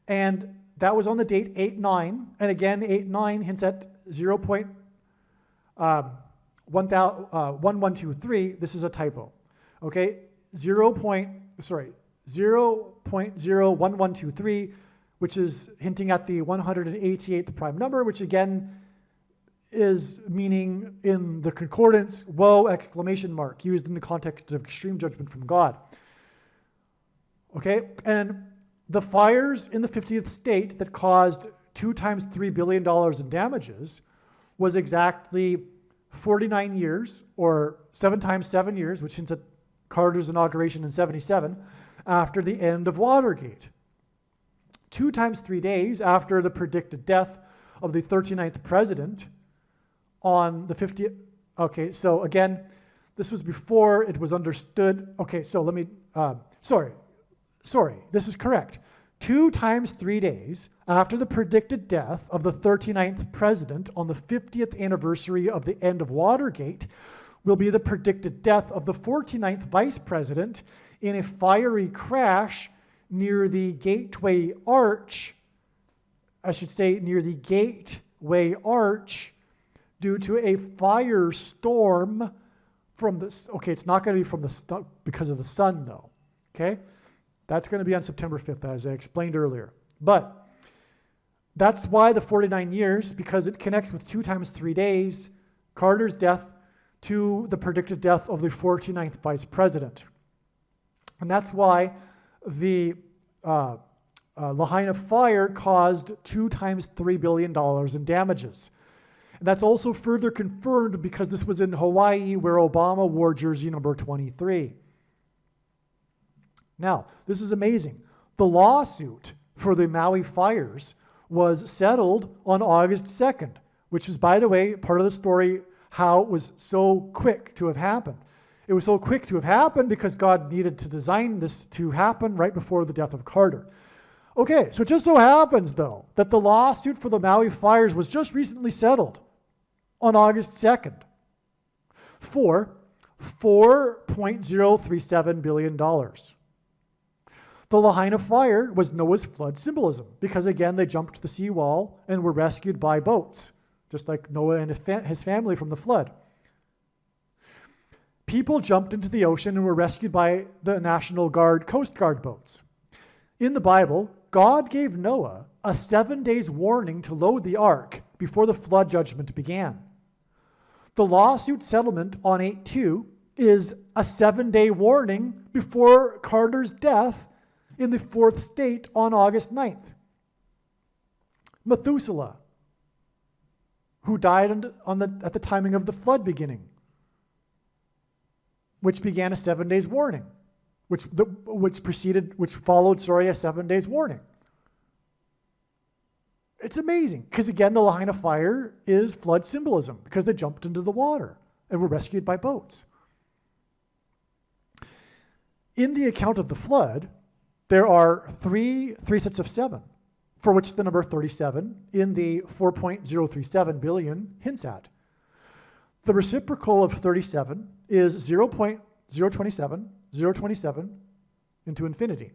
And that was on the date 8/9, and again, 8/9 hints at 0.1123. This is a typo. Okay? 0.01123, which is hinting at the 188th prime number, which again is meaning in the concordance, woe, exclamation mark, used in the context of extreme judgment from God. Okay, and the fires in the 50th state that caused 2 times $3 billion in damages was exactly 49 years, or 7 times 7 years, which hints at Carter's inauguration in 77, after the end of Watergate. 2 times 3 days after the predicted death of the 39th president on the 50th. Okay, so again, this was before it was understood. Okay, so let me, sorry, this is correct. 2 times 3 days after the predicted death of the 39th president on the 50th anniversary of the end of Watergate will be the predicted death of the 49th vice president in a fiery crash near the Gateway Arch, I should say near the Gateway Arch, due to a firestorm from the, okay, it's not going to be from the, because of the sun though, okay? That's going to be on September 5th, as I explained earlier. But that's why the 49 years, because it connects with 2 times 3 days, Carter's death to the predicted death of the 49th vice president. And that's why the Lahaina fire caused 2 times $3 billion in damages. And that's also further confirmed because this was in Hawaii, where Obama wore jersey number 23. Now, this is amazing. The lawsuit for the Maui fires was settled on August 2nd, which is, by the way, part of the story how it was so quick to have happened. It was so quick to have happened because God needed to design this to happen right before the death of Carter. Okay, so it just so happens, though, that the lawsuit for the Maui fires was just recently settled on August 2nd. for $4.037 billion. The Lahaina fire was Noah's flood symbolism because, again, they jumped the seawall and were rescued by boats, just like Noah and his family from the flood. People jumped into the ocean and were rescued by the National Guard Coast Guard boats. In the Bible, God gave Noah a 7 days warning to load the ark before the flood judgment began. The lawsuit settlement on 8-2 is a 7-day warning before Carter's death in the fourth state on August 9th. Methuselah, who died at the timing of the flood beginning, which began a 7 days warning, which followed a 7 days warning. It's amazing because, again, the Lahaina fire is flood symbolism because they jumped into the water and were rescued by boats. In the account of the flood, there are three sets of 7, for which the number 37 in the 4.037 billion hints at. The reciprocal of 37 is 0.027, 027 into infinity.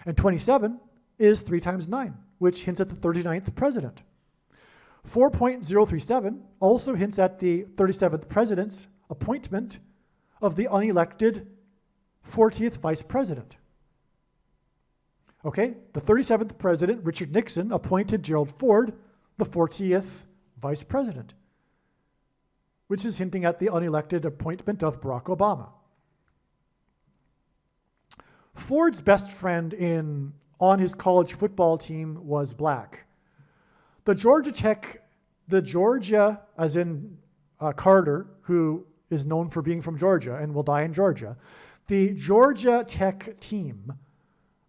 And 27 is 3 times 9, which hints at the 39th president. 4.037 also hints at the 37th president's appointment of the unelected 40th vice president. Okay, the 37th president, Richard Nixon, appointed Gerald Ford the 40th vice president, which is hinting at the unelected appointment of Barack Obama. Ford's best friend on his college football team was black. The Georgia, as in Carter, who is known for being from Georgia and will die in Georgia, the Georgia Tech team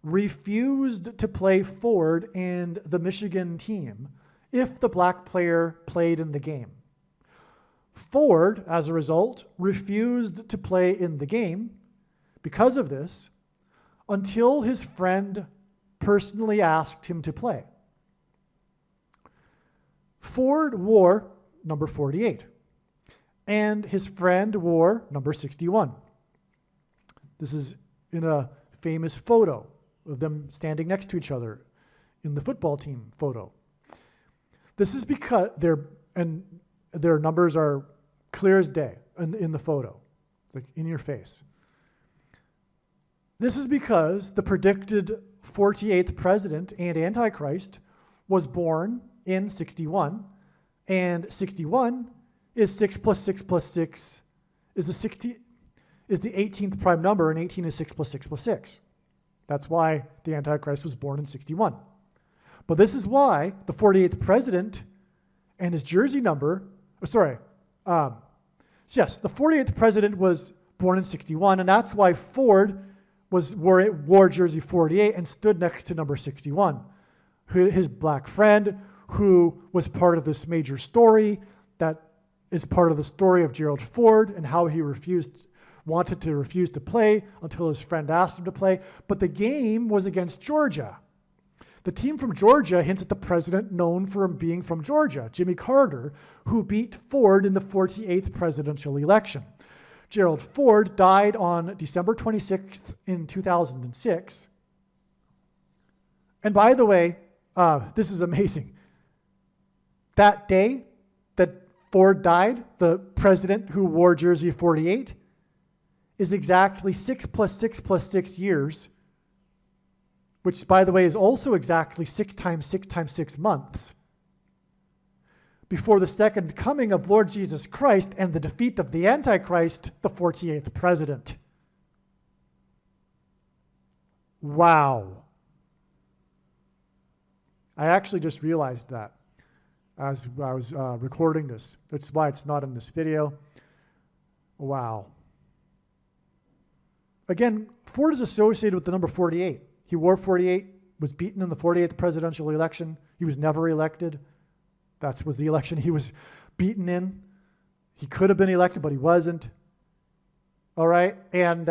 refused to play Ford and the Michigan team if the black player played in the game. Ford, as a result, refused to play in the game because of this until his friend personally asked him to play. Ford wore number 48, and his friend wore number 61. This is in a famous photo of them standing next to each other in the football team photo. This is because their numbers are clear as day in the photo. It's like in your face. This is because the predicted 48th president and Antichrist was born in 61, and 61 is 6 plus 6 plus 6 is the 18th prime number, and 18 is 6 plus 6 plus 6. That's why the Antichrist was born in 61. But this is why the 48th president and his jersey number, the 48th president was born in 61, and that's why Ford wore jersey 48 and stood next to number 61. His black friend, who was part of this major story that is part of the story of Gerald Ford and how he wanted to refuse to play until his friend asked him to play. But the game was against Georgia. The team from Georgia hints at the president known for being from Georgia, Jimmy Carter, who beat Ford in the 48th presidential election. Gerald Ford died on December 26th in 2006. And by the way, this is amazing. That day that Ford died, the president who wore jersey 48, is exactly 6 plus 6 plus 6 years, which, by the way, is also exactly 6 times 6 times 6 months, before the second coming of Lord Jesus Christ and the defeat of the Antichrist, the 48th president. Wow. I actually just realized that as I was recording this. That's why it's not in this video. Wow. Again, Ford is associated with the number 48. He wore 48, was beaten in the 48th presidential election. He was never elected. That was the election he was beaten in. He could have been elected, but he wasn't. All right? And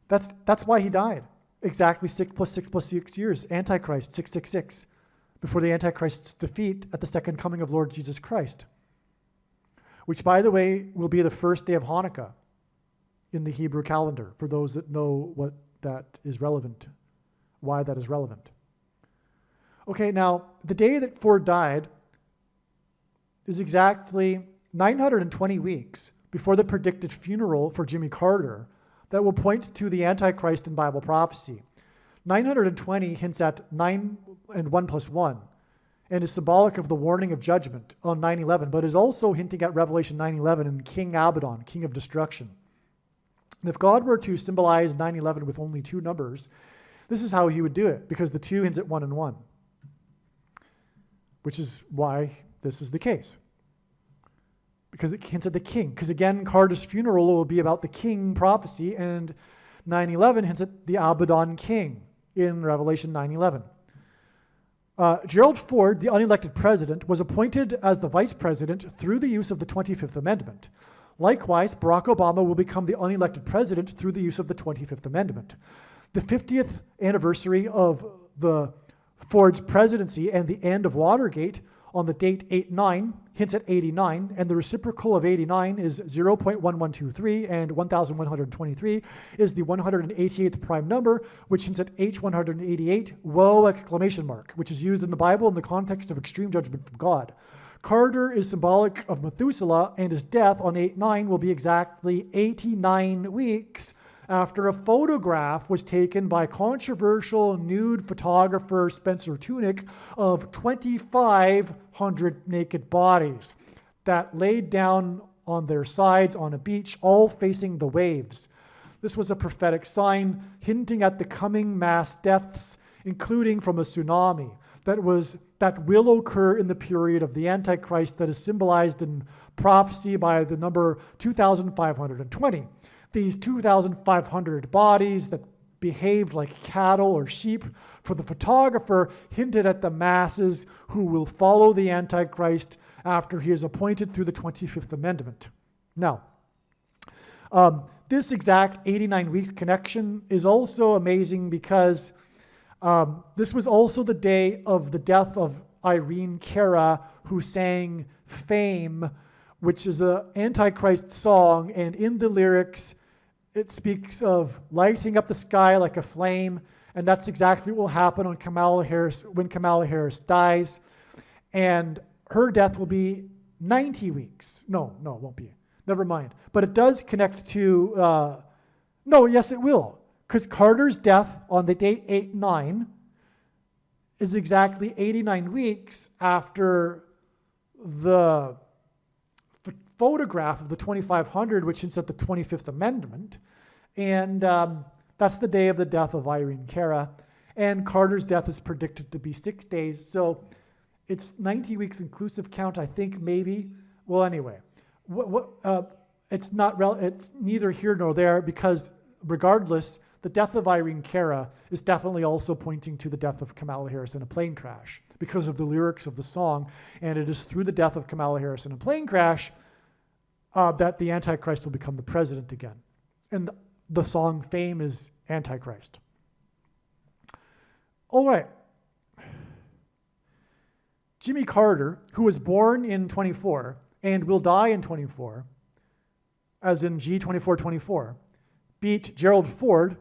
that's why he died. Exactly 6 plus 6 plus 6 years. Antichrist, 666. Before the Antichrist's defeat at the second coming of Lord Jesus Christ. which, by the way, will be the first day of Hanukkah in the Hebrew calendar, for those that know what that is relevant, why that is relevant. Okay, now, the day that Ford died is exactly 920 weeks before the predicted funeral for Jimmy Carter that will point to the Antichrist in Bible prophecy. 920 hints at 9 and 1 plus 1 and is symbolic of the warning of judgment on 9/11, but is also hinting at Revelation 9/11 and King Abaddon, king of destruction. And if God were to symbolize 9/11 with only two numbers, this is how he would do it, because the 2 hints at 1 and 1, which is why this is the case. Because it hints at the king. Because again, Carter's funeral will be about the king prophecy, and 9/11 hints at the Abaddon king in Revelation 9/11. Gerald Ford, the unelected president, was appointed as the vice president through the use of the 25th Amendment. Likewise, Barack Obama will become the unelected president through the use of the 25th Amendment. The 50th anniversary of the Ford's presidency and the end of Watergate on the date 8/9 hints at 89, and the reciprocal of 89 is 0.1123, and 1123 is the 188th prime number, which hints at H188, whoa, exclamation mark, which is used in the Bible in the context of extreme judgment from God. Carter is symbolic of Methuselah, and his death on 8/9 will be exactly 89 weeks after a photograph was taken by controversial nude photographer Spencer Tunick of 2,500 naked bodies that laid down on their sides on a beach, all facing the waves. This was a prophetic sign hinting at the coming mass deaths, including from a tsunami that will occur in the period of the Antichrist that is symbolized in prophecy by the number 2,520. These 2,500 bodies that behaved like cattle or sheep for the photographer hinted at the masses who will follow the Antichrist after he is appointed through the 25th Amendment. Now, this exact 89 weeks connection is also amazing because this was also the day of the death of Irene Cara, who sang Fame, which is an Antichrist song, and in the lyrics, it speaks of lighting up the sky like a flame, and that's exactly what will happen when Kamala Harris dies. And her death will be 90 weeks. No, it won't be. Never mind. But it does connect to, yes, it will. Because Carter's death on the date 8/9 is exactly 89 weeks after the photograph of the 2,500, which hints at the 25th Amendment. And that's the day of the death of Irene Cara. And Carter's death is predicted to be 6 days. So it's 90 weeks inclusive count, I think, maybe. Well, anyway, it's neither here nor there, because regardless, the death of Irene Cara is definitely also pointing to the death of Kamala Harris in a plane crash because of the lyrics of the song. And it is through the death of Kamala Harris in a plane crash that the Antichrist will become the president again. And the song Fame is Antichrist. All right. Jimmy Carter, who was born in 24 and will die in 24, as in G2424, beat Gerald Ford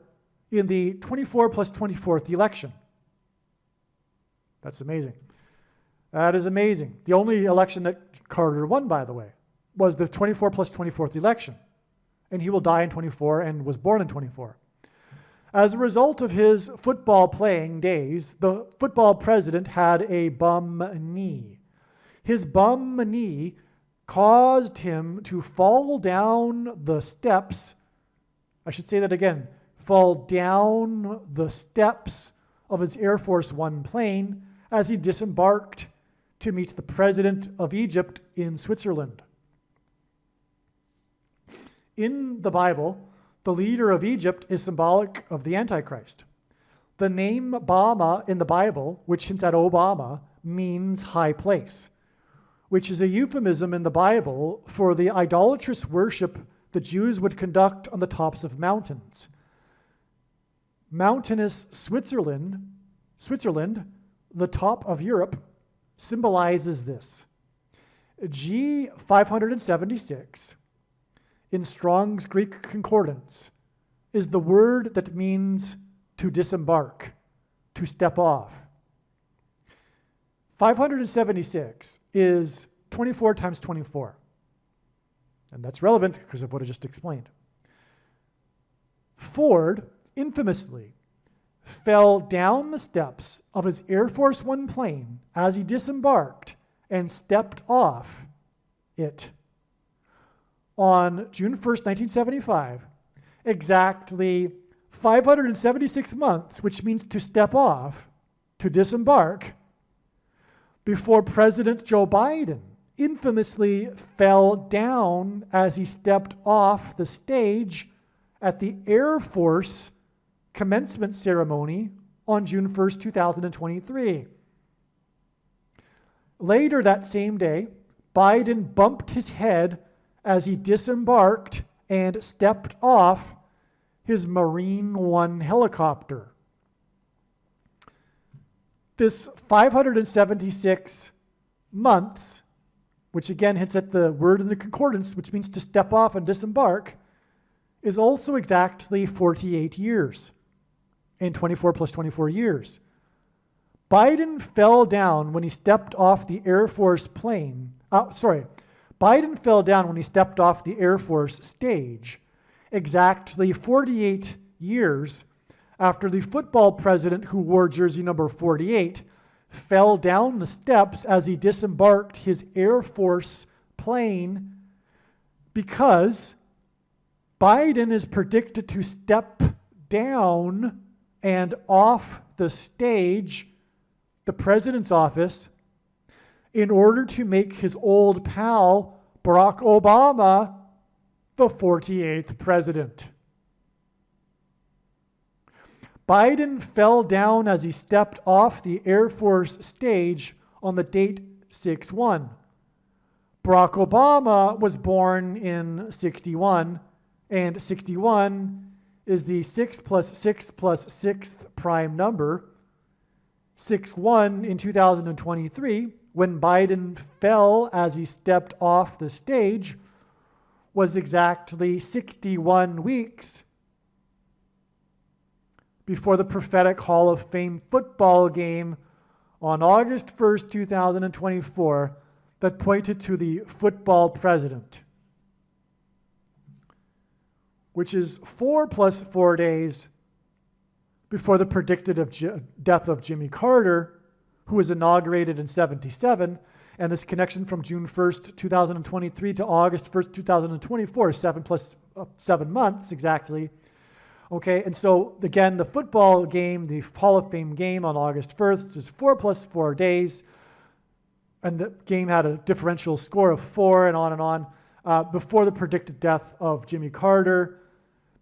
in the 24 plus 24th election. That's amazing. That is amazing. The only election that Carter won, by the way, was the 24 plus 24th election. And he will die in 24 and was born in 24. As a result of his football playing days, the football president had a bum knee. His bum knee caused him to fall down the steps. I should say that again. Fall down the steps of his Air Force One plane as he disembarked to meet the president of Egypt in Switzerland. In the Bible, the leader of Egypt is symbolic of the Antichrist. The name Bama in the Bible, which hints at Obama, means high place, which is a euphemism in the Bible for the idolatrous worship the Jews would conduct on the tops of mountains. Mountainous Switzerland, the top of Europe, symbolizes this. G 576 in Strong's Greek Concordance is the word that means to disembark, to step off. 576 is 24 times 24. And that's relevant because of what I just explained. Ford infamously fell down the steps of his Air Force One plane as he disembarked and stepped off it on June 1st, 1975, exactly 576 months, which means to step off, to disembark, before President Joe Biden infamously fell down as he stepped off the stage at the Air Force commencement ceremony on June 1st, 2023. Later that same day, Biden bumped his head as he disembarked and stepped off his Marine One helicopter. This 576 months, which again hints at the word in the concordance, which means to step off and disembark, is also exactly 48 years and 24 plus 24 years. Biden fell down when he stepped off the Air Force plane. Biden fell down when he stepped off the Air Force stage exactly 48 years after the football president who wore jersey number 48 fell down the steps as he disembarked his Air Force plane, because Biden is predicted to step down and off the stage, the president's office, in order to make his old pal, Barack Obama, the 48th president. Biden fell down as he stepped off the Air Force stage on the date 6/1. Barack Obama was born in 61, and 61 is the 6 plus 6 plus 6th prime number. 6/1 in 2023, when Biden fell as he stepped off the stage, was exactly 61 weeks before the prophetic Hall of Fame football game on August 1st, 2024, that pointed to the football president, which is 4 plus 4 days before the predicted death of Jimmy Carter, who was inaugurated in 77, and this connection from June 1st, 2023 to August 1st, 2024 is 7 plus 7 months exactly. Okay, and so again, the football game, the Hall of Fame game on August 1st is 4 plus 4 days, and the game had a differential score of 4 and on, before the predicted death of Jimmy Carter,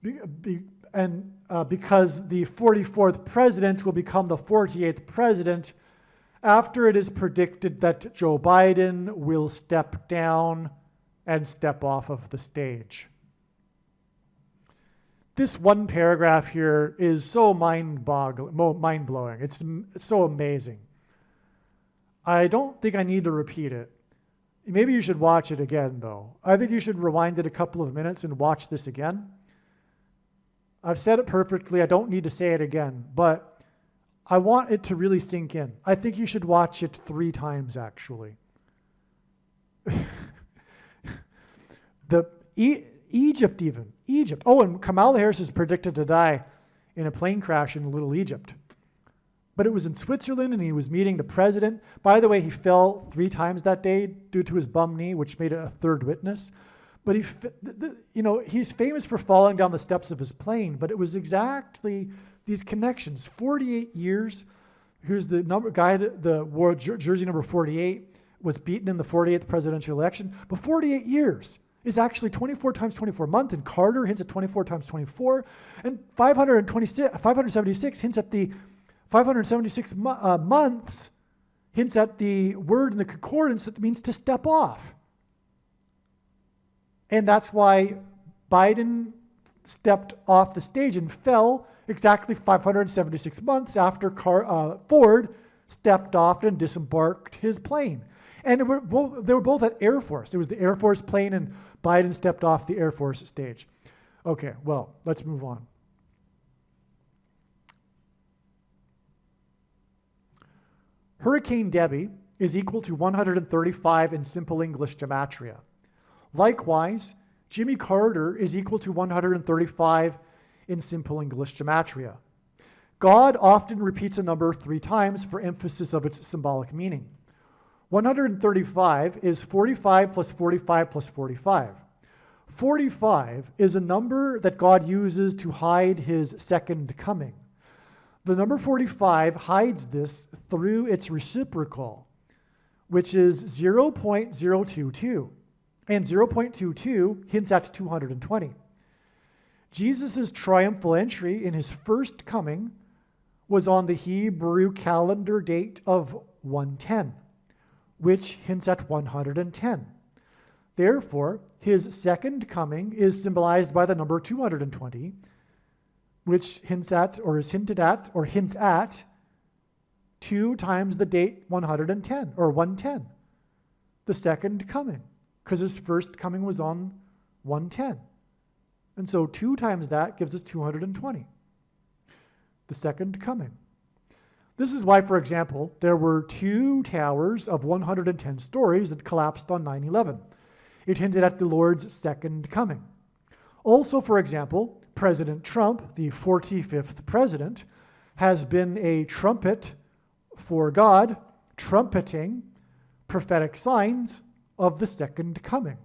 because the 44th president will become the 48th president after it is predicted that Joe Biden will step down and step off of the stage. This one paragraph here is so mind-blowing. It's so amazing. I don't think I need to repeat it. Maybe you should watch it again, though. I think you should rewind it a couple of minutes and watch this again. I've said it perfectly. I don't need to say it again, but I want it to really sink in. I think you should watch it 3 times, actually. Egypt. Oh, and Kamala Harris is predicted to die in a plane crash in Little Egypt. But it was in Switzerland, and he was meeting the president. By the way, he fell 3 times that day due to his bum knee, which made it a third witness. But he's famous for falling down the steps of his plane, but it was exactly these connections. 48 years. Here's the guy that wore jersey number 48, was beaten in the 48th presidential election. But 48 years is actually 24 times 24 months, and Carter hints at 24 times 24, and 576 hints at the 576 months, hints at the word in the concordance that means to step off. And that's why Biden stepped off the stage and fell exactly 576 months after Ford stepped off and disembarked his plane. And they were both at Air Force. It was the Air Force plane, and Biden stepped off the Air Force stage. Okay, well, let's move on. Hurricane Debbie is equal to 135 in simple English gematria. Likewise, Jimmy Carter is equal to 135 in simple English gematria. God often repeats a number 3 times for emphasis of its symbolic meaning. 135 is 45 plus 45 plus 45. 45 is a number that God uses to hide his second coming. The number 45 hides this through its reciprocal, which is 0.022. And 0.22 hints at 220. Jesus' triumphal entry in his first coming was on the Hebrew calendar date of 110, which hints at 110. Therefore, his second coming is symbolized by the number 220, which hints at, or is hinted at, or hints at 2 times the date 110, or 110, the second coming, because his first coming was on 110. And so 2 times that gives us 220, the second coming. This is why, for example, there were 2 towers of 110 stories that collapsed on 9/11. It hinted at the Lord's second coming. Also, for example, President Trump, the 45th president, has been a trumpet for God, trumpeting prophetic signs of the second coming.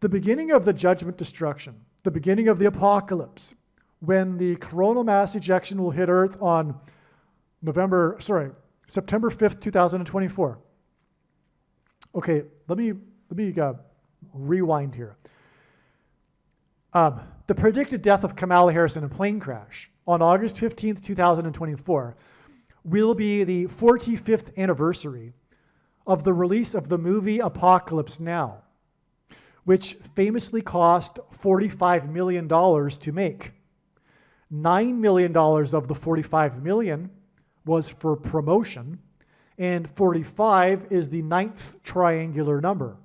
The beginning of the judgment destruction, the beginning of the apocalypse, when the coronal mass ejection will hit Earth on September 5th, 2024. Okay, let me rewind here. The predicted death of Kamala Harris in a plane crash on August 15th, 2024 will be the 45th anniversary of the release of the movie Apocalypse Now, which famously cost $45 million to make. $9 million of the $45 million was for promotion, and 45 is the 9th triangular number.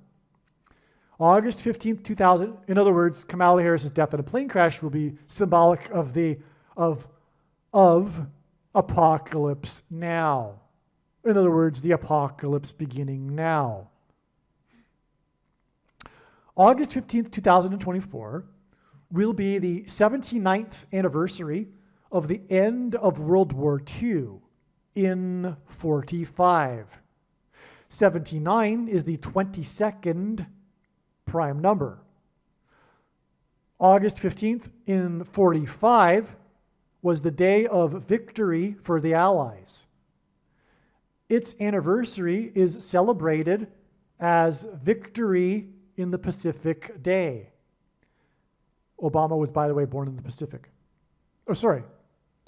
August 15th, 2000, in other words, Kamala Harris's death in a plane crash will be symbolic of Apocalypse Now. In other words, the apocalypse beginning now. August 15th, 2024 will be the 79th anniversary of the end of World War II in 45. 79 is the 22nd prime number. August 15th in 45 was the day of victory for the Allies. Its anniversary is celebrated as Victory in the Pacific Day. Obama was, by the way, born in the Pacific. Oh, sorry,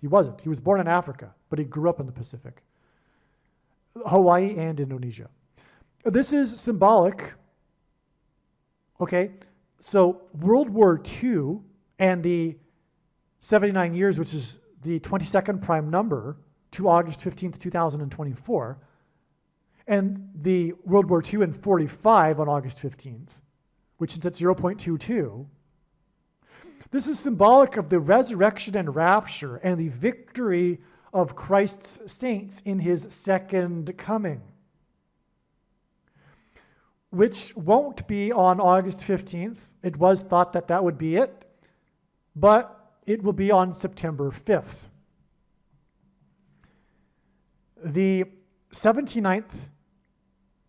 he wasn't. He was born in Africa, but he grew up in the Pacific. Hawaii and Indonesia. This is symbolic. Okay, so World War II and the 79 years, which is the 22nd prime number, to August 15th, 2024, and the World War II in 45 on August 15th, which is at 0.22. This is symbolic of the resurrection and rapture and the victory of Christ's saints in his second coming, which won't be on August 15th. It was thought that that would be it, but it will be on September 5th. The 79th,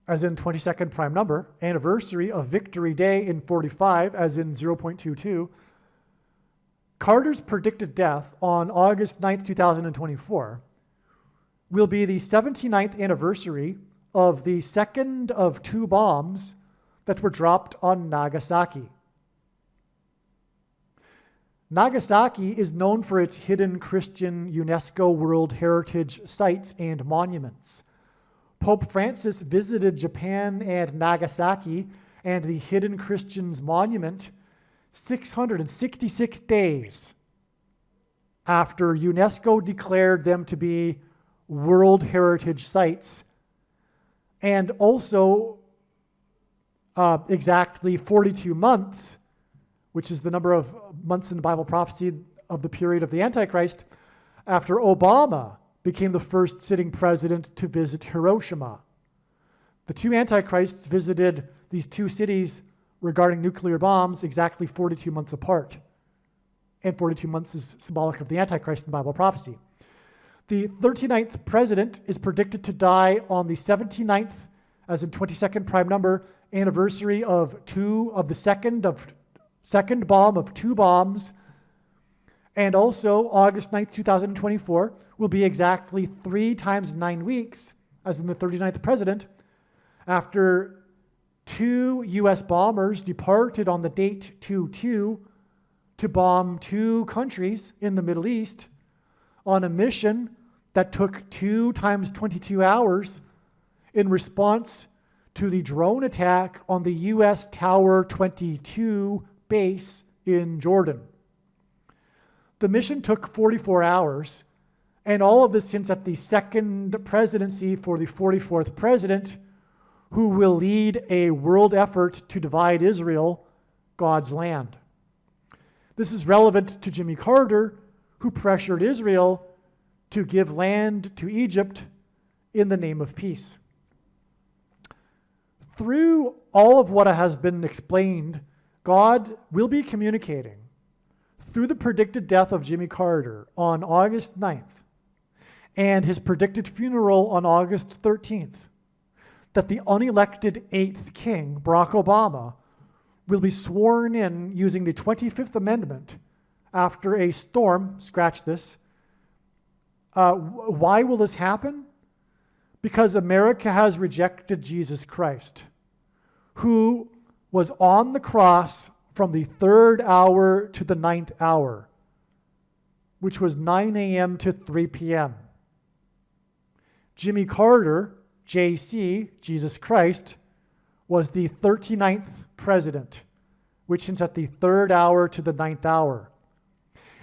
as in 22nd prime number, anniversary of Victory Day in 45, as in 0.22, Carter's predicted death on August 9th, 2024, will be the 79th anniversary of the second of 2 bombs that were dropped on Nagasaki. Nagasaki is known for its hidden Christian UNESCO World Heritage sites and monuments. Pope Francis visited Japan and Nagasaki and the Hidden Christians Monument 666 days after UNESCO declared them to be World Heritage Sites and also exactly 42 months, which is the number of months in the Bible prophecy of the period of the Antichrist, after Obama became the first sitting president to visit Hiroshima. The two Antichrists visited these two cities regarding nuclear bombs exactly 42 months apart. And 42 months is symbolic of the Antichrist in Bible prophecy. The 39th president is predicted to die on the 79th, as in 22nd prime number, anniversary of the second bomb of two bombs. And also, August 9th, 2024, will be exactly 3 times 9 weeks, as in the 39th president, after 2 U.S. bombers departed on the date 2/2 to bomb 2 countries in the Middle East on a mission that took 2 times 22 hours in response to the drone attack on the U.S. Tower 22 base in Jordan. The mission took 44 hours, and all of this hints at the second presidency for the 44th president, who will lead a world effort to divide Israel, God's land. This is relevant to Jimmy Carter, who pressured Israel to give land to Egypt in the name of peace. Through all of what has been explained, God will be communicating through the predicted death of Jimmy Carter on August 9th and his predicted funeral on August 13th, that the unelected 8th king, Barack Obama, will be sworn in using the 25th Amendment after a storm. Scratch this. Why will this happen? Because America has rejected Jesus Christ, who was on the cross from the 3rd hour to the 9th hour, which was 9 a.m. to 3 p.m. Jimmy Carter, JC, Jesus Christ, was the 39th president, which hints at the 3rd hour to the 9th hour.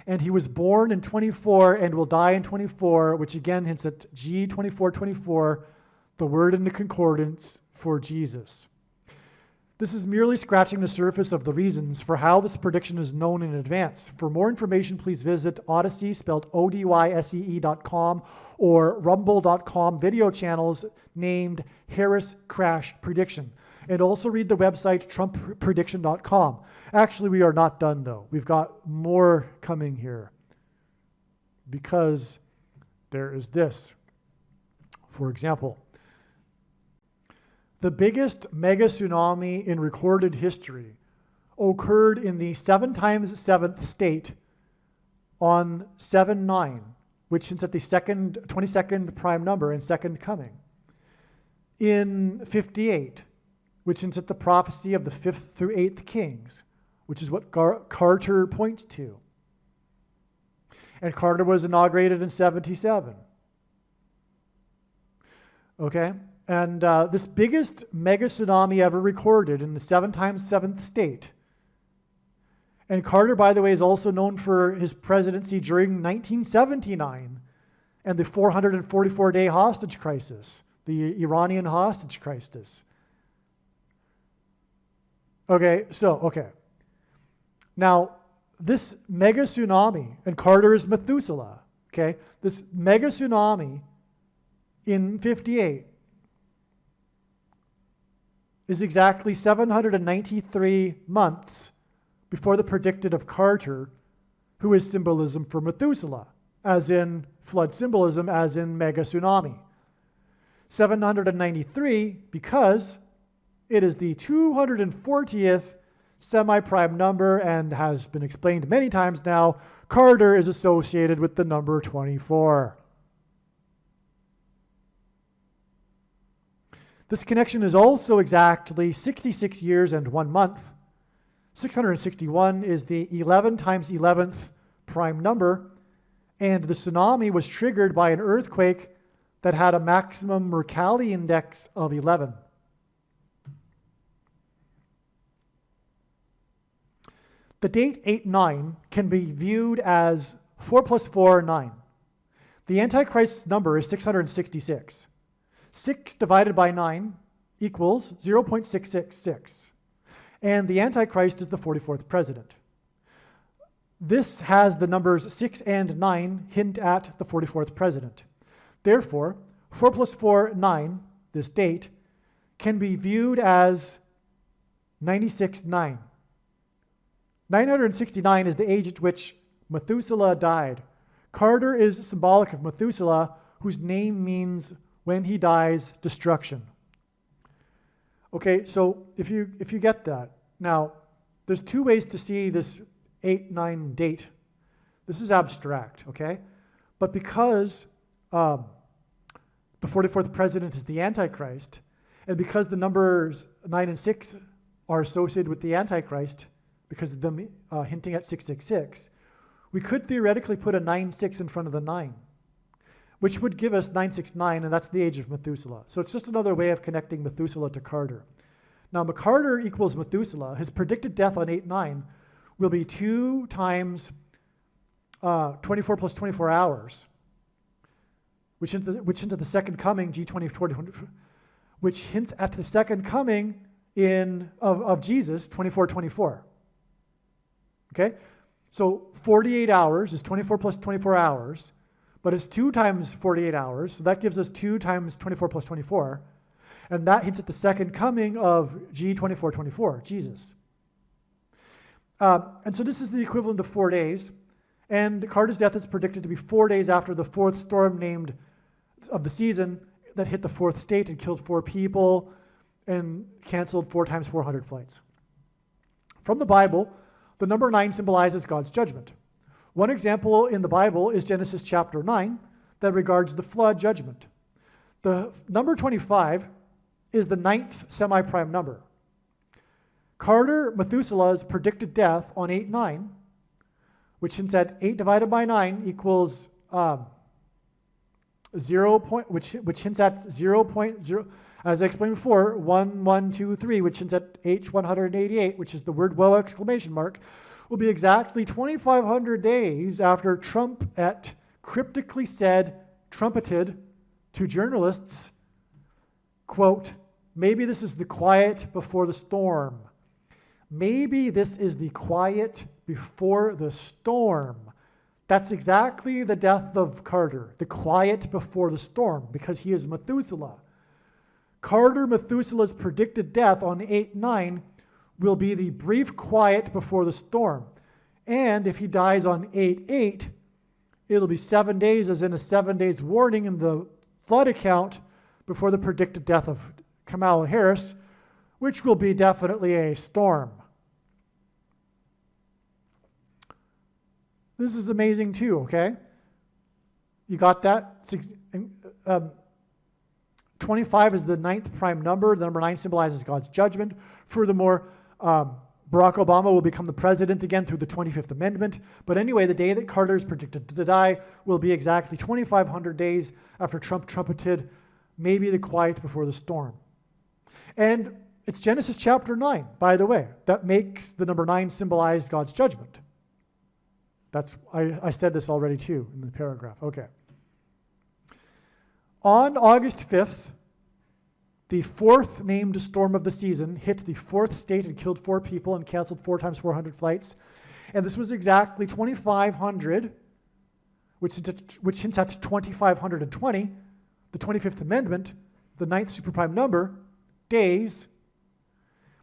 And he was born in 24 and will die in 24, which again hints at G2424, the word in the concordance for Jesus. This is merely scratching the surface of the reasons for how this prediction is known in advance. For more information, please visit Odyssey, spelled ODYSEE.com, or Rumble.com video channels named Harris Crash Prediction. And also read the website TrumpPrediction.com. Actually, we are not done, though. We've got more coming here, because there is this. For example, the biggest mega tsunami in recorded history occurred in the 7 times 7th state on 7/9, which hints at the 22nd prime number and second coming. In 58, which hints at the prophecy of the 5th through 8th kings, which is what Carter points to. And Carter was inaugurated in 77. Okay? And this biggest mega tsunami ever recorded in the 7 times 7th state. And Carter, by the way, is also known for his presidency during 1979 and the 444-day hostage crisis, the Iranian hostage crisis. Okay. Now, this mega tsunami, and Carter is Methuselah, okay? This mega tsunami in 58 is exactly 793 months before the predicted of Carter, who is symbolism for Methuselah, as in flood symbolism, as in mega tsunami. 793 because it is the 240th semi-prime number and has been explained many times now. Carter is associated with the number 24. This connection is also exactly 66 years and 1 month. 661 is the 11 times 11th prime number, and the tsunami was triggered by an earthquake that had a maximum Mercalli index of 11. The date 8/9 can be viewed as 4 plus 4, 9. The Antichrist's number is 666. 6 divided by 9 equals 0.666. And the Antichrist is the 44th president. This has the numbers 6 and 9 hint at the 44th president. Therefore, 4 plus 4, 9, this date, can be viewed as 96-9. 969 is the age at which Methuselah died. Carter is symbolic of Methuselah, whose name means when he dies, destruction. Okay, so if you get that. Now, there's two ways to see this 8-9 date. This is abstract, okay? But because the 44th president is the Antichrist, and because the numbers 9 and 6 are associated with the Antichrist, because of them hinting at 666, we could theoretically put a 9-6 in front of the 9, which would give us 969, and that's the age of Methuselah. So it's just another way of connecting Methuselah to Carter. Now, Carter equals Methuselah. His predicted death on 8-9 will be 2 times 24 plus 24 hours, which hints at the second coming, G20, which hints at the second coming of Jesus, 24/24. Okay? So 48 hours is 24 plus 24 hours, but it's 2 times 48 hours, so that gives us 2 times 24 plus 24, and that hints at the second coming of G24/24, Jesus. And so this is the equivalent of 4 days, and Carter's death is predicted to be 4 days after the 4th storm named of the season that hit the 4th state and killed 4 people and canceled 4 times 400 flights. From the Bible, the number 9 symbolizes God's judgment. One example in the Bible is Genesis chapter 9 that regards the flood judgment. The number 25 is the 9th semi-prime number. Carter Methuselah's predicted death on 8-9, which hints at 8 divided by 9 equals 0. Which hints at 0.0, as I explained before, 1123, which hints at H188, which is the word "whoa!" exclamation mark, will be exactly 2,500 days after Trump cryptically trumpeted to journalists, quote, "Maybe this is the quiet before the storm." Maybe this is the quiet before the storm. That's exactly the death of Carter, the quiet before the storm, because he is Methuselah. Carter Methuselah's predicted death on 8-9 will be the brief quiet before the storm. And if he dies on 8-8, it'll be 7 days, as in a 7 days warning in the flood account before the predicted death of Kamala Harris, which will be definitely a storm. This is amazing too, okay? You got that? 25 is the 9th prime number. The number 9 symbolizes God's judgment. Furthermore, Barack Obama will become the president again through the 25th Amendment. But anyway, the day that Carter is predicted to die will be exactly 2,500 days after Trump trumpeted, "Maybe the quiet before the storm." And it's Genesis chapter 9, by the way, that makes the number 9 symbolize God's judgment. I said this already too in the paragraph. Okay. On August 5th, the 4th named storm of the season hit the 4th state and killed 4 people and canceled 4 times 400 flights. And this was exactly 2,500, which hints at 2,520, the 25th Amendment, the 9th superprime number, days,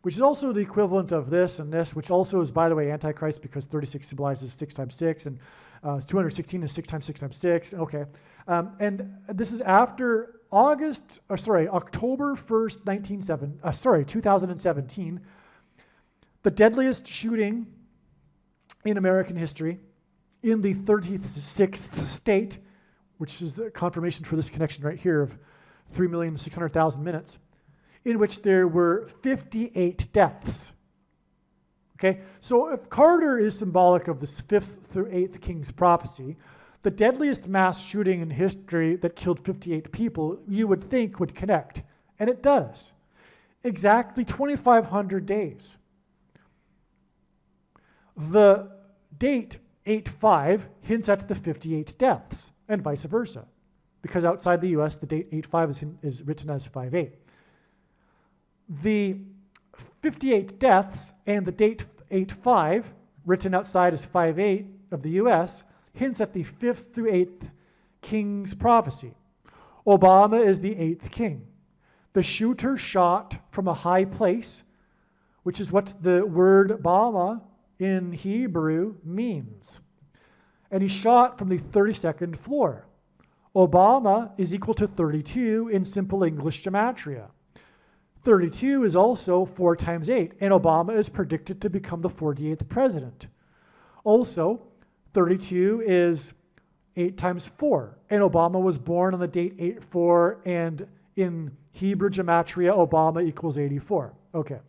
which is also the equivalent of this and this, which also is, by the way, Antichrist, because 36 symbolizes 6 times 6, and 216 is 6 times 6 times 6. Okay. And this is after October 1st, 2017, the deadliest shooting in American history in the 36th state, which is the confirmation for this connection right here of 3,600,000 minutes, in which there were 58 deaths. Okay, so if Carter is symbolic of this 5th through 8th king's prophecy, the deadliest mass shooting in history that killed 58 people, you would think would connect, and it does. Exactly 2,500 days. The date 8-5 hints at the 58 deaths, and vice versa. because outside the US, the date 8/5 is written as 5/8. The 58 deaths and the date 8/5, written outside as 5/8 of the US, hints at the 5th through 8th king's prophecy. Obama is the 8th king. The shooter shot from a high place, which is what the word Obama in Hebrew means. And he shot from the 32nd floor. Obama is equal to 32 in simple English gematria. 32 is also 4 times 8, and Obama is predicted to become the 48th president. Also, 32 is 8 times 4, and Obama was born on the date 8/4, and in Hebrew gematria, Obama equals 84. Okay.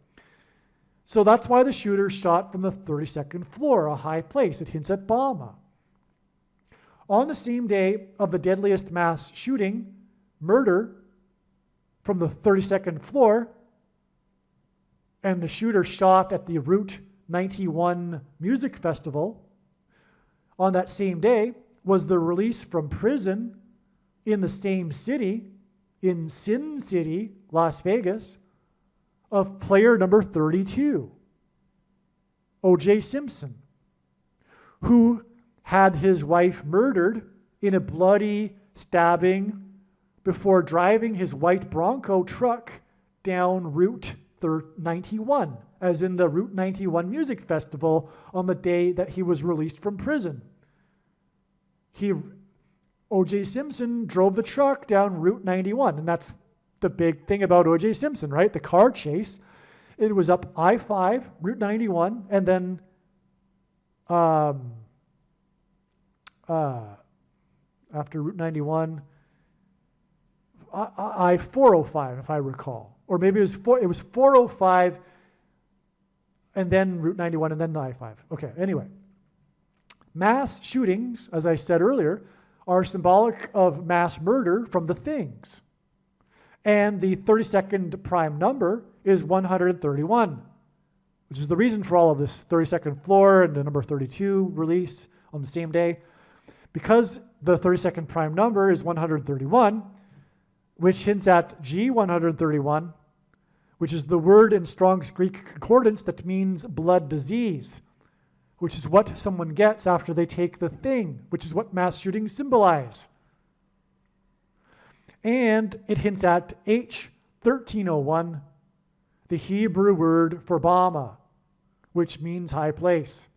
So that's why the shooter shot from the 32nd floor, a high place. It hints at Obama. On the same day of the deadliest mass shooting, murder, from the 32nd floor, and the shooter shot at the Route 91 music festival, on that same day was the release from prison in the same city, in Sin City, Las Vegas, of player number 32, O.J. Simpson, who had his wife murdered in a bloody stabbing before driving his white Bronco truck down Route 91, as in the Route 91 music festival on the day that he was released from prison. O.J. Simpson drove the truck down Route 91, and that's the big thing about O.J. Simpson, right? The car chase. It was up I-5, Route 91, and then after Route 91, I-405, if I recall. Or maybe it was 405, and then Route 91, and then I-5. Okay, anyway. Mass shootings, as I said earlier, are symbolic of mass murder from the things. And the 32nd prime number is 131, which is the reason for all of this 32nd floor and the number 32 release on the same day. Because the 32nd prime number is 131, which hints at G131, which is the word in Strong's Greek Concordance that means blood disease, which is what someone gets after they take the thing, which is what mass shootings symbolize. And it hints at H1301, the Hebrew word for Bama, which means high place.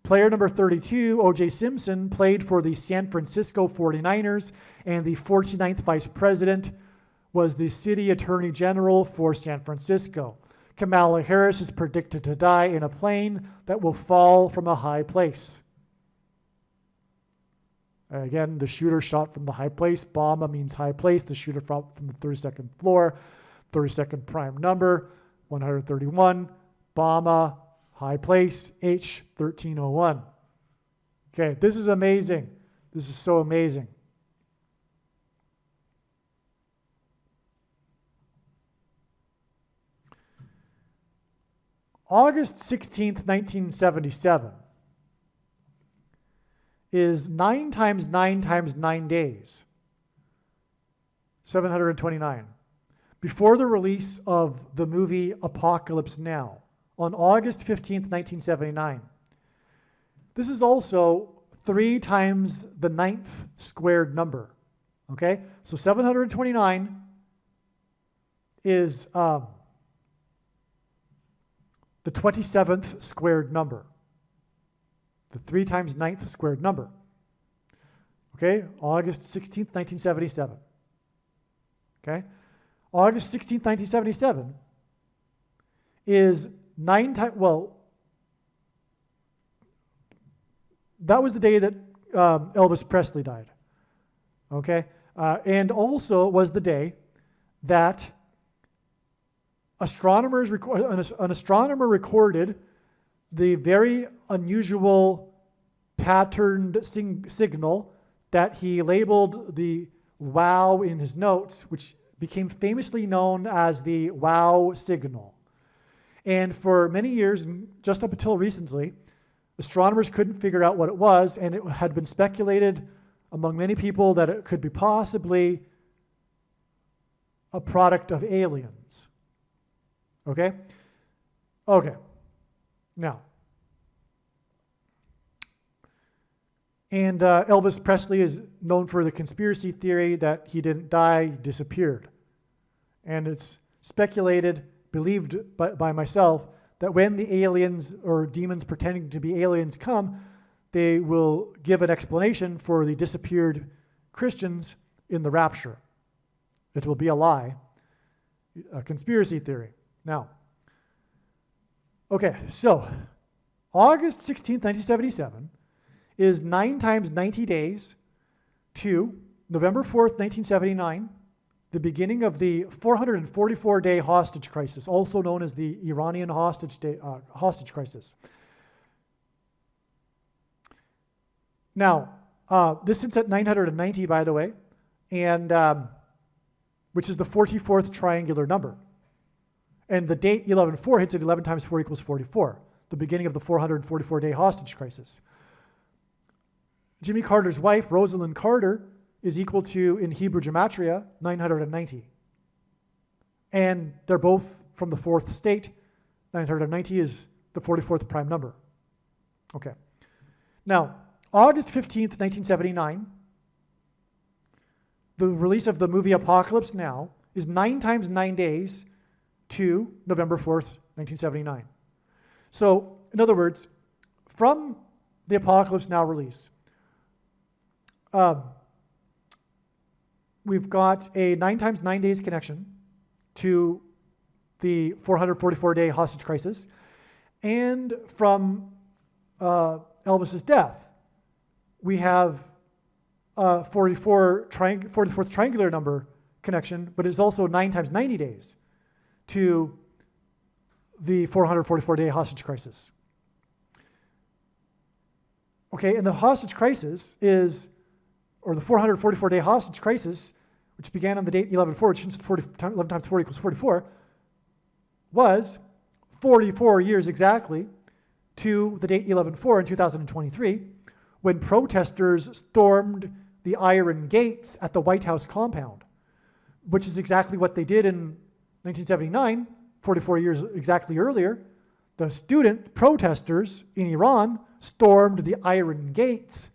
Player number 32, O.J. Simpson, played for the San Francisco 49ers, and the 49th vice president was the city attorney general for San Francisco. Kamala Harris is predicted to die in a plane that will fall from a high place. Again, the shooter shot from the high place. Bama means high place. The shooter from the 32nd floor, 32nd prime number, 131. Bama, high place, H1301. Okay, this is amazing. This is so amazing. August 16th, 1977 is 9 times 9 times 9 days, 729, before the release of the movie Apocalypse Now on August 15th, 1979. This is also 3 times the 9th squared number, okay? So 729 is the 27th squared number. The 3 times 9th squared number. Okay, August 16th, 1977. Okay, August 16th, 1977 is 9 times, well, that was the day that Elvis Presley died. Okay, and also was the day that an astronomer recorded the very unusual patterned signal that he labeled the wow in his notes, which became famously known as the wow signal. And for many years, just up until recently, astronomers couldn't figure out what it was, and it had been speculated among many people that it could be possibly a product of aliens. Okay? Okay. Now, and Elvis Presley is known for the conspiracy theory that he didn't die, he disappeared. And it's speculated, believed by myself, that when the aliens or demons pretending to be aliens come, they will give an explanation for the disappeared Christians in the rapture. It will be a lie, a conspiracy theory. Now, okay, so August 16th, 1977 is 9 times 90 days to November 4th, 1979, the beginning of the 444-day hostage crisis, also known as the Iranian hostage crisis. Now, this sits at 990, by the way, and which is the 44th triangular number. And the date 11/4 hits at 11 times 4 equals 44, the beginning of the 444-day hostage crisis. Jimmy Carter's wife, Rosalind Carter, is equal to, in Hebrew gematria, 990. And they're both from the fourth state. 990 is the 44th prime number. Okay. Now, August 15th, 1979, the release of the movie Apocalypse Now is 9 times 9 days to November 4th, 1979. So, in other words, from the Apocalypse Now release, we've got a 9 times 9 days connection to the 444-day hostage crisis, and from Elvis's death, we have a 44th triangular number connection, but it's also 9 times 90 days to the 444-day hostage crisis. Okay, and the hostage crisis is, or the 444-day hostage crisis, which began on the date 11/4, which is 11 times 4 equals 44, was 44 years exactly to the date 11/4 in 2023, when protesters stormed the iron gates at the White House compound, which is exactly what they did in 1979, 44 years exactly earlier. The student protesters in Iran stormed the iron gates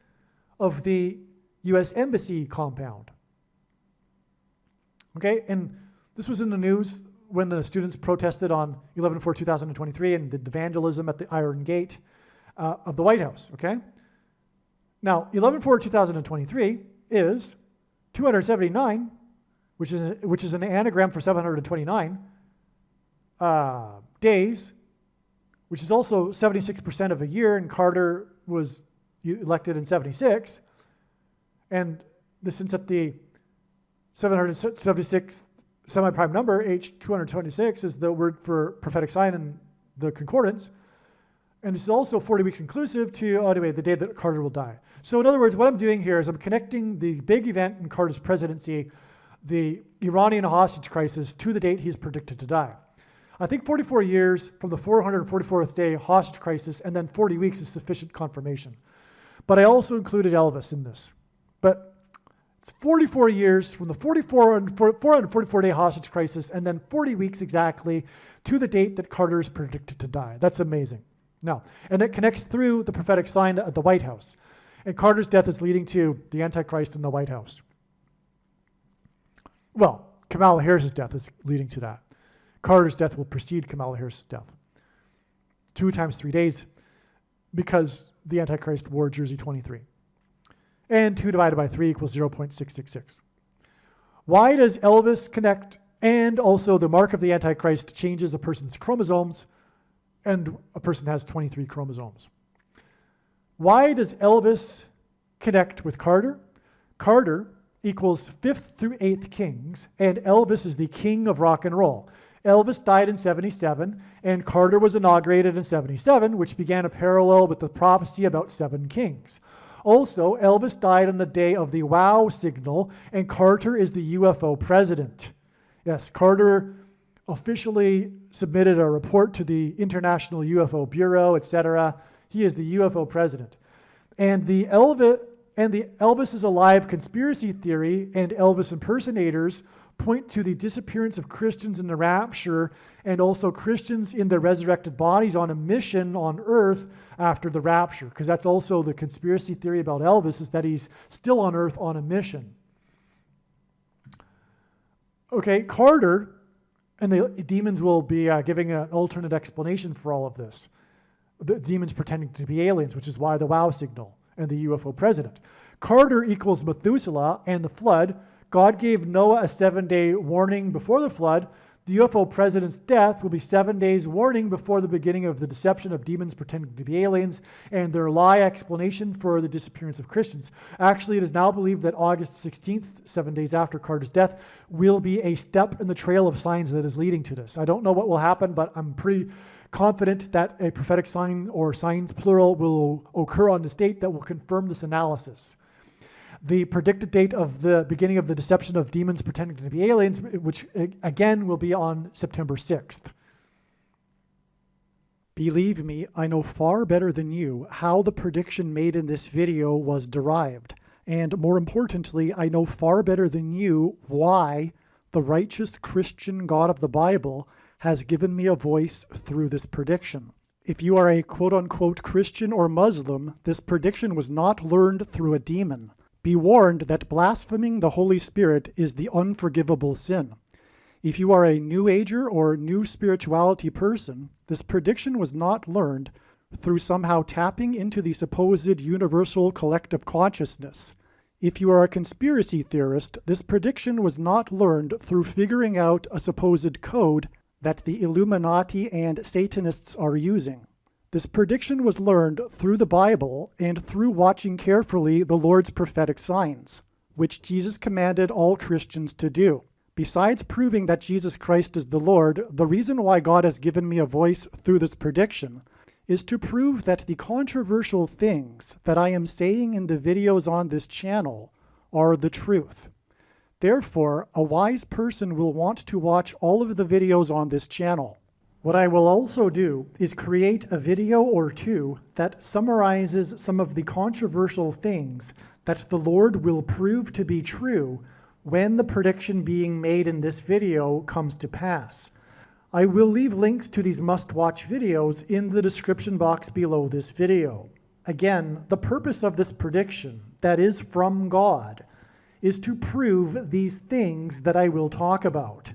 of the U.S. Embassy compound. Okay, and this was in the news when the students protested on 11/4/2023 and did the vandalism at the Iron Gate of the White House, okay? Now, 11/4/2023 is 279, which is an anagram for 729 days, which is also 76% of a year, and Carter was elected in 76. And this is at the 776 semi-prime number, H226 is the word for prophetic sign in the concordance. And it's also 40 weeks inclusive to, anyway, the day that Carter will die. So in other words, what I'm doing here is I'm connecting the big event in Carter's presidency, the Iranian hostage crisis, to the date he's predicted to die. I think 44 years from the 444th day hostage crisis and then 40 weeks is sufficient confirmation. But I also included Elvis in this. But it's 44 years from the 444-day hostage crisis and then 40 weeks exactly to the date that Carter is predicted to die. That's amazing. Now, and it connects through the prophetic sign at the White House. And Carter's death is leading to the Antichrist in the White House. Well, Kamala Harris's death is leading to that. Carter's death will precede Kamala Harris's death. 2 times 3 days, because the Antichrist wore jersey 23. And 2 divided by 3 equals 0.666. Why does Elvis connect, and also the mark of the Antichrist changes a person's chromosomes, and a person has 23 chromosomes? Why does Elvis connect with Carter? Carter equals 5th through 8th kings, and Elvis is the king of rock and roll. Elvis died in 77, and Carter was inaugurated in 77, which began a parallel with the prophecy about 7 kings. Also, Elvis died on the day of the wow signal, and Carter is the UFO president. Yes, Carter officially submitted a report to the International UFO Bureau, etc. He is the UFO president. And the Elvis, And the Elvis is alive conspiracy theory and Elvis impersonators point to the disappearance of Christians in the rapture and also Christians in their resurrected bodies on a mission on earth after the rapture. Because that's also the conspiracy theory about Elvis, is that he's still on earth on a mission. Okay, Carter and the demons will be giving an alternate explanation for all of this. The demons pretending to be aliens, which is why the wow signal and the UFO president. Carter equals Methuselah and the flood. God gave Noah a 7-day warning before the flood. The UFO president's death will be 7 days warning before the beginning of the deception of demons pretending to be aliens and their lie explanation for the disappearance of Christians. Actually, it is now believed that August 16th, 7 days after Carter's death, will be a step in the trail of signs that is leading to this. I don't know what will happen, but I'm pretty confident that a prophetic sign or signs plural will occur on this date that will confirm this analysis. The predicted date of the beginning of the deception of demons pretending to be aliens, which again will be on September 6th. Believe me, I know far better than you how the prediction made in this video was derived. And more importantly, I know far better than you why the righteous Christian God of the Bible has given me a voice through this prediction. If you are a quote-unquote Christian or Muslim, this prediction was not learned through a demon. Be warned that blaspheming the Holy Spirit is the unforgivable sin. If you are a New Ager or New Spirituality person, this prediction was not learned through somehow tapping into the supposed universal collective consciousness. If you are a conspiracy theorist, this prediction was not learned through figuring out a supposed code that the Illuminati and Satanists are using. This prediction was learned through the Bible and through watching carefully the Lord's prophetic signs, which Jesus commanded all Christians to do. Besides proving that Jesus Christ is the Lord, the reason why God has given me a voice through this prediction is to prove that the controversial things that I am saying in the videos on this channel are the truth. Therefore, a wise person will want to watch all of the videos on this channel. What I will also do is create a video or two that summarizes some of the controversial things that the Lord will prove to be true when the prediction being made in this video comes to pass. I will leave links to these must-watch videos in the description box below this video. Again, the purpose of this prediction, that is from God, is to prove these things that I will talk about.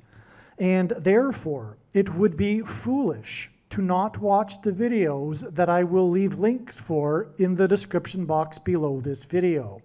And therefore, it would be foolish to not watch the videos that I will leave links for in the description box below this video.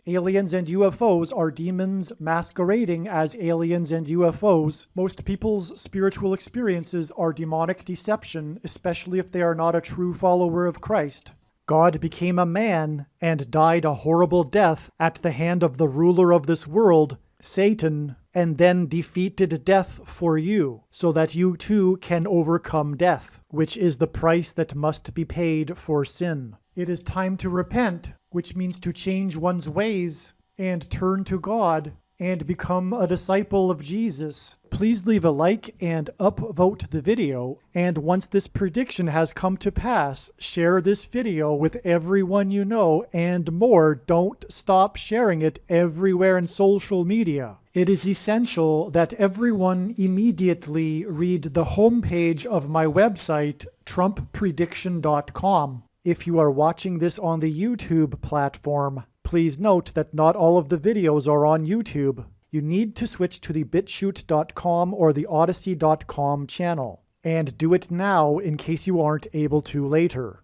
Aliens and UFOs are demons masquerading as aliens and UFOs. Most people's spiritual experiences are demonic deception, especially if they are not a true follower of Christ. God became a man and died a horrible death at the hand of the ruler of this world, Satan, and then defeated death for you, so that you too can overcome death, which is the price that must be paid for sin. It is time to repent, which means to change one's ways and turn to God and become a disciple of Jesus. Please leave a like and upvote the video, and once this prediction has come to pass, share this video with everyone you know, and more, don't stop sharing it everywhere in social media. It is essential that everyone immediately read the homepage of my website, TrumpPrediction.com. If you are watching this on the YouTube platform, please note that not all of the videos are on YouTube. You need to switch to the BitChute.com or the Odyssey.com channel. And do it now in case you aren't able to later.